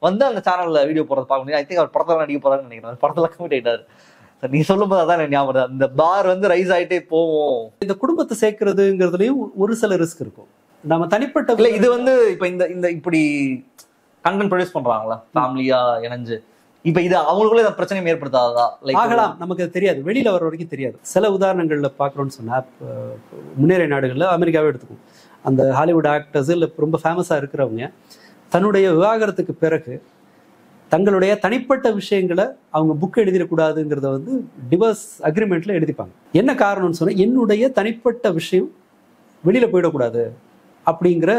வந்து அந்த சேனல்ல வீடியோ போடுறது பார்க்க முடியும். ஐ திங்க் அவர் படத்துல நடிக்க போறாருன்னு நினைக்கிறேன். படத்துல கமிட் ஆயிட்டாரு. நீ சொல்லும் போது அதான் எனக்கு ஞாபகம். அந்த பார் வந்து ரைஸ் ஆயிட்டே போவோம். இந்த குடும்பத்தை சேர்க்கறதுங்கிறதுலயும் ஒரு சில ரிஸ்க் இருக்கும். நம்ம தனிப்பட்ட இல்ல, இது வந்து இப்ப இந்த இப்படி கண்டென்ட் ப்ரொடியூஸ் பண்றாங்களா ஃபேமிலியா இணைஞ்சு, இப்ப இது அவங்களுக்குள்ள இந்த பிரச்சனை ஏற்படுத்தாதா? ஆகலாம், நமக்கு அது தெரியாது, வெளியில வர வரைக்கும் தெரியாது. சில உதாரணங்கள்ல பாக்குறோம்னு சொன்னா, முன்னேறிய நாடுகள்ல அமெரிக்காவே எடுத்துக்கும், அந்த ஹாலிவுட் ஆக்டர்ஸ் இல்ல ரொம்ப ஃபேமஸா இருக்கிறவங்க தன்னுடைய விவாகரத்துக்கு பிறகு தங்களுடைய தனிப்பட்ட விஷயங்களை அவங்க புக் எழுதிடக்கூடாதுங்கிறத வந்து டிவோர்ஸ் அக்ரிமெண்ட்ல எழுதிப்பாங்க. என்ன காரணம்னு சொன்னா, என்னுடைய தனிப்பட்ட விஷயம் வெளியில போயிடக்கூடாது அப்படிங்கிற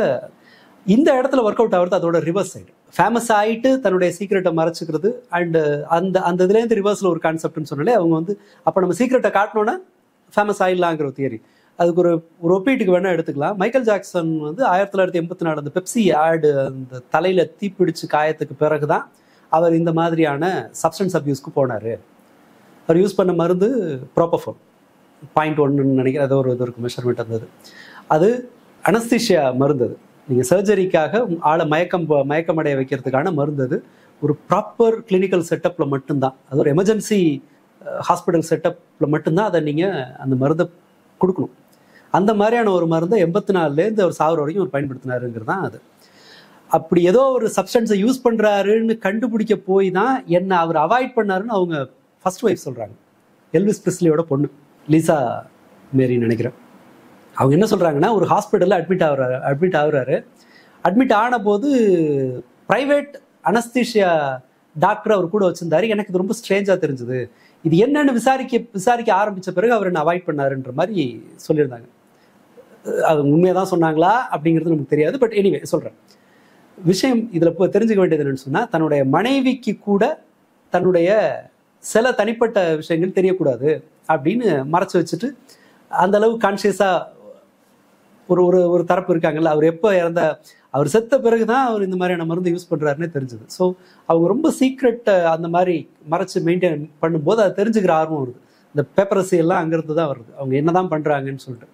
இந்த இடத்துல ஒர்க் அவுட் ஆகிறது. அதோட ரிவர்ஸ் சைடு ஃபேமஸ் ஆகிட்டு தன்னுடைய சீக்ரெட்டை மறைச்சிக்கிறது. அண்ட் அந்த இதுலேருந்து ரிவர்ஸில் ஒரு கான்செப்ட்னு சொன்னாலே அவங்க வந்து அப்போ நம்ம சீக்ரெட்டை காட்டினோன்னா ஃபேமஸ் ஆகிடலாங்கிற ஒரு தியரி. அதுக்கு ஒரு ஒப்பீட்டுக்கு வேணால் எடுத்துக்கலாம். மைக்கேல் ஜாக்சன் வந்து 1984 அந்த பெப்சி ஆடு அந்த தலையில் தீப்பிடிச்சு காயத்துக்கு பிறகு தான் அவர் இந்த மாதிரியான சப்ஸ்டன்ஸ் அப்யூஸ்க்கு போனார். அவர் யூஸ் பண்ண மருந்து ப்ரோபோஃபோன் 0.1 நினைக்கிறேன், அது ஒரு இது இருக்குது, மெஷர்மெண்ட் இருந்தது. அது அனஸ்தீஷியா மருந்து. அது நீங்கள் சர்ஜரிக்காக ஆளை மயக்கமடைய வைக்கிறதுக்கான மருந்து. அது ஒரு ப்ராப்பர் கிளினிக்கல் செட்டப்பில் மட்டும்தான், அது ஒரு எமர்ஜென்சி ஹாஸ்பிட்டல் செட்டப்பில் மட்டும்தான் அதை நீங்கள் அந்த மருந்தை கொடுக்கணும். அந்த மாதிரியான ஒரு மருந்தை 84லேருந்து அவர் சாகுற வரைக்கும் அவர் பயன்படுத்தினாருங்கிறது தான் அது. அப்படி ஏதோ ஒரு சப்ஸ்டன்ஸை யூஸ் பண்ணுறாருன்னு கண்டுபிடிக்க போய் தான் என்ன அவர் அவாய்ட் பண்ணாருன்னு அவங்க ஃபர்ஸ்ட் ஒய்ஃப் சொல்கிறாங்க. எல்விஸ் பிரிஸ்லியோட பொண்ணு லீசா மேரின்னு நினைக்கிறேன். அவங்க என்ன சொல்கிறாங்கன்னா, ஒரு ஹாஸ்பிட்டலில் அட்மிட் ஆகுறாரு. அட்மிட் ஆன போது ப்ரைவேட் அனஸ்தீஷியா டாக்டர் அவர் கூட வச்சுருந்தாரு. எனக்கு இது ரொம்ப ஸ்ட்ரேஞ்சாக தெரிஞ்சுது. இது என்னன்னு விசாரிக்க ஆரம்பித்த பிறகு அவர் என்ன அவாய்ட் பண்ணாருன்ற மாதிரி சொல்லியிருந்தாங்க. அது உண்மையாக தான் சொன்னாங்களா அப்படிங்கிறது நமக்கு தெரியாது. பட் எனிவே சொல்கிறேன். விஷயம் இதில் இப்போ தெரிஞ்சுக்க வேண்டியது என்னன்னு சொன்னால், தன்னுடைய மனைவிக்கு கூட தன்னுடைய சில தனிப்பட்ட விஷயங்கள் தெரியக்கூடாது அப்படின்னு மறைச்சு வச்சுட்டு, அந்த அளவு கான்சியஸாக ஒரு தரப்பு இருக்காங்கல்ல. அவர் எப்போ அவர் செத்த பிறகு தான் அவர் இந்த மாதிரியான மருந்து யூஸ் பண்ணுறாருன்னே தெரிஞ்சுது. ஸோ அவங்க ரொம்ப சீக்ரெட்டை அந்த மாதிரி மறைச்சு மெயின்டைன் பண்ணும்போது அது தெரிஞ்சுக்கிற ஆர்வம் வருது. இந்த பேப்பரசி எல்லாம் அங்கேருந்து தான் வருது, அவங்க என்ன தான் பண்ணுறாங்கன்னு சொல்லிட்டு.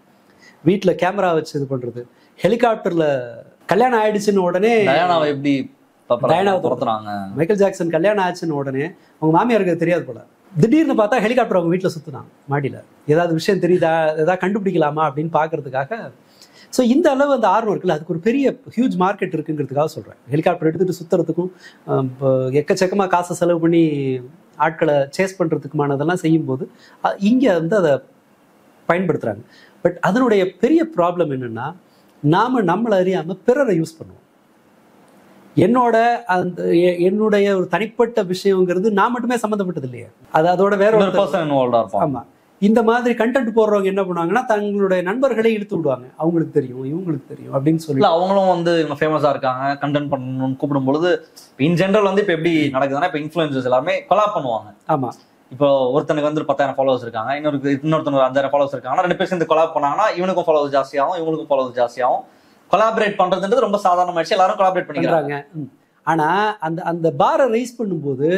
வீட்டில் கேமரா வச்சு இது பண்ணுறது, ஹெலிகாப்டரில் கல்யாணம் ஆயிடுச்சுன்னு உடனே எப்படி துரத்துறாங்க. மைக்கேல் ஜாக்சன் கல்யாணம் ஆச்சுன்னு உடனே அவங்க மாமியாருக்கு தெரியாது போல, திடீர்னு பார்த்தா ஹெலிகாப்டர் அவங்க வீட்டில் சுற்றுனாங்க மாடியில். ஏதாவது விஷயம் தெரியுதா, ஏதாவது கண்டுபிடிக்கலாமா அப்படின்னு பார்க்கறதுக்காக. ஸோ இந்த அளவு அந்த ஆர்வம் இருக்குல்ல, அதுக்கு ஒரு பெரிய ஹியூஜ் மார்க்கெட் இருக்குங்கிறதுக்காக சொல்கிறேன். ஹெலிகாப்டர் எடுத்துகிட்டு சுற்றுறதுக்கும் எக்கச்சக்கமாக காசை செலவு பண்ணி ஆட்களை சேஸ் பண்ணுறதுக்குமானதெல்லாம் செய்யும்போது இங்கே வந்து அதை பயன்படுத்துகிறாங்க. பட் அதனுடைய பெரிய ப்ராப்ளம் என்னென்னா, நம்மளை அறியாமல் பிறரை யூஸ் பண்ணுவோம். என்னுடைய ஒரு தனிப்பட்ட விஷயங்கிறது நான் மட்டுமே சம்மந்தப்பட்டது இல்லையா, அது அதோட வேற ஒரு பர்சன் இன்வால்வ்டா இருப்பாங்க. ஆமா, இந்த மாதிரி கண்டென்ட் போடுறவங்க என்ன பண்ணுவாங்கன்னா, தங்களுடைய நண்பர்களை இழுத்து விடுவாங்க. அவங்களுக்கு தெரியும், இவங்களுக்கு தெரியும் அப்படின்னு சொல்லி அவங்களும் வந்து இவங்க ஃபேமஸா இருக்காங்க, கண்டென்ட் பண்ணணும்னு கூப்பிடும் பொழுது இன் ஜெனரல் வந்து இப்போ எப்படி நடக்குதுன்னா, இப்போ இன்ஃப்ளூயன்சர்ஸ் எல்லாமே கொலாப் பண்ணுவாங்க. ஆமா, இப்போ ஒருத்தனுக்கு வந்து 10,000 ஃபாலோவர்ஸ் இருக்காங்க, இன்னொருத்தனுக்கு 5,000 ஃபாலோவர்ஸ் இருக்காங்கன்னா 2 பேர் சேர்ந்து கொலாப் பண்ணாங்கன்னா இவனுக்கும் ஃபாலோவர்ஸ் ஜாஸ்தியாகும், இவங்களுக்கும் ஃபாலோவர்ஸ் ஜாஸ்தியாகும். கொலாபரேட் பண்றதுன்றது ரொம்ப சாதாரணமாயிடுச்சு, எல்லாரும் கொலாபரேட் பண்ணிக்கிறாங்க. ஆனா அந்த பாரை ரைஸ் பண்ணும்போது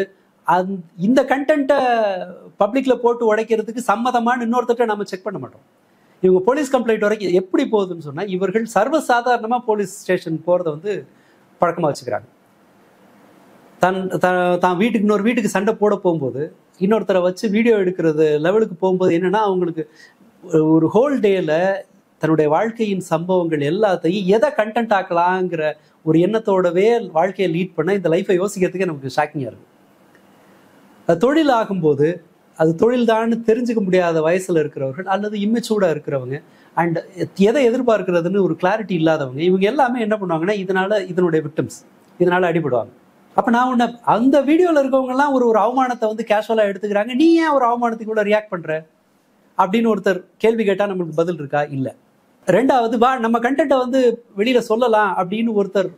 இந்த கண்டென்ட்டை பப்ளிக்ல போட்டு உடைக்கிறதுக்கு சம்மதமான இன்னொருத்தட்ட நம்ம செக் பண்ண மாட்டோம். இவங்க போலீஸ் கம்ப்ளைண்ட் வரைக்கும் எப்படி போகுதுன்னு சொன்னா, இவர்கள் சர்வசாதாரணமா போலீஸ் ஸ்டேஷன் போறதை வந்து பழக்கமா வச்சுக்கிறாங்க. தான் வீட்டுக்கு இன்னொரு வீட்டுக்கு சண்டை போட போகும்போது இன்னொருத்தரை வச்சு வீடியோ எடுக்கிறது லெவலுக்கு போகும்போது என்னன்னா அவங்களுக்கு ஒரு ஹோல் டேல தன்னுடைய வாழ்க்கையின் சம்பவங்கள் எல்லாத்தையும் எதை கண்டென்ட் ஆக்கலாங்கிற ஒரு எண்ணத்தோடவே வாழ்க்கையை லீட் பண்ண இந்த லைஃப்பை யோசிக்கிறதுக்கே நமக்கு ஷாக்கிங்காக இருக்கும். அது தொழில் ஆகும்போது அது தொழில் தான் தெரிஞ்சுக்க முடியாத வயசுல இருக்கிறவர்கள் அல்லது இம்மெச்சூர்டா இருக்கிறவங்க அண்ட் எதை எதிர்பார்க்கிறதுன்னு ஒரு கிளாரிட்டி இல்லாதவங்க இவங்க எல்லாமே என்ன பண்ணுவாங்கன்னா இதனுடைய விக்டிம்ஸ், இதனால அடிபடுவாங்க. அப்ப நான் உன்ன அந்த வீடியோல இருக்கவங்க எல்லாம் ஒரு அவமானத்தை வந்து கேஷுவலா எடுத்துக்கிறாங்க, நீ ஏன் ஒரு அவமானத்துக்கு கூட ரியாக்ட் பண்ற அப்படின்னு ஒருத்தர் கேள்வி கேட்டா நம்மளுக்கு பதில் இருக்கா? இல்ல. ரெண்டாவது, நம்ம கண்டென்ட்டை வந்து வெளியில சொல்லலாம் அப்படின்னு ஒருத்தர்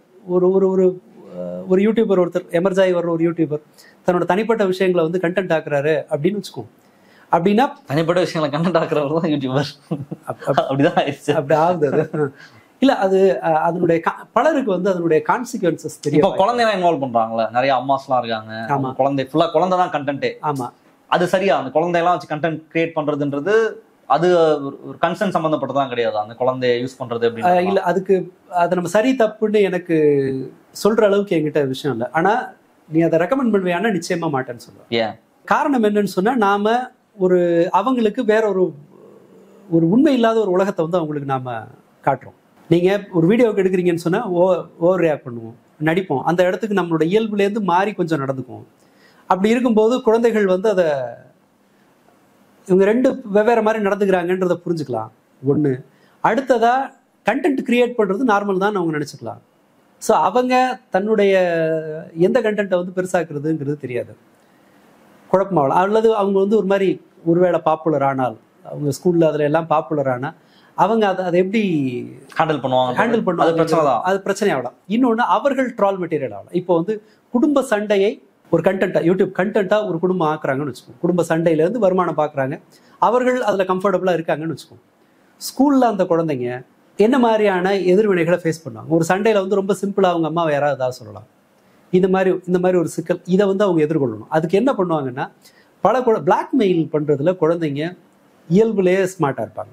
ஒரு யூடியூபர் ஒருத்தர் எமர்ஜாய் வர்ற ஒரு யூடியூபர் தன்னோட தனிப்பட்ட விஷயங்களை வந்து கண்டென்ட் ஆக்குறாரு அப்படின்னு வச்சுக்கோம். அப்படின்னா தனிப்பட்ட விஷயங்களை கண்டென்ட் ஆக்குறவர் தான் யூடியூபர் அப்படிதான் அப்படி ஆகுது. இல்ல அது அதனுடைய பலருக்கு வந்து அதனுடைய கான்சிக்வன்சஸ் தெரியும். இப்போ குழந்தைலாம் இன்வால்வ் பண்றாங்களே, நிறைய அம்மாஸ்லாம் இருக்காங்க. ஆமா, குழந்தை தான் கண்டென்ட். ஆமா, அது சரியா? அந்த குழந்தையெல்லாம் வச்சு கண்டென்ட் கிரியேட் பண்றதுன்றது அது ஒரு கன்சர்ன் சம்பந்தப்பட்டதான் கிடையாது, அந்த குழந்தைய யூஸ் பண்றது அப்படின்னு. இல்ல, அதுக்கு அது நம்ம சரி தப்புன்னு எனக்கு சொல்ற அளவுக்கு என்கிட்ட விஷயம் இல்லை. ஆனா நீ அதை ரெக்கமெண்ட் பண்ணுவியானா நிச்சயமா மாட்டேன்னு சொல்லுவேன். ஏன்? காரணம் என்னன்னு சொன்னா, நாம அவங்களுக்கு வேற ஒரு உண்மை இல்லாத ஒரு உலகத்தை வந்து அவங்களுக்கு நாம காட்டுறோம். நீங்க ஒரு வீடியோவுக்கு எடுக்கிறீங்கன்னு சொன்னா ஓவர் ரியாக்ட் பண்ணுவோம், நடிப்போம், அந்த இடத்துக்கு நம்மளோட இயல்புலேருந்து மாறி கொஞ்சம் நடந்துக்குவோம். அப்படி இருக்கும்போது குழந்தைகள் வந்து அதை இவங்க ரெண்டு வெவ்வேறு மாதிரி நடந்துக்கிறாங்கன்றதை புரிஞ்சுக்கலாம். ஒன்று. அடுத்ததா கண்டென்ட் கிரியேட் பண்ணுறது நார்மல் தான் அவங்க நினச்சிக்கலாம். ஸோ அவங்க தன்னுடைய எந்த கண்டென்ட்டை வந்து பெருசாக்குறதுங்கிறது தெரியாது, குழப்பமாகலாம். அல்லது அவங்க வந்து ஒரு மாதிரி ஒருவேளை பாப்புலர் ஆனால், அவங்க ஸ்கூலில் அதில் எல்லாம் பாப்புலர் ஆனால் அவங்க அதை எப்படி ஹேண்டில் பண்ணுவாங்க, அது பிரச்சனை ஆகலாம். இன்னொன்று, அவர்கள் ட்ரால் மெட்டீரியல் ஆகலாம். இப்போ வந்து குடும்ப சண்டையை ஒரு கண்டென்ட்டாக, யூடியூப் கண்டென்ட்டாக ஒரு குடும்பம் ஆக்குறாங்கன்னு வச்சுக்கோங்க. குடும்ப சண்டையிலேருந்து வருமானம் பார்க்குறாங்க, அவர்கள் அதில் கம்ஃபர்டபுளாக இருக்காங்கன்னு வச்சுக்கோங்க. ஸ்கூலில் அந்த குழந்தைங்க என்ன மாதிரியான எதிர்வினைகளை ஃபேஸ் பண்ணுவாங்க? ஒரு சண்டையில் வந்து ரொம்ப சிம்பிளாக அவங்க அம்மாவை யாராவது ஏதாவது சொல்லலாம், இந்த மாதிரி ஒரு சிக்கல், இதை வந்து அவங்க எதிர்கொள்ளணும். அதுக்கு என்ன பண்ணுவாங்கன்னா, பிளாக்மெயில் பண்ணுறதுல குழந்தைங்க இயல்புலேயே ஸ்மார்ட்டாக இருப்பாங்க.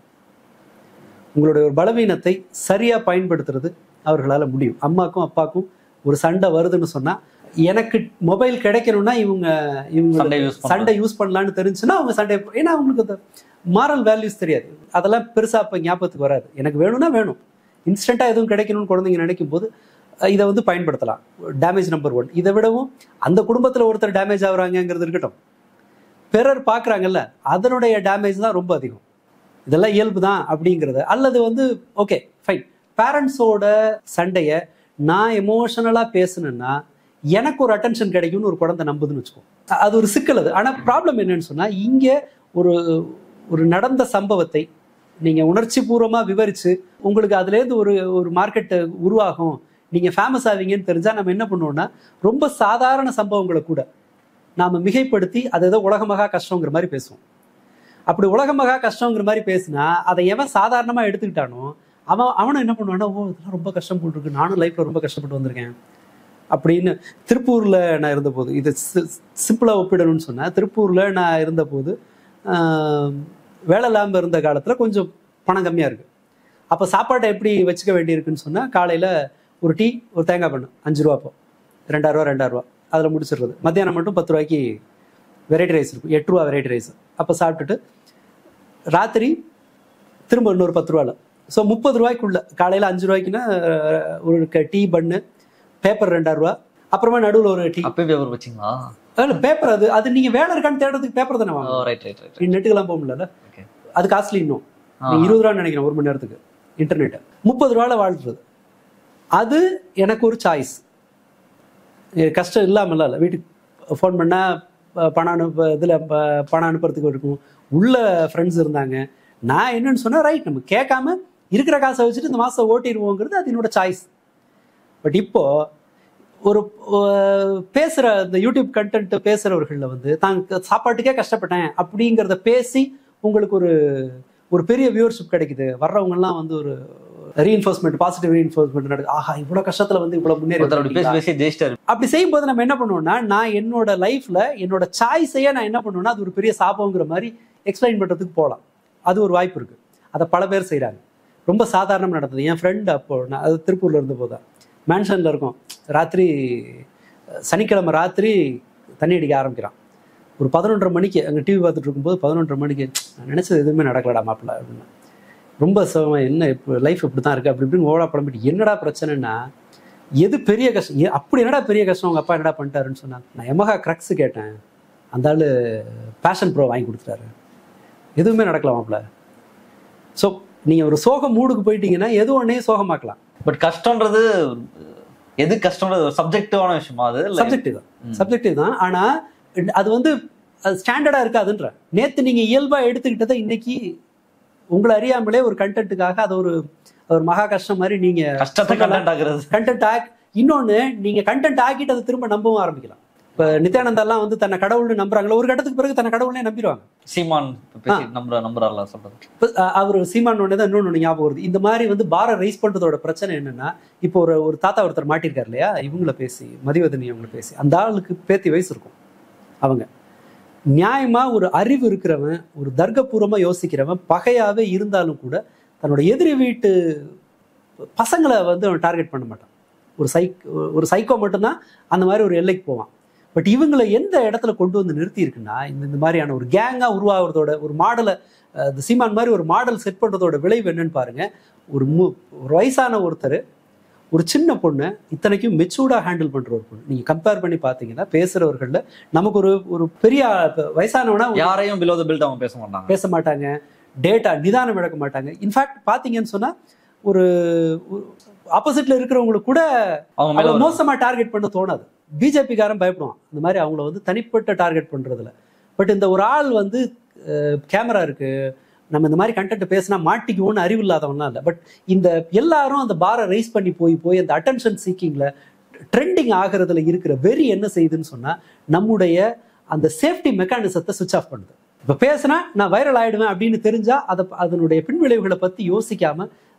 உங்களுடைய ஒரு பலவீனத்தை சரியாக பயன்படுத்துறது அவர்களால் முடியும். அம்மாக்கும் அப்பாக்கும் ஒரு சண்டை வருதுன்னு சொன்னால், எனக்கு மொபைல் கிடைக்கணும்னா இவங்க சண்டை யூஸ் பண்ணலான்னு தெரிஞ்சுன்னா அவங்க சண்டை, ஏன்னா அவங்களுக்கு அந்த மாரல் வேல்யூஸ் தெரியாது, அதெல்லாம் பெருசாக இப்போ ஞாபகத்துக்கு வராது. எனக்கு வேணும்னா வேணும், இன்ஸ்டண்ட்டாக எதுவும் கிடைக்கணும்னு குழந்தைங்க நினைக்கும் போது இதை வந்து பயன்படுத்தலாம். Damage number 1. இதை விடவும் அந்த குடும்பத்தில் ஒருத்தர் டேமேஜ் ஆகுறாங்கிறது இருக்கட்டும், பிறர் பார்க்குறாங்கல்ல, அதனுடைய டேமேஜ் தான் ரொம்ப அதிகம். இதெல்லாம் இயல்பு தான் அப்படிங்கிறது. அல்லது வந்து ஓகே ஃபைன், பேரண்ட்ஸோட சண்டையை நான் எமோஷனலாக பேசுனேன்னா எனக்கு ஒரு அட்டென்ஷன் கிடைக்கும்னு ஒரு குழந்தை நம்புதுன்னு வச்சுக்கோ, அது ஒரு சிக்கல். அது ஆனால் ப்ராப்ளம் என்னன்னு சொன்னால், இங்கே ஒரு நடந்த சம்பவத்தை நீங்கள் உணர்ச்சி பூர்வமாக விவரித்து உங்களுக்கு அதுலேருந்து ஒரு மார்க்கெட்டு உருவாகும், நீங்கள் ஃபேமஸ் ஆவீங்கன்னு தெரிஞ்சால் நம்ம என்ன பண்ணுவோம்னா, ரொம்ப சாதாரண சம்பவங்களை கூட நாம் மிகைப்படுத்தி அதை ஏதோ உலகமாக கஷ்டங்கிற மாதிரி பேசுவோம். அப்படி உலகமாக கஷ்டங்கிற மாதிரி பேசினா அதை எவன் சாதாரணமாக எடுத்துக்கிட்டானோ அவனும் என்ன பண்ணுவான்னா, ஓ இதெல்லாம் ரொம்ப கஷ்டம் போட்டுருக்கு, நானும் லைஃப்பில் ரொம்ப கஷ்டப்பட்டு வந்திருக்கேன் அப்படின்னு. திருப்பூரில் நான் இருந்தபோது, இது சிம்பிளாக ஒப்பிடணும்னு சொன்னேன். திருப்பூரில் நான் இருந்தபோது வேலை இல்லாமல் இருந்த காலத்தில் கொஞ்சம் பணம் கம்மியாக இருக்குது. அப்போ சாப்பாட்டை எப்படி வச்சுக்க வேண்டியிருக்குன்னு சொன்னால், காலையில் ஒரு டீ, ஒரு தேங்காய் பண்ணு 5 ரூபா, அப்போ 2000 ரூபா அதில் முடிச்சிடுறது. மத்தியானம் மட்டும் 10 ரூபாய்க்கு வெரைட்டி ரைஸ் இருக்கும், 8 ரூபா வெரைட்டி ரைஸ். அப்போ சாப்பிட்டுட்டு ராத்திரி திரும்ப இன்னொரு 10 ரூபாவில், ஸோ 30 ரூபாய்க்குள்ள. காலையில் 5 ரூபாய்க்குன்னா ஒரு டீ பண்ணு, பேப்பர் 2000 ரூபா, அப்புறமா நடுவில் ஒரு டீ. பேப்பர் வச்சிங்களா? பேப்பர் அது நீங்கள் வேலை இருக்கான்னு தேடுறதுக்கு பேப்பர் தானே வாங்க, நெட்டுக்கெல்லாம் போக முடியல, அது காஸ்ட்லி. இன்னும் 20 ரூபான்னு நினைக்கிறேன் ஒரு மணி நேரத்துக்கு இன்டர்நெட். 30 ரூபாவில் வாழ்றது அது எனக்கு ஒரு சாய்ஸ். கஷ்டம் இல்லாமல் இல்லை, வீட்டுக்கு ஃபோன் பண்ணால் பணம் அனுப்புறதுக்கு இருக்கும், உள்ள ஃப்ரெண்ட்ஸ் இருந்தாங்க. நான் என்னன்னு சொன்னால், ரைட் நம்ம கேட்காம இருக்கிற காசை வச்சுட்டு இந்த மாதம் ஓட்டிடுவோங்கிறது அது என்னோட சாய்ஸ். பட் இப்போ ஒரு பேசுகிற இந்த யூடியூப் கண்டென்ட் பேசுகிறவர்களில் வந்து தாங்க சாப்பாட்டுக்கே கஷ்டப்பட்டேன் அப்படிங்கிறத பேசி உங்களுக்கு ஒரு பெரிய வியூவர்ஷிப் கிடைக்குது. வர்றவங்கலாம் வந்து ஒரு ரீஎன்ஃபோர்ஸ்மெண்ட், பாசிட்டிவ் ரீஎன்ஃபோர்ஸ்மெண்ட் நடக்குது. ஆஹா, இவ்வளோ கஷ்டத்தில் வந்து இவ்வளோ முன்னேறி. அப்படி செய்யும்போது நம்ம என்ன பண்ணுவோம்னா, நான் என்னோட லைஃப்ல என்னோட சாய்ஸையே நான் என்ன பண்ணுவேன்னா, அது ஒரு பெரிய சாபங்கிற மாதிரி எக்ஸ்பிளைன் பண்ணுறதுக்கு போகலாம். அது ஒரு வாய்ப்பு இருக்குது. அதை பல பேர் செய்கிறாங்க. ரொம்ப சாதாரணமாக நடந்தது. என் ஃப்ரெண்டு அப்போ நான் அது திருப்பூரில் இருந்த போது தான், மேன்ஷனில் இருக்கோம், ராத்திரி சனிக்கிழமை ராத்திரி தண்ணி அடிக்க ஆரம்பிக்கிறான். ஒரு 11:30 மணிக்கு அங்கே டிவி பார்த்துட்டு இருக்கும்போது 11:30 மணிக்கு நான் நினச்சது எதுவுமே நடக்கலடா மாப்பிள்ள அப்படின்னு. ரொம்ப என்ன இப்போ லைஃப் இப்படி தான் இருக்குது அப்படி இப்படின்னு ஓடா புலம்பிட்டு என்னடா பிரச்சனைன்னா எது பெரிய கஷ்டம், அப்படி என்னடா பெரிய கஷ்டம் உங்கள் அப்பா என்னடா பண்ணிட்டாருன்னு சொன்னாங்க. நான் Yamaha Crux கேட்டேன், அந்த ஆள் பேஷன் ப்ரோ வாங்கி கொடுத்துட்டாரு, எதுவுமே நடக்கல மாப்பிள்ள. ஸோ நீங்கள் ஒரு சோக மூடுக்கு போயிட்டீங்கன்னா எது ஒன்றே சோகமாக்கலாம். பட் கஷ்டன்றது எது கஷ்டம்ன்றது ஒரு சப்ஜெக்டிவான விஷயமா? அது சப்ஜெக்டிவ் தான். ஆனால் அது வந்து ஸ்டாண்டர்டாக இருக்காதுன்ற. நேற்று நீங்கள் இயல்பாக எடுத்துக்கிட்டதை இன்னைக்கு உங்களை அறியாமலே ஒரு கண்டென்ட்டுக்காக அது ஒரு மகா கஷ்டம் மாதிரி நீங்கள் கண்டென்ட் இன்னொன்று நீங்கள் கண்டென்ட் ஆக்கிட்டு அதை திரும்ப நம்பவும் ஆரம்பிக்கலாம். இப்போ நித்யானந்தாலாம் வந்து தன்னை கடவுள்னு நம்புறாங்களோ, ஒரு கட்டத்துக்கு பிறகு தன்னை கடவுளே நம்பிடுவாங்க. சீமான் நம்புறாங்களா சொல்றது அவர் சீமான் ஒன்று தான் இன்னொன்று ஞாபகம் வருது. இந்த மாதிரி வந்து பாரை ரைஸ் பண்ணுறதோட பிரச்சனை என்னன்னா, இப்போ ஒரு தாத்தா ஒருத்தர் மாட்டிருக்காரு இல்லையா, இவங்கள பேசி மதிவதனி அவங்கள பேசி, அந்த ஆளுக்கு பேத்தி வயசு இருக்கும். அவங்க நியாயமா ஒரு அறிவு இருக்கிறவன், ஒரு தர்க்கபூர்வமாக யோசிக்கிறவன், பகையாவே இருந்தாலும் கூட தன்னோட எதிரி வீட்டு பசங்களை வந்து அவன் டார்கெட் பண்ண மாட்டான். ஒரு சைக்கோ மட்டும்தான் அந்த மாதிரி ஒரு எல்லைக்கு போவான். பட் இவங்களை எந்த இடத்துல கொண்டு வந்து நிறுத்தி இருக்குன்னா, இந்த மாதிரியான ஒரு கேங்காக உருவாகிறதோட ஒரு மாடலை, சீமான் மாதிரி ஒரு மாடல் செட் பண்ணுறதோட விளைவு என்னன்னு பாருங்க. ஒரு வயசான ஒருத்தர், ஒரு சின்ன பொண்ணு, இத்தனைக்கும் மெச்சூர்டாக ஹேண்டில் பண்ணுற ஒரு பொண்ணு. நீங்கள் கம்பேர் பண்ணி பார்த்தீங்கன்னா பேசுகிறவர்களில் நமக்கு ஒரு பெரிய வயசானவனா யாரையும் பிலோ தி பெல்ட் அவங்க பேச மாட்டாங்க, டேட்டா நிதானம் இழக்க மாட்டாங்க. இன்ஃபேக்ட் பார்த்தீங்கன்னு சொன்னால் ஒரு ஆப்போசிட்ல இருக்கிறவங்களுக்கு கூட அவங்க மோசமாக டார்கெட் பண்ண தோணாது. பிஜேபிக்காரன் பயப்படுவான் இந்த மாதிரி அவங்கள வந்து தனிப்பட்ட டார்கெட் பண்ணுறதுல. பட் இந்த ஒரு ஆள் வந்து கேமரா இருக்கு, நம்ம இந்த மாதிரி கண்டென்ட் பேசினா மாட்டிக்குவோன்னு அறிவு இல்லாதவன்லாம் இல்லை. பட் இந்த எல்லாரும் அந்த பாரை ரைஸ் பண்ணி போய் அந்த அட்டென்ஷன் சீக்கிங்ல ட்ரெண்டிங் ஆகிறதுல இருக்கிற வெறி என்ன செய்யுதுன்னு சொன்னால், நம்முடைய அந்த சேஃப்டி மெக்கானிசத்தை சுவிச் ஆஃப் பண்ணுது. இப்போ பேசினா நான் வைரல் ஆகிடுவேன் அப்படின்னு தெரிஞ்சா அதனுடைய பின்விளைவுகளை பற்றி யோசிக்காம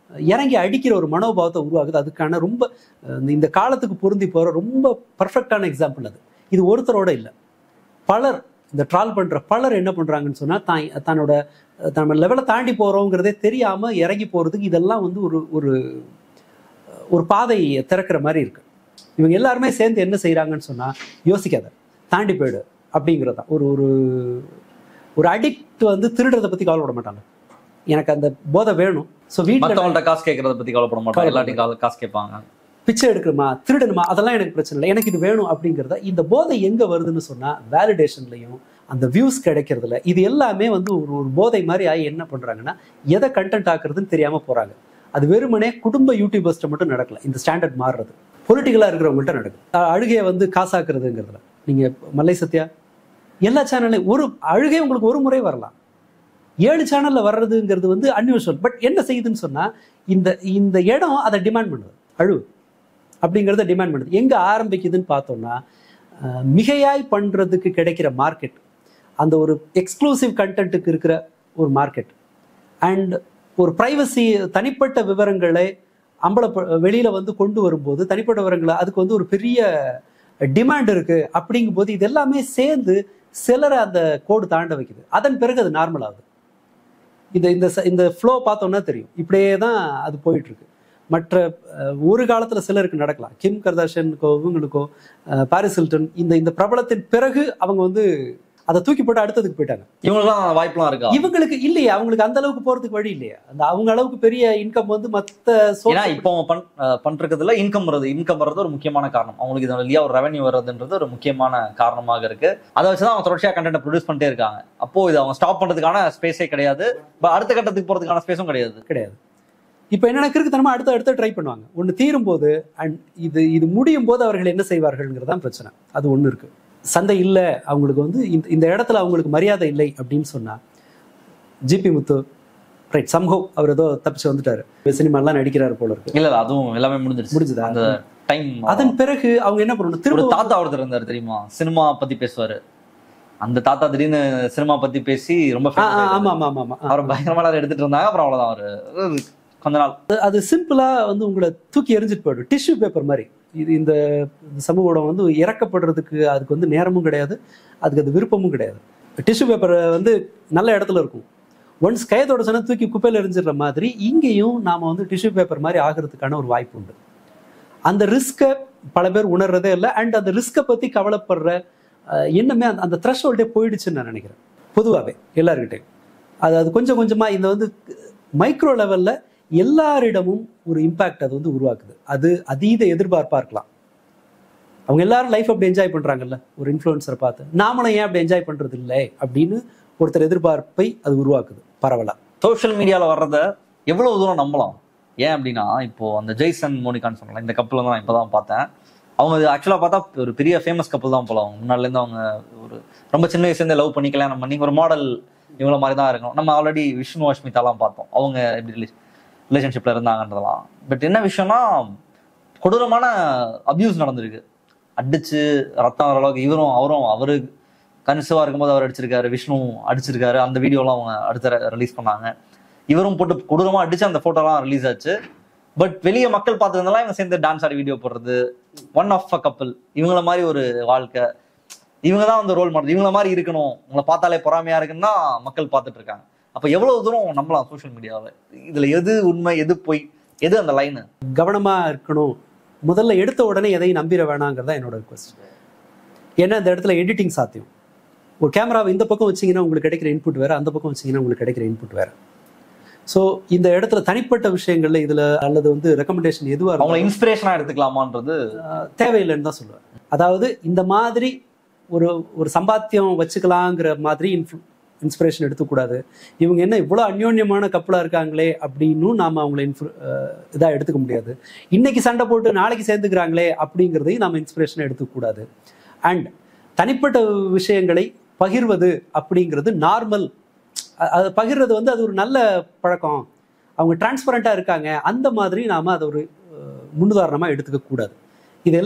இறங்கி அடிக்கிற ஒரு மனோபாவத்தை உருவாகுது. அதுக்கான ரொம்ப இந்த காலத்துக்கு பொருந்தி போகிற ரொம்ப பர்ஃபெக்டான எக்ஸாம்பிள் அது. இது ஒருத்தரோட இல்லை, பலர் இந்த ட்ரால் பண்ணுற பலர் என்ன பண்ணுறாங்கன்னு சொன்னால், தன்னோட நம்ம லெவலை தாண்டி போகிறோங்கிறதே தெரியாமல் இறங்கி போகிறதுக்கு இதெல்லாம் வந்து ஒரு பாதையை திறக்கிற மாதிரி இருக்குது. இவங்க எல்லாருமே சேர்ந்து என்ன செய்கிறாங்கன்னு சொன்னால், யோசிக்காத தாண்டி போயிடு அப்படிங்கிறது தான். ஒரு அடிக்ட் வந்து திருடுறதை பற்றி கவலைப்பட மாட்டாங்க, எனக்கு அந்த போதை வேணும். ஸோ வீட்டில் காசு கேட்கறத பற்றி கவலைப்பட மாட்டாங்க, எல்லாத்தையும் காசு கேட்பாங்க. பிச்சை எடுக்கணுமா, திருடணுமா, அதெல்லாம் எனக்கு பிரச்சனை இல்லை, எனக்கு இது வேணும் அப்படிங்கிறத. இந்த போதை எங்கே வருதுன்னு சொன்னால் வேலிடேஷன்லையும் அந்த வியூஸ் கிடைக்கிறதுல. இது எல்லாமே வந்து ஒரு போதை மாதிரி ஆகி என்ன பண்ணுறாங்கன்னா, எதை கண்டென்ட் ஆக்குறதுன்னு தெரியாமல் போகிறாங்க. அது வெறுமனே குடும்ப யூடியூபர்ஸ்ட்டை மட்டும் நடக்கல, இந்த ஸ்டாண்டர்ட் மாறுறது பொலிட்டிக்கலாக இருக்கிறவங்கள்ட்ட நடக்குது. அழுகையை வந்து காசாக்குறதுங்கிறதுல நீங்கள் மல்லை சத்யா எல்லா சேனல்லையும் ஒரு அழுகை உங்களுக்கு ஒரு முறை வரலாம், 7 சேனலில் வர்றதுங்கிறது வந்து அன்யூஷுவல். பட் என்ன செய்யுதுன்னு சொன்னால், இந்த இடம் அதை டிமாண்ட் பண்ணுது, அழுவு அப்படிங்கிறத டிமாண்ட் பண்ணுது. எங்கே ஆரம்பிக்குதுன்னு பார்த்தோம்னா, மிகையாய் பண்ணுறதுக்கு கிடைக்கிற மார்க்கெட், அந்த ஒரு எக்ஸ்க்ளூசிவ் கண்டென்ட்டுக்கு இருக்கிற ஒரு மார்க்கெட், அண்ட் ஒரு ப்ரைவசி, தனிப்பட்ட விவரங்களை வெளியில் வந்து கொண்டு வரும்போது தனிப்பட்ட விவரங்களை அதுக்கு வந்து ஒரு பெரிய டிமாண்ட் இருக்குது. அப்படிங்கும்போது இது எல்லாமே சேர்ந்து சிலரை அந்த கோடு தாண்ட வைக்குது. அதன் பிறகு அது நார்மல் ஆகுது. இந்த ஃப்ளோ பார்த்தோம்னா தெரியும், இப்படியே தான் அது போயிட்டுருக்கு. மற்ற ஒரு காலத்தில் சிலருக்கு நடக்கலாம், கிம் கர்தாஷியனுக்கோ இவங்களுக்கோ பாரிஸ் ஹில்டன் இந்த பிரபலத்தின் பிறகு அவங்க வந்து அதை தூக்கி போட்டு அடுத்ததுக்கு போயிட்டாங்க. இவங்களுக்குலாம் வாய்ப்புலாம் இருக்கா? இவங்களுக்கு இல்லையே, அவங்களுக்கு அந்த அளவுக்கு போறதுக்கு வழி இல்லையா, அந்த அவங்க அளவுக்கு பெரிய இன்கம் வந்து மற்ற இப்போ பண்றதுல இன்கம் வர்றது ஒரு முக்கியமான காரணம். அவங்களுக்கு இதோட இல்லையா ஒரு ரெவன்யூ வர்றதுன்றது ஒரு முக்கியமான காரணமாக இருக்கு. அதை வச்சுதான் அவங்க தொடர்ச்சியா கண்டென்ட் ப்ரொடியூஸ் பண்ணிட்டே இருக்காங்க. அப்போ இது அவங்க ஸ்டாப் பண்றதுக்கான ஸ்பேஸே கிடையாது, அடுத்த கட்டத்துக்கு போறதுக்கான ஸ்பேஸும் கிடையாது. இப்போ என்ன கிறுக்குத்தனமா அடுத்த ட்ரை பண்ணுவாங்க. ஒன்று தீரும் போது அண்ட் இது முடியும் போது அவர்கள் என்ன செய்வார்கள்ங்கிறதான் பிரச்சனை. அது ஒன்று இருக்கு. சந்தை இல்லை அவங்களுக்கு வந்து இந்த இடத்துல அவங்களுக்கு மரியாதை இல்லை அப்படின்னு சொன்னா, ஜிபி முத்து ரைட் சம்ஹோ அவர் ஏதோ தப்பிச்சு வந்துட்டாரு, சினிமாலாம் நடிக்கிறாரு போல இருக்கு. இல்ல அதுவும் எல்லாமே முடிஞ்சுதா அந்த டைம். அதன் பிறகு அவங்க என்ன பண்ணணும், திரும்ப தாத்தா ஒருத்தர் இருந்தாரு தெரியுமா, சினிமா பத்தி பேசுவாரு. அந்த தாத்தா திடீர்னு சினிமா பத்தி பேசி ரொம்ப அவர் பயங்கரமா எடுத்துட்டு இருந்தாங்க. அப்புறம் அவ்வளவுதான், அவரு கொஞ்ச நாள் அது சிம்பிளா வந்து உங்களை தூக்கி எரிஞ்சிட்டு போயிடும், டிஷ்யூ பேப்பர் மாதிரி. இந்த சமூக ஊடகம் வந்து இறக்கப்படுறதுக்கு அதுக்கு வந்து நேரமும் கிடையாது, அதுக்கு அது விருப்பமும் கிடையாது. டிஷ்யூ பேப்பர் வந்து நல்ல இடத்துல இருக்கும், ஒன்ஸ் கையத்தோட சொன்ன தூக்கி குப்பையில் எரிஞ்சிடுற மாதிரி இங்கேயும் நாம் வந்து டிஷ்யூ பேப்பர் மாதிரி ஆகிறதுக்கான ஒரு வாய்ப்பு உண்டு. அந்த ரிஸ்க்கை பல பேர் உணர்றதே இல்லை. அண்ட் அந்த ரிஸ்கை பற்றி கவலைப்படுற இன்னுமே அந்த த்ரெஷ்ஹோல்டே போயிடுச்சுன்னு நான் நினைக்கிறேன் பொதுவாகவே எல்லாருக்கிட்டையும். அது கொஞ்சம் கொஞ்சமாக இந்த வந்து மைக்ரோ லெவலில் எல்லாரிடமும் ஒரு இம்பேக்ட் அது வந்து உருவாக்குது. அது அதீத எதிர்பார்ப்பாக இருக்கலாம். அவங்க எல்லாரும் லைஃப் அப்படி என்ஜாய் பண்ணுறாங்கல்ல ஒரு இன்ஃப்ளூயன்சரை பார்த்து, நாமளும் ஏன் அப்படி என்ஜாய் பண்ணுறது இல்லை அப்படின்னு ஒருத்தர் எதிர்பார்ப்பை அது உருவாக்குது பரவலாக. சோஷியல் மீடியாவில் வர்றத எவ்வளோ தூரம் நம்பலாம்? ஏன் அப்படின்னா இப்போ அந்த ஜெய்சன் மோனிகான்னு சொன்னாங்க, இந்த கப்பல் வந்து நான் இப்போ தான் பார்த்தேன். அவங்க ஆக்சுவலாக பார்த்தா ஒரு பெரிய ஃபேமஸ் கப்பல் தான் போல. அவங்க முன்னாடிலேருந்து அவங்க ஒரு ரொம்ப சின்ன வயசுலேருந்து லவ் பண்ணி கல்யாணம் பண்ணி ஒரு மாடல் இவங்கள மாதிரி தான் இருக்கணும். நம்ம ஆல்ரெடி விஷ்ணு அஷ்மிதாலாம் பார்த்தோம் அவங்க எப்படி ரிலேஷன்ஷிப்பில் இருந்தாங்கன்றதெல்லாம். பட் என்ன விஷயம்னா கொடூரமான அபியூஸ் நடந்திருக்கு. அடிச்சு ரத்தம் வர அளவுக்கு அவரு கன்சிவா இருக்கும்போது அவர் அடிச்சிருக்காரு, விஷ்ணு அடிச்சிருக்காரு. அந்த வீடியோலாம் அவங்க அடுத்த ரிலீஸ் பண்ணாங்க. இவரும் போட்டு கொடூரமா அடிச்சு அந்த போட்டோலாம் ரிலீஸ் ஆச்சு. பட் வெளியே மக்கள் பார்த்துருந்தாலும் இவங்க சேர்ந்து டான்ஸ் ஆடி வீடியோ போடுறது, ஒன் ஆஃப் அ கப்பல், இவங்கள மாதிரி ஒரு வாழ்க்கை, இவங்க தான் வந்து ரோல் மாடல், இவங்கள மாதிரி இருக்கணும், உங்களை பார்த்தாலே பொறாமையா இருக்குன்னா மக்கள் பார்த்துட்டு இருக்காங்க. அப்ப எவ்வளவு தூரம் நம்பலாம் சோஷியல் மீடியாவை? இதுல எது உண்மை, எது பொய், எது அந்த லைனு? கவனமா இருக்கணும். முதல்ல எடுத்த உடனே எதையும் நம்பிட வேணாங்கிறதா என்னோட ரிக்வெஸ்ட். ஏன்னா இந்த இடத்துல எடிட்டிங் சாத்தியம். ஒரு கேமராவை இந்த பக்கம் வச்சிங்கன்னா உங்களுக்கு கிடைக்கிற இன்புட் வேறு, அந்த பக்கம் வச்சிங்கன்னா உங்களுக்கு கிடைக்கிற இன்புட் வேறு. ஸோ இந்த இடத்துல தனிப்பட்ட விஷயங்கள்ல இதில் அல்லது வந்து ரெக்கமெண்டேஷன் எதுவாக அவங்க இன்ஸ்பிரேஷனாக எடுத்துக்கலாமான்றது தேவையில்லைன்னு தான் சொல்லுவேன். அதாவது இந்த மாதிரி ஒரு சம்பாத்தியம் வச்சுக்கலாங்கிற மாதிரி இன்ஸ்பிரேஷன் எடுத்துக்கூடாது. இவங்க என்ன இவ்வளோ அந்யோன்யமான கப்பலாக இருக்காங்களே அப்படின்னு நாம் அவங்கள இதாக எடுத்துக்க முடியாது. இன்னைக்கு சண்டை போட்டு நாளைக்கு சேர்ந்துக்கிறாங்களே அப்படிங்கிறதையும் நாம் இன்ஸ்பிரேஷனை எடுத்துக்கூடாது. அண்ட் தனிப்பட்ட விஷயங்களை பகிர்வது அப்படிங்கிறது நார்மல். அதை பகிர்றது வந்து அது ஒரு நல்ல பழக்கம். அவங்க டிரான்ஸ்பரண்ட்டாக இருக்காங்க, அந்த மாதிரி நாம் அதை ஒரு முன்னுதாரணமாக எடுத்துக்கக்கூடாது. இது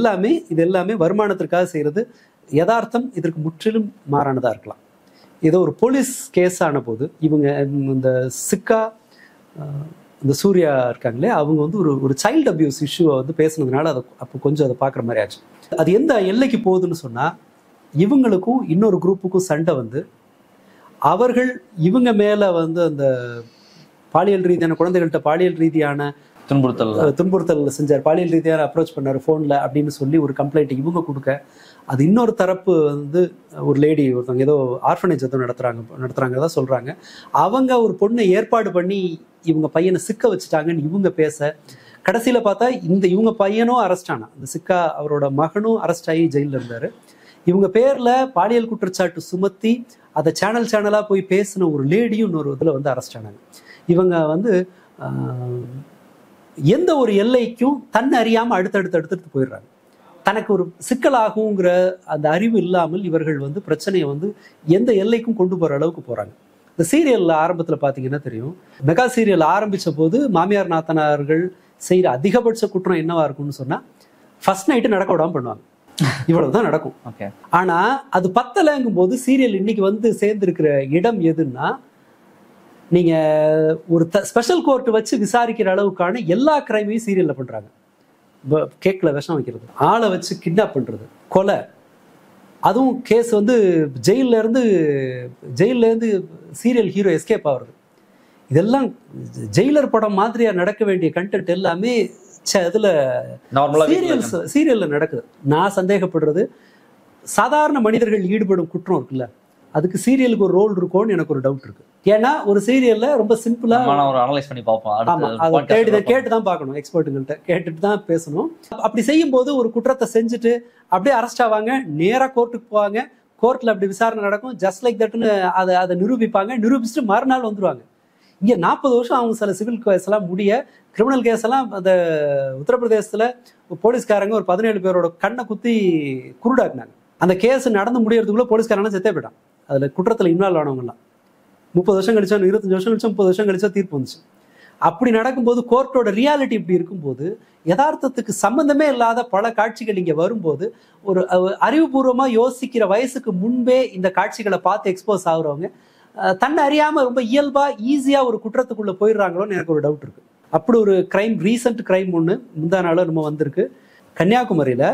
எல்லாமே வருமானத்திற்காக செய்கிறது. யதார்த்தம் இதற்கு முற்றிலும் மாறானதாக இருக்கலாம். ஏதோ ஒரு போலீஸ் கேஸ் ஆன போது இவங்க இந்த சிக்கா இந்த சூர்யா இருக்காங்களே, அவங்க வந்து ஒரு சைல்டு அபியூஸ் இஷ்யூவை வந்து பேசுனதுனால அதை அப்போ கொஞ்சம் அதை பார்க்குற மாதிரி ஆச்சு. அது எந்த எல்லைக்கு போகுதுன்னு சொன்னால், இவங்களுக்கும் இன்னொரு குரூப்புக்கும் சண்டை வந்து அவர்கள் இவங்க மேலே வந்து அந்த பாலியல் ரீதியான குழந்தைகள்கிட்ட பாலியல் ரீதியான துன்புறுத்தல் செஞ்சார், பாலியல் ரீதியான அப்ரோச் பண்ணார் ஃபோனில் அப்படின்னு சொல்லி ஒரு கம்ப்ளைண்ட் இவங்க கொடுக்க, அது இன்னொரு தரப்பு வந்து ஒரு லேடி ஒருத்தவங்க ஏதோ ஆர்ஃபனேஜ் எதுவும் நடத்துகிறாங்க தான் சொல்கிறாங்க. அவங்க ஒரு பொண்ணை ஏற்பாடு பண்ணி இவங்க பையனை சிக்க வச்சுட்டாங்கன்னு இவங்க பேச, கடைசியில் பார்த்தா இவங்க பையனும் அரெஸ்ட் ஆனா, இந்த சிக்கா அவரோட மகனும் அரெஸ்ட் ஆகி ஜெயிலில் இருந்தார். இவங்க பேரில் பாலியல் குற்றச்சாட்டு சுமத்தி அதை சேனலாக போய் பேசின ஒரு லேடியும் இன்னொரு இதில் வந்து அரெஸ்ட் ஆனாங்க. இவங்க வந்து எந்த ஒரு எல்லைக்கும் தன்னை அறியாமல் அடுத்தடுத்து போயிடுறாங்க. தனக்கு ஒரு சிக்கலாகுங்கிற அந்த அறிவு இல்லாமல் இவர்கள் வந்து பிரச்சனையை வந்து எந்த எல்லைக்கும் கொண்டு போகிற அளவுக்கு போகிறாங்க. இந்த சீரியலில் ஆரம்பத்தில் பார்த்தீங்கன்னா தெரியும், மெகா சீரியல் ஆரம்பித்த போது மாமியார் நாத்தனார்கள் செய்கிற அதிகபட்ச குற்றம் என்னவா இருக்கும்னு சொன்னால், ஃபர்ஸ்ட் நைட்டு நடக்க விடாமல் பண்ணுவாங்க. இவ்வளவுதான் நடக்கும். ஆனா அது பத்தலைங்கும் போது சீரியல் இன்னைக்கு வந்து சேர்ந்திருக்கிற இடம் எதுன்னா, நீங்க ஒரு ஸ்பெஷல் கோர்ட் வச்சு விசாரிக்கிற அளவுக்கான எல்லா கிரைமையும் சீரியல்ல பண்றாங்க. கேக்ல விஷம் வைக்கிறது, ஆளை வச்சு கிட்னாப் பண்றது, கொலை, அதுவும் கேஸ் வந்து ஜெயில இருந்து சீரியல் ஹீரோ எஸ்கேப் ஆகுறது, இதெல்லாம் ஜெயிலர் படம் மாதிரியா நடக்க வேண்டிய கண்டென்ட் எல்லாமே இதுல சீரியல்ல நடக்குது. நான் சந்தேகப்படுறது, சாதாரண மனிதர்கள் ஈடுபடும் குற்றம் இருக்குல்ல, அதுக்கு சீரியலுக்கு ஒரு ரோல் இருக்கும்னு எனக்கு ஒரு டவுட் இருக்கு. ஏன்னா ஒரு சீரியல்ல ரொம்ப சிம்பிளா அனலைஸ் பண்ணி பார்ப்போம். ஆமா, அதை கேட்டுதான் பார்க்கணும், எக்ஸ்பர்ட்டுங்கள்ட்ட கேட்டுட்டு தான் பேசணும். அப்படி செய்யும் போது ஒரு குற்றத்தை செஞ்சுட்டு அப்படியே அரெஸ்ட் ஆவாங்க, நேரா கோர்ட்டுக்கு போவாங்க, கோர்ட்ல அப்படி விசாரணை நடக்கும், ஜஸ்ட் லைக் தட்னு அதை நிரூபிப்பாங்க, நிரூபிச்சுட்டு மறுநாள் வந்துருவாங்க. இங்கே 40 வருஷம் அவங்க சில சிவில் கேஸ் எல்லாம் முடிய, கிரிமினல் கேஸ் எல்லாம் அந்த உத்தரப்பிரதேசத்தில் போலீஸ்காரங்க ஒரு 17 பேரோட கண்ணை குத்தி குருடாக்குனாங்க. அந்த கேஸ் நடந்து முடியறதுக்குள்ள போலீஸ்காரங்க செத்தே போயிட்டான். அதில் குற்றத்தில் இன்வால்வ் ஆனவங்கலாம் 30 வருஷம் கழிச்சோ, 25 வருஷம் கழிச்சோ, 30 வருஷம் கழிச்சோ தீர்ப்பு வந்துச்சு. அப்படி நடக்கும்போது கோர்ட்டோட ரியாலிட்டி இப்படி இருக்கும்போது, யதார்த்தத்துக்கு சம்பந்தமே இல்லாத பல காட்சிகள் இங்கே வரும்போது, ஒரு அறிவுபூர்வமாக யோசிக்கிற வயசுக்கு முன்பே இந்த காட்சிகளை பார்த்து எக்ஸ்போஸ் ஆகுறவங்க தன்னை அறியாம ரொம்ப இயல்பா ஈஸியா ஒரு குற்றத்துக்குள்ள போயிடுறாங்களோன்னு எனக்கு ஒரு டவுட் இருக்கு. அப்படி ஒரு ரீசன்ட் கிரைம் ஒன்று முந்தா நாள் நம்ம வந்திருக்கு. கன்னியாகுமரியில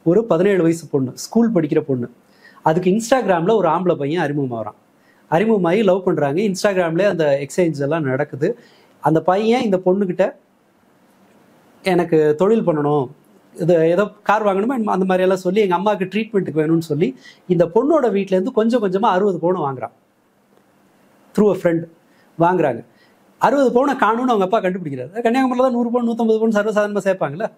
ஒரு 17 வயசு பொண்ணு, ஸ்கூல் படிக்கிற பொண்ணு, அதுக்கு இன்ஸ்டாகிராம்ல ஒரு ஆம்பளை பையன் அறிமுகமாகி லவ் பண்றாங்க. இன்ஸ்டாகிராம்ல அந்த எக்ஸ்சேஞ்ச் எல்லாம் நடக்குது. அந்த பையன் இந்த பொண்ணுகிட்ட எனக்கு தொழில் பண்ணணும், இது ஏதோ கார் வாங்கணுமா அந்த மாதிரி எல்லாம் சொல்லி எங்கள் அம்மாவுக்கு ட்ரீட்மெண்ட்டுக்கு வேணும்னு சொல்லி இந்த பொண்ணோட வீட்டிலேருந்து கொஞ்சம் கொஞ்சமாக 60 பவுன் வாங்குறான். த்ரூ அ ஃப்ரெண்ட் வாங்குறாங்க. 60 பவுனை காணும்னு அவங்க அப்பா கண்டுபிடிக்கிறாரு. கன்னியாகுமரியில் தான் 100 பவுன் 150 பவுன் சர்வசாதாரணமாக சேர்ப்பாங்களே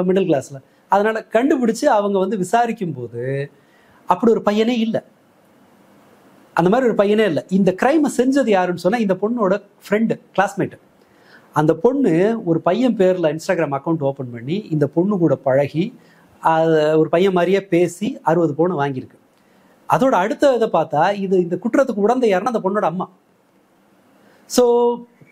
மிடில் கிளாஸில். அதனால் கண்டுபிடிச்சி அவங்க வந்து விசாரிக்கும் போது அப்படி ஒரு பையனே இல்லை, அந்த மாதிரி ஒரு பையனே இல்லை. இந்த கிரைமை செஞ்சது யாருன்னு சொன்னால் இந்த பொண்ணோட ஃப்ரெண்டு, கிளாஸ்மேட்டு. அந்த பொண்ணு ஒரு பையன் பேரில் இன்ஸ்டாகிராம் அக்கௌண்ட் ஓப்பன் பண்ணி இந்த பொண்ணு கூட பழகி அதை ஒரு பையன் மாதிரியே பேசி 60 பவுனை வாங்கியிருக்கு. அதோட அடுத்த இதை பார்த்தா இந்த குற்றத்துக்கு உடந்த யாருன்னா அந்த பொண்ணோட அம்மா. ஸோ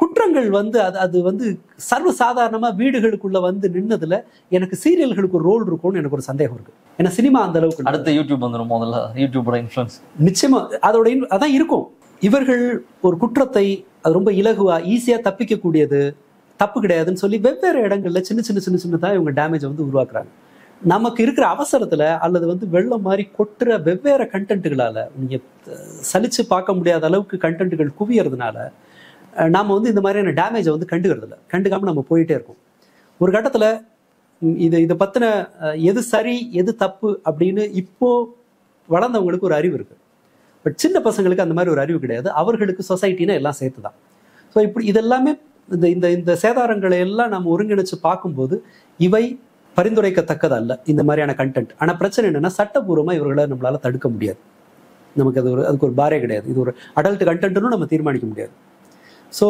குற்றங்கள் வந்து அது வந்து சர்வசாதாரணமாக வீடுகளுக்குள்ள வந்து நின்னதுல எனக்கு சீரியல்களுக்கு ஒரு ரோல் இருக்கும்னு எனக்கு ஒரு சந்தேகம் இருக்கு. ஏன்னா சினிமா அந்த அளவுக்கு அடுத்த யூடியூப் வந்துடும், முதல்ல யூடியூபோட இன்ஃப்ளூயன்ஸ் நிச்சயமா அதோட அதான் இருக்கும். இவர்கள் ஒரு குற்றத்தை அது ரொம்ப இலகுவா ஈஸியா தப்பிக்கக்கூடியது, தப்பு கிடையாதுன்னு சொல்லி வெவ்வேறு இடங்கள்ல சின்னதான் இவங்க டேமேஜை வந்து உருவாக்குறாங்க. நமக்கு இருக்கிற அவசரத்துல அல்லது வந்து வெள்ளம் மாதிரி கொட்டுற வெவ்வேறு கண்டென்ட்டுகளால நீங்க சலிச்சு பார்க்க முடியாத அளவுக்கு கண்டென்ட்டுகள் குவியறதுனால நாம வந்து இந்த மாதிரியான டேமேஜை வந்து கண்டுக்காம நம்ம போயிட்டே இருக்கோம். ஒரு கட்டத்துல இதை பத்தின எது சரி எது தப்பு அப்படின்னு இப்போ வளர்ந்தவங்களுக்கு ஒரு அறிவு இருக்கு. பட் சின்ன பசங்களுக்கு அந்த மாதிரி ஒரு அறிவு கிடையாது. அவர்களுக்கு சொசைட்டினா எல்லாம் சேர்த்து தான். ஸோ இப்படி இதெல்லாமே இந்த சேதாரங்களை எல்லாம் நம்ம ஒருங்கிணைச்சு பார்க்கும்போது இவை பரிந்துரைக்கத்தக்கது அல்ல இந்த மாதிரியான கண்டென்ட். ஆனால் பிரச்சனை என்னன்னா சட்டபூர்வமாக இவர்களை நம்மளால தடுக்க முடியாது. நமக்கு அதுக்கு ஒரு பாரே கிடையாது. இது ஒரு அடல்ட் கண்டென்ட்னு நம்ம தீர்மானிக்க முடியாது. ஸோ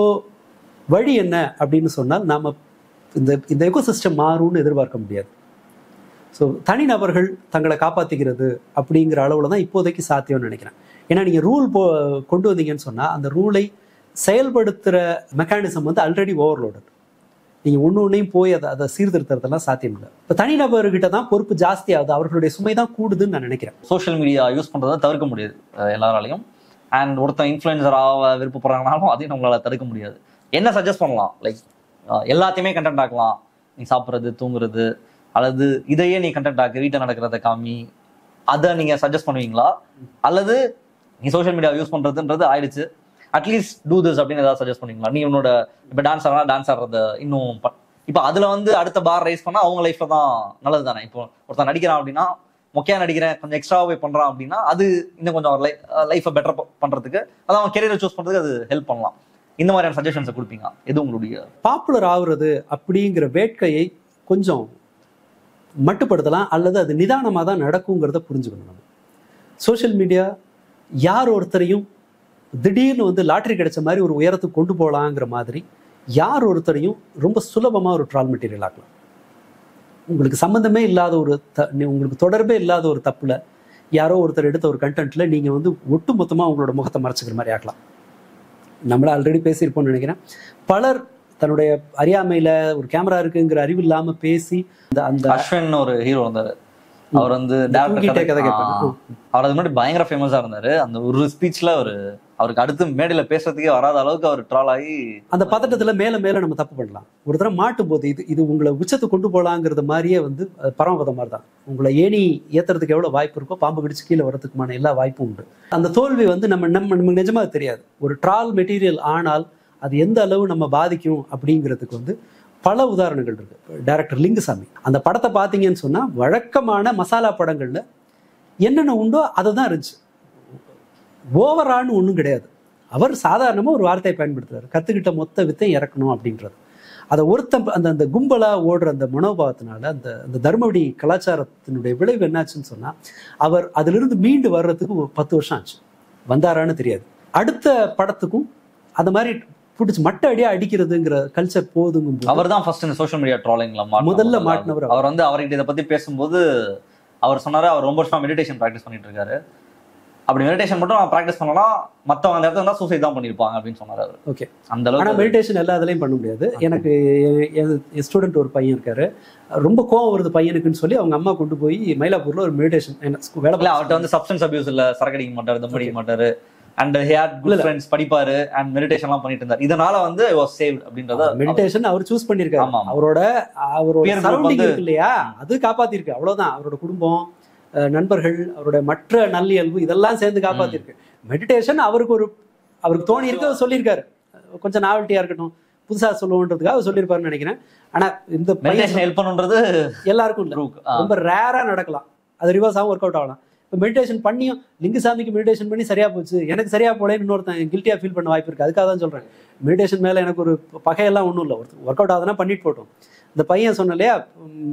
வழி என்ன அப்படின்னு சொன்னால் நாம் இந்த எக்கோசிஸ்டம் மாறும்னு எதிர்பார்க்க முடியாது. ஸோ தனிநபர்கள் தங்களை காப்பாற்றிக்கிறது அப்படிங்கிற அளவில் தான் இப்போதைக்கு சாத்தியம்னு நினைக்கிறேன். ஏன்னா நீங்கள் ரூல் கொண்டு வந்தீங்கன்னு சொன்னால் அந்த ரூலை செயல்படுத்துகிற மெக்கானிசம் வந்து ஆல்ரெடி ஓவர்லோடட். நீங்கள் ஒன்றையும் போய் அதை சீர்திருத்துறதெல்லாம் சாத்தியம் இல்லை. இப்போ தனிநபர்கிட்ட தான் பொறுப்பு ஜாஸ்தி ஆகுது, அவர்களுடைய சுமை தான் கூடுதுன்னு நான் நினைக்கிறேன். சோஷியல் மீடியா யூஸ் பண்ணுறதை தவிர்க்க முடியாது எல்லாராலையும். அண்ட் ஒருத்தன் இன்ஃப்ளூயன்சராக விருப்பப்படுறாங்கனாலும் அதையும் நம்மளால தடுக்க முடியாது. என்ன சஜஸ்ட் பண்ணலாம்? லைக் எல்லாத்தையுமே கண்டென்ட் ஆக்கலாம். நீ சாப்பிட்றது, தூங்குறது, அல்லது இதையே நீ கண்டென்ட் ஆக்கு, வீட்டில் நடக்கிறத காமி, அதை நீங்கள் சஜஸ்ட் பண்ணுவீங்களா? அல்லது நீ சோஷியல் மீடியா யூஸ் பண்ணுறதுன்றது ஆயிடுச்சு, அட்லீஸ்ட் டூ திஸ் அப்படின்னு ஏதாவது சஜஸ்ட் பண்ணுவீங்களா? நீ உன்னோட இப்போ டான்ஸ் ஆடுறா, டான்ஸ் ஆடுறத இன்னும் இப்போ அதில் வந்து அடுத்த பார் ரைஸ் பண்ணால் அவங்க லைஃப்பில் தான் நல்லது தானே. இப்போ ஒருத்தன் நடிக்கிறான் அப்படின்னா, மொக்கையாக நடிக்கிறேன், கொஞ்சம் எக்ஸ்ட்ராவே பண்ணுறான் அப்படின்னா, அது இன்னும் கொஞ்சம் லைஃப்பை பெட்டர் பண்ணுறதுக்கு, அதான் அவன் கெரியரை சூஸ் பண்ணுறதுக்கு அது ஹெல்ப் பண்ணலாம். இந்த மாதிரியான சஜஷன்ஸை கொடுப்பீங்க? எது உங்களுடைய பாப்புலர் ஆகுறது அப்படிங்கிற வேட்கையை கொஞ்சம் மட்டுப்படுத்தலாம், அல்லது அது நிதானமாக தான் நடக்குங்கிறத புரிஞ்சுக்கணும். நம்ம சோஷியல் மீடியா யார் ஒருத்தரையும் திடீர்னு வந்து லாட்ரி கிடைச்ச மாதிரி ஒரு உயரத்துக்கு கொண்டு போகலாங்கிற மாதிரி யார் ஒருத்தரையும் ரொம்ப சுலபமாக ஒரு ட்ரால் மெட்டீரியல் ஆக்கலாம். உங்களுக்கு சம்மந்தமே இல்லாத உங்களுக்கு தொடர்பே இல்லாத ஒரு தப்புல யாரோ ஒருத்தர் எடுத்த ஒரு கண்டென்ட்ல நீங்கள் வந்து ஒட்டு மொத்தமாக உங்களோட முகத்தை மறைச்சிக்கிற மாதிரி ஆக்கலாம். நம்மள ஆல்ரெடி பேசியிருப்போம்னு நினைக்கிறேன். பலர் தன்னுடைய அறியாமையில ஒரு கேமரா இருக்குங்கிற அறிவு இல்லாமல் பேசி அந்த அஸ்வின் ஒரு ஹீரோ வந்தார், அவர் வந்து அவர் அது முன்னாடி பயங்கர ஃபேமஸா இருந்தாரு. அந்த ஒரு ஸ்பீச்ல அவருக்கு அடுத்து மேடையில பேசுறதுக்கே வராத அளவுக்கு அவர் ட்ரால் ஆகி அந்த பதட்டத்துல மேல நம்ம தப்பு பண்ணலாம். ஒரு தடவை மாட்டும் போது இது உங்களை உச்சத்துக்கு கொண்டு போகலாங்கிறது மாதிரியே வந்து பரமபதம் மாதிரி தான். உங்களை ஏணி ஏத்துறதுக்கு எவ்வளவு வாய்ப்பு இருக்கோ பாம்பு கடிச்சு கீழே வரதுக்குமான எல்லா வாய்ப்பும் உண்டு. அந்த தோல்வி வந்து நமக்கு நிஜமா தெரியாது. ஒரு ட்ரால் மெட்டீரியல் ஆனால் அது எந்த அளவு நம்ம பாதிக்கும் அப்படிங்கிறதுக்கு வந்து பல உதாரணங்கள் இருக்கு. டைரக்டர் லிங்குசாமி அந்த படத்தை பார்த்தீங்கன்னு சொன்னா வழக்கமான மசாலா படங்கள்ல என்னென்ன உண்டோ அதை தான் இருந்துச்சு. ஓவரான்னு ஒன்றும் கிடையாது. அவர் சாதாரணமாக ஒரு வார்த்தையை பயன்படுத்துறாரு, கற்றுக்கிட்ட மொத்த வித்தையும் இறக்கணும் அப்படின்றது. அதை அந்த கும்பலாக ஓடுற அந்த மனோபாவத்தினால அந்த தர்மவடி கலாச்சாரத்தினுடைய விளைவு என்னாச்சுன்னு சொன்னால் அவர் அதிலிருந்து மீண்டு வர்றதுக்கு 10 வருஷம் ஆச்சு. வந்தாரான்னு தெரியாது. அடுத்த படத்துக்கும் அந்த மாதிரி பிடிச்சி மட்ட அடியா அடிக்கிறதுங்கிற கல்ச்சர் போதுங்கும். அவர் தான் ஃபர்ஸ்ட் இந்த சோஷியல் மீடியா ட்ராலிங்ல முதல்ல மாட்டினவர். அவர் வந்து அவர்கிட்ட இதை பற்றி பேசும்போது அவர் சொன்னாரு, அவர் ரொம்ப வருஷமா மெடிடேஷன் ப்ராக்டிஸ் பண்ணிட்டு இருக்காரு. அப்படி மெடிடேஷன் மட்டும் நான் ப்ராக்டிஸ் பண்ணலாம், மற்றவங்க அந்த இடத்துல தான் சூசைட் தான் பண்ணியிருப்பாங்க அப்படின்னு சொன்னார் அவர். ஓகே, அந்த அளவுக்கு. ஆனால் மெடிடேஷன் எல்லா இதுலையும் பண்ண முடியாது. எனக்கு என் ஸ்டூடெண்ட் ஒரு பையன் இருக்காரு, ரொம்ப கோவம் வருது பையனுக்குன்னு சொல்லி அவங்க அம்மா கொண்டு போய் மயிலாப்பூர்ல ஒரு மெடிடேஷன் வேலை. அவர்கிட்ட வந்து சப்ஸ்டன்ஸ் அபியூஸ் இல்லை, சரக்கடிக்க மாட்டார், தம் அடிக்க மாட்டாரு, and he had good friends, படிப்பாரு அண்ட் மெடிடேஷன்லாம் பண்ணிட்டு இருந்தார். இதனால வந்து ஐ வாஸ் சேவ்ட் அப்படின்றத மெடிடேஷன் அவர் சூஸ் பண்ணியிருக்காரு. அவரோட சரௌண்டிங் இருக்கு இல்லையா, அது காப்பாத்திருக்கு. அவ்வளவுதான். அவரோட குடும்பம், நண்பர்கள், அவருடைய மற்ற நல்லியல்பு இதெல்லாம் சேர்ந்து காப்பாத்திருக்கு. மெடிடேஷன் அவருக்கு தோணி இருக்கு, சொல்லியிருக்காரு. கொஞ்சம் நாவல்ட்டியா இருக்கட்டும், புதுசா சொல்லுவோன்றதுக்காக சொல்லியிருப்பாருன்னு நினைக்கிறேன். ஆனா இந்த மெடிடேஷன் ஹெல்ப் பண்ணுன்றது எல்லாருக்கும் இல்லை, ரொம்ப ரேரா நடக்கலாம், அது ரிவர்ஸ் ஆகும், ஒர்க் அவுட் ஆகலாம். இப்போ மெடிடேஷன் பண்ணியும் லிங்குசாமிக்கு மெடிடேஷன் பண்ணி சரியா போச்சு, எனக்கு சரியா போலேன்னு இன்னொருத்தன் கில்ட்டியா ஃபீல் பண்ண வாய்ப்பு இருக்கு. அதுக்காக தான் சொல்றேன், மெடிடேஷன் மேல எனக்கு ஒரு பகையெல்லாம் ஒன்றும் இல்லை, ஒர்க் அவுட் ஆகுதுன்னா பண்ணிட்டு போட்டோம். இந்த பையன் சொன்ன இல்லையா,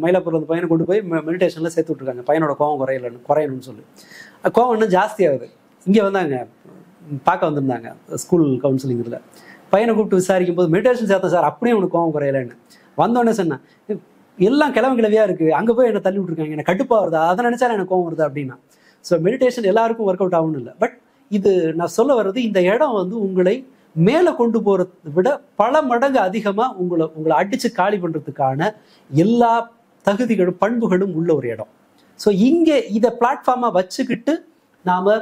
மயிலாப்பூர்ல அந்த பையனை கொண்டு போய் மெடிடேஷன்ல சேர்த்து விட்டுருக்காங்க, பையனோட கோவம் குறையணும்னு சொல்லி. கோவம் இன்னும் ஜாஸ்தி ஆகுது. இங்கே வந்தாங்க பார்க்க வந்திருந்தாங்க ஸ்கூல் கவுன்சிலிங் இதில், பையனை கூப்பிட்டு விசாரிக்கும் போது மெடிடேஷன் சேர்த்தேன் சார், அப்படியே உனக்கு கோவம் குறையலன்னு. வந்தோடனே சொன்னேன், எல்லாம் கிளவியா இருக்கு, அங்கே போய் என்ன தள்ளி விட்டுருக்காங்க, எனக்கு கடுப்பா வருதா, அதை நினைச்சா எனக்கு கோவம் வருதா அப்படின்னா. ஸோ மெடிடேஷன் எல்லாருக்கும் ஒர்க் அவுட் ஆகணும் இல்லை. பட் இது நான் சொல்ல வர்றது, இந்த இடம் வந்து உங்களை மேலே கொண்டு போறதை விட பல மடங்கு அதிகமா உங்களை அடிச்சு காலி பண்றதுக்கான எல்லா தகுதிகளும் பண்புகளும் உள்ள ஒரு இடம். ஸோ இங்கே இதை பிளாட்ஃபார்மா வச்சுக்கிட்டு நாம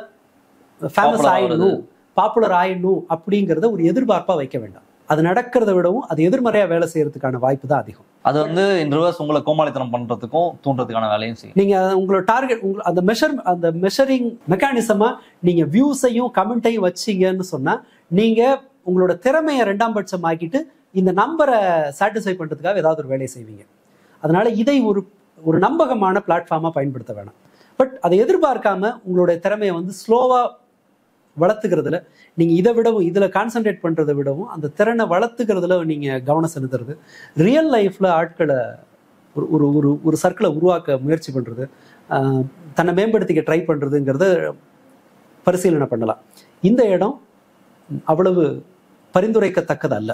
ஃபேமஸ் ஆயிடணும், பாப்புலர் ஆயிடணும் அப்படிங்கிறத ஒரு எதிர்பார்ப்பா வைக்க வேண்டாம். அது நடக்கிறத விடவும் அது எதிர்மறையா வேலை செய்யறதுக்கான வாய்ப்பு தான் அதிகம். அது வந்து இன் ரிவர்ஸ் உங்களை கோமாளித்தனம் பண்றதுக்கும் தூண்டுறதுக்கான வேலையும் செய்யும். நீங்க உங்களோட டார்கெட், அந்த மெஷரிங் மெக்கானிசமா நீங்க வியூஸையும் கமெண்ட்டையும் வச்சீங்கன்னு சொன்னா, நீங்க உங்களோட திறமையை 2ஆம் பட்சம் ஆக்கிட்டு இந்த நம்பரை சாட்டிஸ்ஃபை பண்றதுக்காக ஏதாவது ஒரு வேலையை செய்வீங்க. அதனால இதை ஒரு நம்பகமான பிளாட்ஃபார்மா பயன்படுத்த வேணாம். பட் அதை எதிர்பார்க்காம உங்களுடைய திறமையை வந்து ஸ்லோவா வளர்த்துக்கிறதுல, நீங்க இதை விடவும் இதுல கான்சென்ட்ரேட் பண்றதை விடவும் அந்த திறனை வளர்த்துக்கிறதுல நீங்க கவனம் செலுத்துறது, ரியல் லைஃப்ல ஆட்களை ஒரு ஒரு ஒரு சர்க்கிளை உருவாக்க முயற்சி பண்றது, தன்னை மேம்படுத்திக்க ட்ரை பண்றதுங்கிறத பரிசீலனை பண்ணலாம். இந்த இடம் அவ்வளவு பரிந்துரைக்கத்தக்கது அல்ல.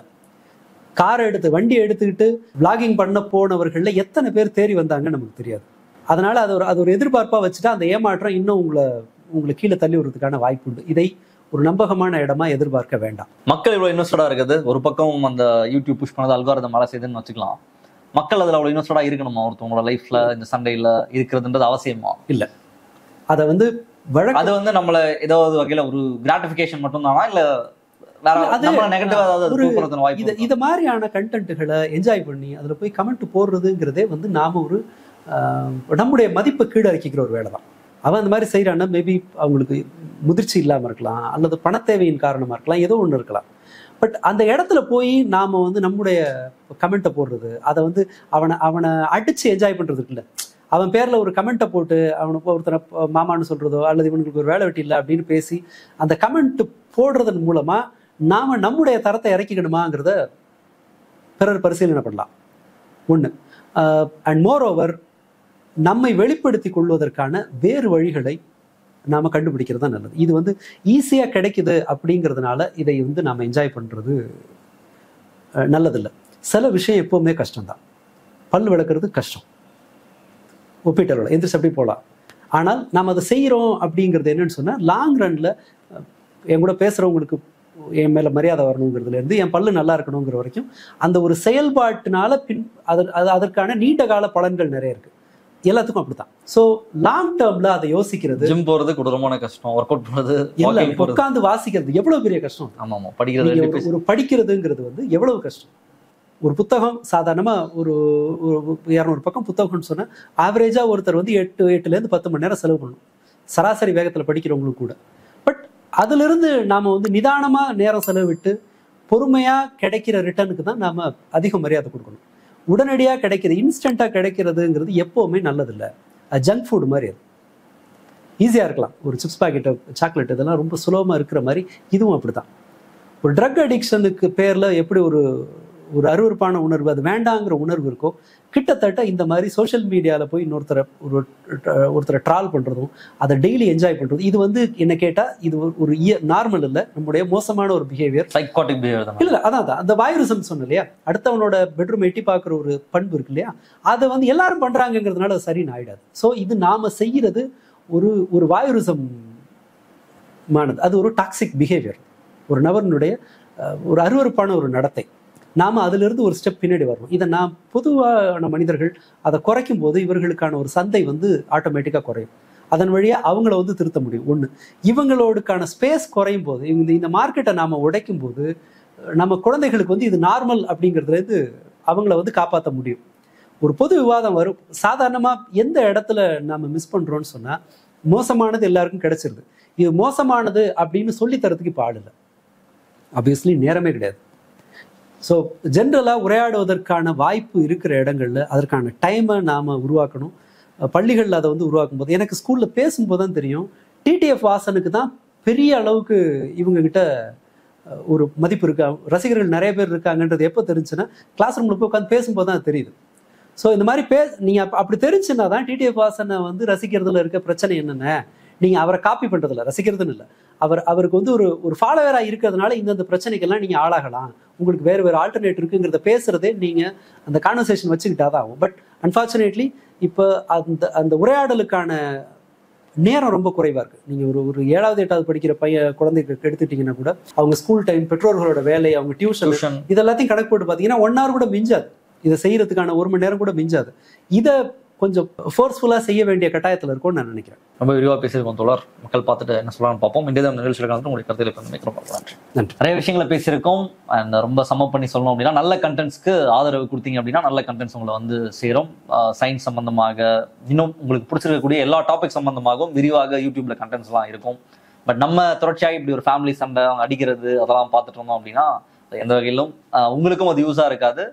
வண்டி எடுத்துக்கிட்டு விளாகிங் பண்ண போனவர்கள்ல எத்தனை பேர் தேறி வந்தாங்கன்னு நமக்கு தெரியாது. அதனால அது ஒரு எதிர்பார்ப்பா வச்சுட்டா அந்த ஏமாற்றம் இன்னும் உங்களை கீழே தள்ளி விடுறதுக்கான வாய்ப்பு உண்டு. இதை ஒரு நம்பகமான இடமா எதிர்பார்க்க வேண்டாம். மக்கள் இவ்வளவு இன்வெஸ்டடா இருக்குது, ஒரு பக்கம் அந்த யூடியூப் புஷ் பண்ணது அல்காரிதம் மேல செய்யுதுன்னு வச்சுக்கலாம். மக்கள் அதுல அவ்வளவு இன்வெஸ்டடா இருக்கணுமா ஒருத்தவங்களோட லைஃப்ல இந்த சண்டையில இருக்கிறதுன்றது அவசியமா? இல்ல, அதை வந்து அது வந்து நம்மள ஏதாவது வகையில ஒரு கிராட்டிபிகேஷன் மட்டும் தானா, இல்ல இது மாதிரியான கண்டென்ட்டுகளை என்ஜாய் பண்ணி அதுல போய் கமெண்ட் போடுறதுங்கிறதே வந்து நாம ஒரு நம்முடைய மதிப்பை கீழறக்கிக்கிற ஒரு வேலை தான். அவன் அந்த மாதிரி செய்யறான்னா மேபி அவங்களுக்கு முதிர்ச்சி இல்லாம இருக்கலாம், அல்லது பணத்தேவையின் காரணமா இருக்கலாம், ஏதோ ஒண்ணு இருக்கலாம். பட் அந்த இடத்துல போய் நாம வந்து நம்முடைய கமெண்ட்டை போடுறது, அதை வந்து அவனை அடிச்சு என்ஜாய் பண்றது இருக்குல்ல, அவன் பேர்ல ஒரு கமெண்ட்டை போட்டு அவனுக்கு ஒருத்தனை மாமான்னு சொல்றதோ அல்லது இவனுக்கு ஒரு வேலை வெட்டி இல்லை அப்படின்னு பேசி அந்த கமெண்ட் போடுறதன் மூலமா நாம நம்முடைய தரத்தை இறக்கிக்கணுமாங்கிறத பிறர் பரிசீலனை பண்ணலாம். ஒண்ணு. அண்ட் மோர் ஓவர், நம்மை வெளிப்படுத்தி கொள்வதற்கான வேறு வழிகளை நாம கண்டுபிடிக்கிறது தான் நல்லது. இது வந்து ஈஸியா கிடைக்குது அப்படிங்கிறதுனால இதை வந்து நாம என்ஜாய் பண்றது நல்லதில்லை. சில விஷயம் எப்பவுமே கஷ்டம்தான். பல் விளக்குறது கஷ்டம், ஒப்பீட்டரோட எந்திரிச்சு அப்படி போகலாம். ஆனால் நாம் அதை செய்கிறோம் அப்படிங்கிறது என்னன்னு சொன்னால், லாங் ரன்ல என் கூட பேசுகிறவங்களுக்கு என் மேலே மரியாதை வரணுங்கிறதுலேருந்து என் பல்லு நல்லா இருக்கணுங்கிற வரைக்கும் அந்த ஒரு செயல்பாட்டினால அதற்கான நீண்ட கால பலன்கள் நிறைய இருக்கு. எல்லாத்துக்கும் அப்படித்தான். ஸோ லாங் டேர்ம்ல அதை யோசிக்கிறது, ஜிம் போறது கொடூரமான கஷ்டம், ஒர்க் அவுட் பண்றது, உட்காந்து வாசிக்கிறது எவ்வளவு பெரிய கஷ்டம். ஆமாம், படிக்கிறது, ஒரு படிக்கிறதுங்கிறது வந்து எவ்வளவு கஷ்டம். ஒரு புத்தகம் சாதாரணமா ஒரு 200 பக்கம் புத்தகம்னு சொன்னா ஆவரேஜா ஒருத்தர் வந்து 8 to 10 மணி நேரம் செலவு பண்ணணும், சராசரி வேகத்துல படிக்கிறவங்களுக்கு கூட. பட் அதுல இருந்து நாம வந்து நிதானமா நேரம் செலவிட்டு பொறுமையா கிடைக்கிற ரிட்டர்னுக்கு தான் நாம அதிக மரியாதை கொடுக்கணும். உடனடியா கிடைக்கிறது, இன்ஸ்டன்டா கிடைக்கிறதுங்கிறது எப்பவுமே நல்லதில்லை. ஜங்க் ஃபுட் மாதிரி அது ஈஸியா இருக்கலாம். ஒரு சிப்ஸ் பாக்கெட், சாக்லேட் இதெல்லாம் ரொம்ப சுலபமா இருக்கிற மாதிரி இதுவும் அப்படித்தான். ஒரு ட்ரக் அடிக்ஷனுக்கு பேர்ல எப்படி ஒரு அருவருப்பான உணர்வு, அது வேண்டாங்கிற உணர்வு இருக்கோ, கிட்டத்தட்ட இந்த மாதிரி சோஷியல் மீடியாவில் போய் ஒருத்தரை ட்ரால் பண்ணுறதும் அதை டெய்லி என்ஜாய் பண்ணுறது, இது வந்து என்ன கேட்டால் இது ஒரு நார்மல் இல்லை, நம்முடைய மோசமான ஒரு பிஹேவியர், சைக்காட்டிக் பிஹேவியர் தான். இல்லை, அதான் அந்த வாயுரிசம் சொன்ன இல்லையா, அடுத்தவனோட பெட்ரூம் எட்டி பார்க்குற ஒரு பண்பு இருக்கு இல்லையா, அதை வந்து எல்லாரும் பண்ணுறாங்கிறதுனால அது சரின்னு ஆகிடாது. ஸோ இது நாம் செய்கிறது ஒரு வாயுரிசம் மானது, அது ஒரு டாக்ஸிக் பிஹேவியர், ஒரு நபரினுடைய ஒரு அருவருப்பான ஒரு நடத்தை. நாம அதிலிருந்து ஒரு ஸ்டெப் பின்னாடி வரணும். இதை நான் பொதுவான மனிதர்கள் அதை குறைக்கும் போது இவர்களுக்கான ஒரு சந்தை வந்து ஆட்டோமேட்டிக்காக குறையும். அதன் வழியாக அவங்கள வந்து திருத்த முடியும். ஒன்று, இவங்களோடுக்கான ஸ்பேஸ் குறையும் போது, இந்த மார்க்கெட்டை நாம் உடைக்கும் போது நம்ம குழந்தைகளுக்கு வந்து இது நார்மல் அப்படிங்கிறதுலேருந்து அவங்கள வந்து காப்பாற்ற முடியும். ஒரு பொது விவாதம் வரும். சாதாரணமாக எந்த இடத்துல நம்ம மிஸ் பண்ணுறோன்னு சொன்னால், மோசமானது எல்லாருக்கும் கிடைச்சிருது, இது மோசமானது அப்படின்னு சொல்லி தரத்துக்கு இப்போ ஆள் இல்லை. ஆப்வியஸ்லி நேரமே கிடையாது. ஸோ ஜென்ரலாக உரையாடுவதற்கான வாய்ப்பு இருக்கிற இடங்கள்ல அதற்கான டைமை நாம் உருவாக்கணும். பள்ளிகளில் அதை வந்து உருவாக்கும் போது எனக்கு ஸ்கூலில் பேசும்போது தான் தெரியும், டிடிஎஃப் வாசனுக்கு தான் பெரிய அளவுக்கு இவங்ககிட்ட ஒரு மதிப்பு இருக்கா, ரசிகர்கள் நிறைய பேர் இருக்காங்கன்றது எப்போ தெரிஞ்சுன்னா கிளாஸ் ரூமில் போய் உட்காந்து பேசும்போது தான் தெரியுது. ஸோ இந்த மாதிரி நீங்கள் அப்படி தெரிஞ்சுன்னா தான் டிடிஎஃப் வாசனை வந்து ரசிக்கிறதுல இருக்க பிரச்சனை என்னென்ன, நீங்கள் அவரை காப்பி பண்ணுறதில்ல, ரசிக்கிறதுன்னு இல்லை, அவருக்கு வந்து ஒரு ஃபாலோவராக இருக்கிறதுனால இந்தந்த பிரச்சனைக்கெல்லாம் நீங்கள் ஆளாகலாம், உங்களுக்கு வேறு ஆல்டர்னேட் இருக்குங்கிறத பேசுகிறதே நீங்கள் அந்த கான்வர்சேஷன் வச்சுக்கிட்டா தான் ஆகும். பட் அன்ஃபார்ச்சுனேட்லி இப்போ அந்த உரையாடலுக்கான நேரம் ரொம்ப குறைவாக இருக்குது. நீங்கள் ஒரு 7வது 8வது படிக்கிற குழந்தைக்கு எடுத்துட்டிங்கன்னா கூட அவங்க ஸ்கூல் டைம், பெற்றோர்களோட வேலை, அவங்க டியூஷன் இது எல்லாத்தையும் கணக்கு போட்டு பார்த்தீங்கன்னா 1 hour கூட மிஞ்சாது, இதை செய்யறதுக்கான 1 மணி நேரம் கூட மிஞ்சாது. இதை கொஞ்சம் ஃபோர்ஸ்ஃபுல்லாக செய்ய வேண்டிய கட்டாயத்தில் இருக்கும்னு நான் நினைக்கிறேன். ரொம்ப விரிவாக பேசியிருக்கோம் தோழர். மக்கள் பார்த்துட்டு என்ன சொல்லலாம்னு பார்ப்போம். இந்த நிகழ்ச்சியில் கலந்து உங்களுக்கு கருத்தில் நன்றி. நிறைய விஷயங்களை பேசியிருக்கோம். அண்ட் ரொம்ப சம்மப் பண்ணி சொல்லணும் அப்படின்னா, நல்ல கண்டென்ட்ஸ்க்கு ஆதரவு கொடுத்தீங்க அப்படின்னா நல்ல கண்டென்ட்ஸ் உங்களை வந்து சேரும். சயின்ஸ் சம்பந்தமாக இன்னும் உங்களுக்கு பிடிச்சிருக்கக்கூடிய எல்லா டாபிக் சம்பந்தமாகவும் விரிவாக யூடியூப்ல கண்டென்ட்ஸ்லாம் இருக்கும். பட் நம்ம தொடர்ச்சியாக இப்படி ஒரு ஃபேமிலி சண்டை அடிக்கிறது அதெல்லாம் பார்த்துட்டு இருந்தோம் அப்படின்னா எந்த வகையிலும் உங்களுக்கும் அது யூஸாக இருக்காது.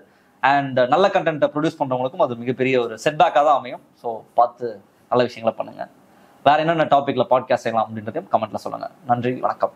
அண்ட் நல்ல கண்டென்ட்டை ப்ரொடியூஸ் பண்ணுறவங்களுக்கும் அது மிகப்பெரிய ஒரு செட்பேக்காக தான் அமையும். ஸோ பார்த்து நல்ல விஷயங்களை பண்ணுங்கள். வேறு என்னென்ன டாப்பிக்கில் பாட்காஸ்ட் செய்யலாம் அப்படின்றதையும் கமெண்ட்டில் சொல்லுங்கள். நன்றி, வணக்கம்.